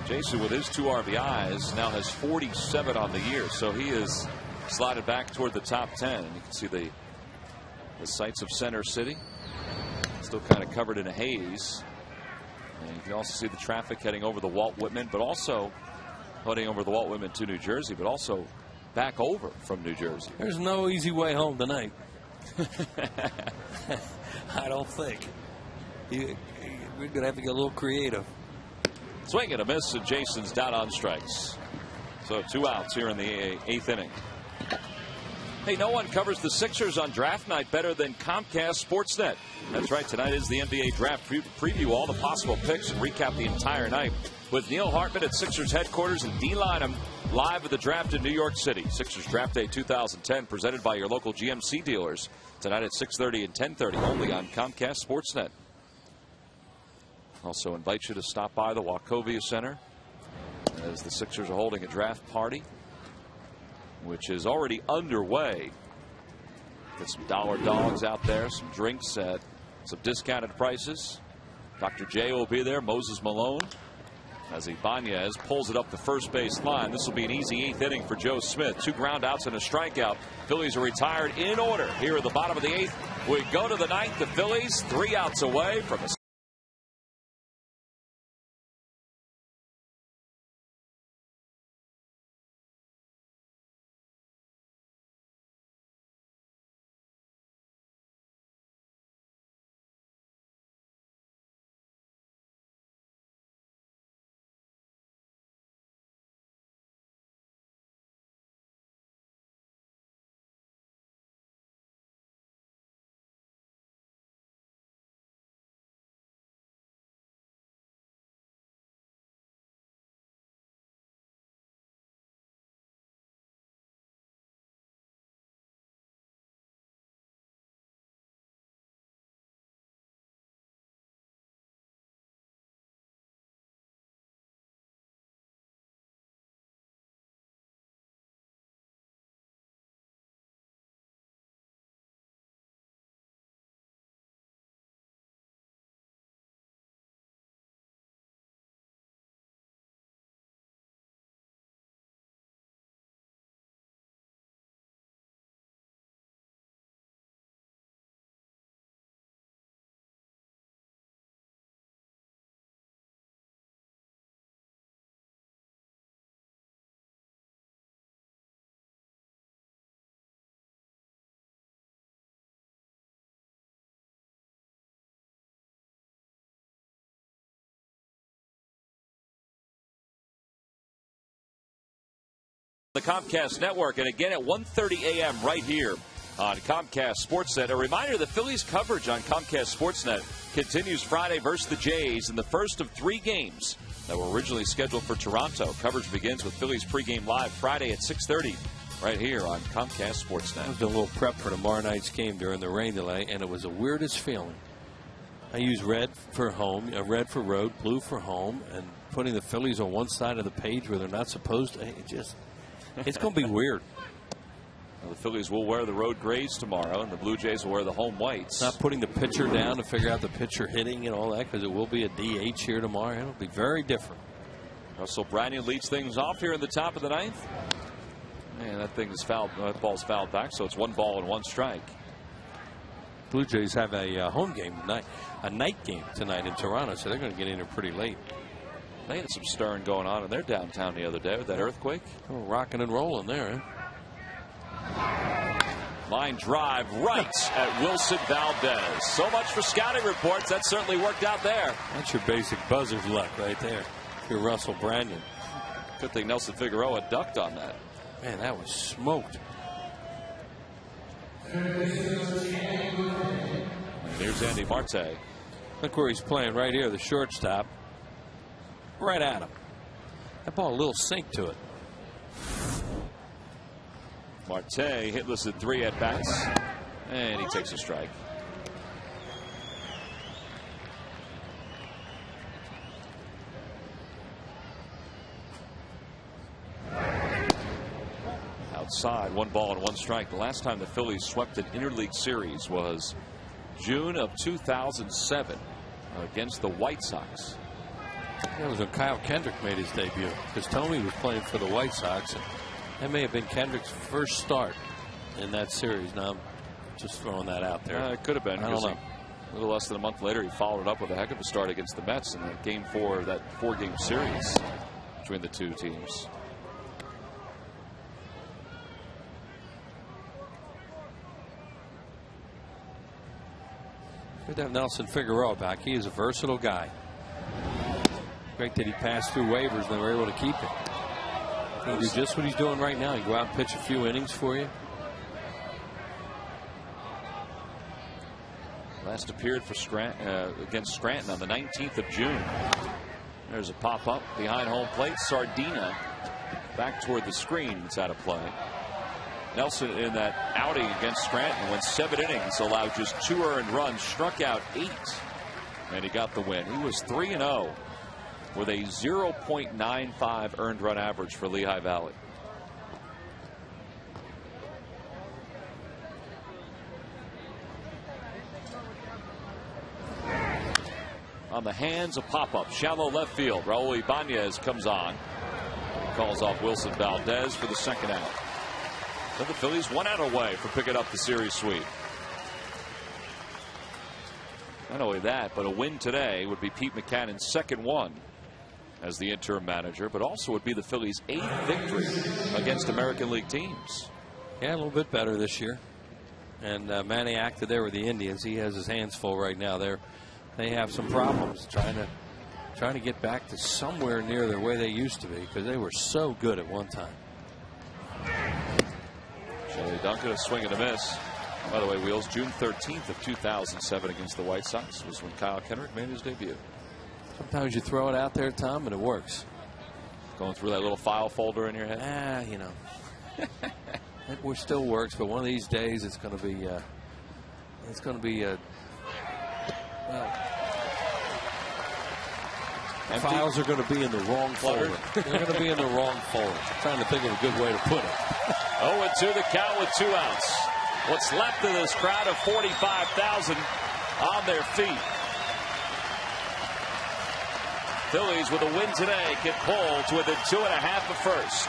Jason, with his 2 RBIs, now has 47 on the year. So he is slided back toward the top 10. And you can see the sights of Center City. Still kind of covered in a haze. And you can also see the traffic heading over the Walt Whitman, but also heading over the Walt Whitman to New Jersey, but also back over from New Jersey. There's no easy way home tonight. I don't think. We're going to have to get a little creative. Swing and a miss, and Jason's down on strikes. So 2 outs here in the 8th inning. Hey, no one covers the Sixers on draft night better than Comcast Sportsnet. That's right. Tonight is the NBA draft. Preview all the possible picks and recap the entire night with Neil Hartman at Sixers headquarters and D. Lynham live at the draft in New York City. Sixers Draft Day 2010 presented by your local GMC dealers. Tonight at 6:30 and 10:30 only on Comcast Sportsnet. Also invite you to stop by the Wachovia Center as the Sixers are holding a draft party, which is already underway. Get some dollar dogs out there, some drinks at some discounted prices. Dr. J will be there, Moses Malone, as Ibanez pulls it up the first base line. This will be an easy 8th inning for Joe Smith. 2 ground outs and a strikeout. Phillies are retired in order here at the bottom of the 8th. We go to the 9th. The Phillies 3 outs away from a The Comcast Network, and again at 1:30 a.m. right here on Comcast Sportsnet. A reminder, the Phillies coverage on Comcast Sportsnet continues Friday versus the Jays in the first of 3 games that were originally scheduled for Toronto. Coverage begins with Phillies pregame live Friday at 6:30 right here on Comcast Sportsnet. I did a little prep for tomorrow night's game during the rain delay, and it was the weirdest feeling. I use red for home, red for road, blue for home, and putting the Phillies on one side of the page where they're not supposed to. It's going to be weird. Well, the Phillies will wear the road grays tomorrow, and the Blue Jays will wear the home whites. Not putting the pitcher down to figure out the pitcher hitting and all that, because it will be a DH here tomorrow. It'll be very different. Russell Branyan leads things off here in the top of the 9th. And that thing is fouled. That ball's fouled back, so it's 1 ball and 1 strike. Blue Jays have a home game tonight, a night game tonight in Toronto, so they're going to get in here pretty late. They had some stirring going on in their downtown the other day with that earthquake. Oh, rocking and rolling there, Line drive right at Wilson Valdez. So much for scouting reports. That certainly worked out there. That's your basic buzzer's luck right there. Your Russell Branyan. Good thing Nelson Figueroa ducked on that. Man, that was smoked. Here's Andy Marte. Look where he's playing right here, the shortstop. Right at him. That ball a little sink to it. Marte hitless at 3 at bats, and he takes a strike. Outside, 1 ball and 1 strike. The last time the Phillies swept an interleague series was June of 2007 against the White Sox. That was when Kyle Kendrick made his debut, because Tony was playing for the White Sox. And that may have been Kendrick's first start in that series. Now, I'm just throwing that out there. It could have been. I don't know. A little less than a month later, he followed it up with a heck of a start against the Mets in that Game 4 of that 4-game series between the 2 teams. Good to have Nelson Figueroa back. He is a versatile guy. Great that he passed through waivers and they were able to keep him. He can do just what he's doing right now. He can go out and pitch a few innings for you. Last appeared for against Scranton on the 19th of June. There's a pop-up behind home plate. Sardina back toward the screen. It's out of play. Nelson in that outing against Scranton went 7 innings, allowed just 2 earned runs, struck out 8, and he got the win. He was 3-0 with a 0.95 earned run average for Lehigh Valley. On the hands, a pop-up, shallow left field. Raul Ibanez comes on. He calls off Wilson Valdez for the 2nd out. So the Phillies 1 out away from picking up the series sweep. Not only that, but a win today would be Pete Macannon's 2nd one as the interim manager, but also would be the Phillies' 8th victory against American League teams. Yeah, a little bit better this year. And Manny Acta there with the Indians. He has his hands full right now. They have some problems trying to get back to somewhere near the way they used to be, because they were so good at one time. Shelley Duncan, a swing and a miss. By the way, Wheels, June 13th of 2007 against the White Sox was when Kyle Kendrick made his debut. Sometimes you throw it out there, Tom, and it works. Going through that little file folder in your head? You know. It still works, but one of these days it's going to be files are going to be in the wrong folder. They're going to be in the wrong folder. I'm trying to think of a good way to put it. 0-2 the count with 2 outs. What's left of this crowd of 45,000 on their feet. Phillies with a win today can pull to within 2.5 of first.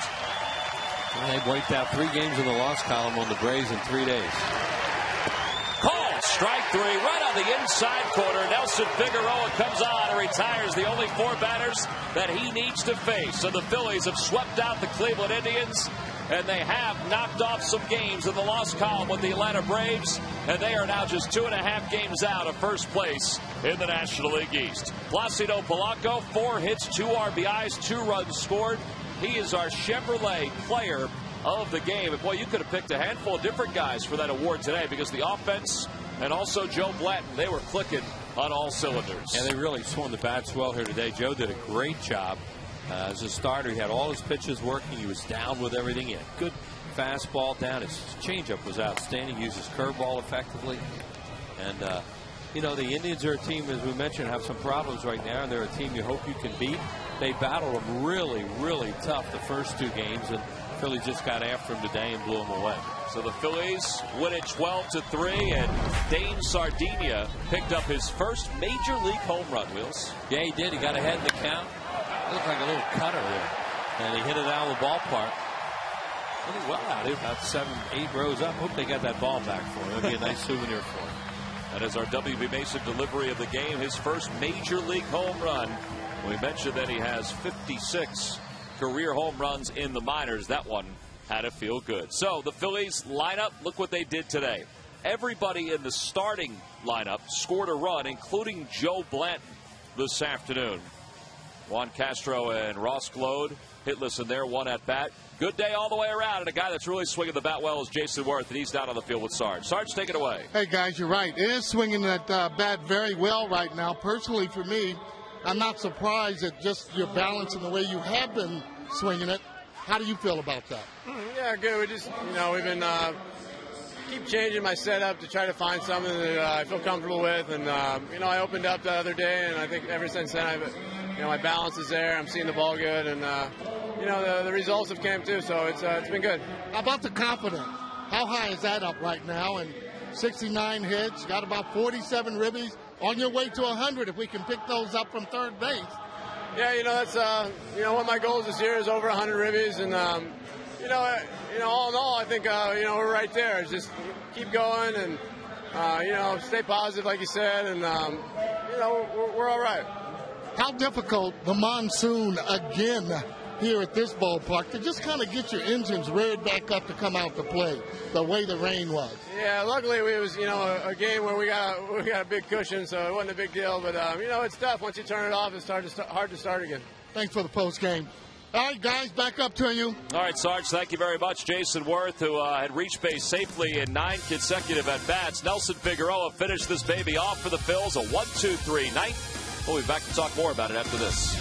Well, they've wiped out 3 games in the loss column on the Braves in 3 days. Call Strike three, right on the inside corner. Nelson Figueroa comes on and retires the only 4 batters that he needs to face. So the Phillies have swept out the Cleveland Indians, and they have knocked off some games in the loss column with the Atlanta Braves, and they are now just 2.5 games out of first place in the National League East. Placido Polanco, 4 hits, 2 RBIs, 2 runs scored. He is our Chevrolet player of the game. And boy, you could have picked a handful of different guys for that award today, because the offense and also Joe Blanton, they were clicking on all cylinders. And they really swung the bats well here today. Joe did a great job. As a starter, he had all his pitches working. He was down with everything. He had good fastball down. His changeup was outstanding. He used his curveball effectively. And, you know, the Indians are a team, as we mentioned, have some problems right now, and they're a team you hope you can beat. They battled them really, really tough the first 2 games, and Philly just got after them today and blew them away. So the Phillies win it 12-3, and Dane Sardinia picked up his first major league home run, Wheels. Yeah, he did. He got ahead in the count. It looked like a little cutter there. And he hit it out of the ballpark. Pretty well out. He was about 7-8 rows up. Hope they got that ball back for him. It'll be a nice souvenir for him. That is our W.B. Mason delivery of the game. His first major league home run. We mentioned that he has 56 career home runs in the minors. That one had to feel good. So the Phillies lineup, look what they did today. Everybody in the starting lineup scored a run, including Joe Blanton this afternoon. Juan Castro and Ross Glode hitless in their 1 at bat. Good day all the way around, and a guy that's really swinging the bat well is Jason Worth, and he's down on the field with Sarge. Sarge, take it away. Hey, guys, you're right. It is swinging that bat very well right now. Personally, for me, I'm not surprised at just your balance and the way you have been swinging it. How do you feel about that? Yeah, good. We just, we've been keep changing my setup to try to find something that I feel comfortable with. And, I opened up the other day, and I think ever since then, my balance is there. I'm seeing the ball good, and, the results have came too, so it's been good. How about the confidence? How high is that up right now? And 69 hits, got about 47 ribbies, on your way to 100 if we can pick those up from third base. Yeah, that's one of my goals this year is over 100 ribbies, and all in all, I think we're right there. It's just keep going and stay positive, like you said, and we're all right. How difficult the monsoon again here at this ballpark to just kind of get your engines reared back up to come out to play the way the rain was. Yeah, luckily it was a game where we got a big cushion, so it wasn't a big deal. But it's tough once you turn it off. It's hard to start again. Thanks for the post game. All right, guys, back up to you. All right, Sarge, thank you very much. Jason Worth, who had reached base safely in 9 consecutive at-bats. Nelson Figueroa finished this baby off for the Phils, a 1-2-3 night. We'll be back to talk more about it after this.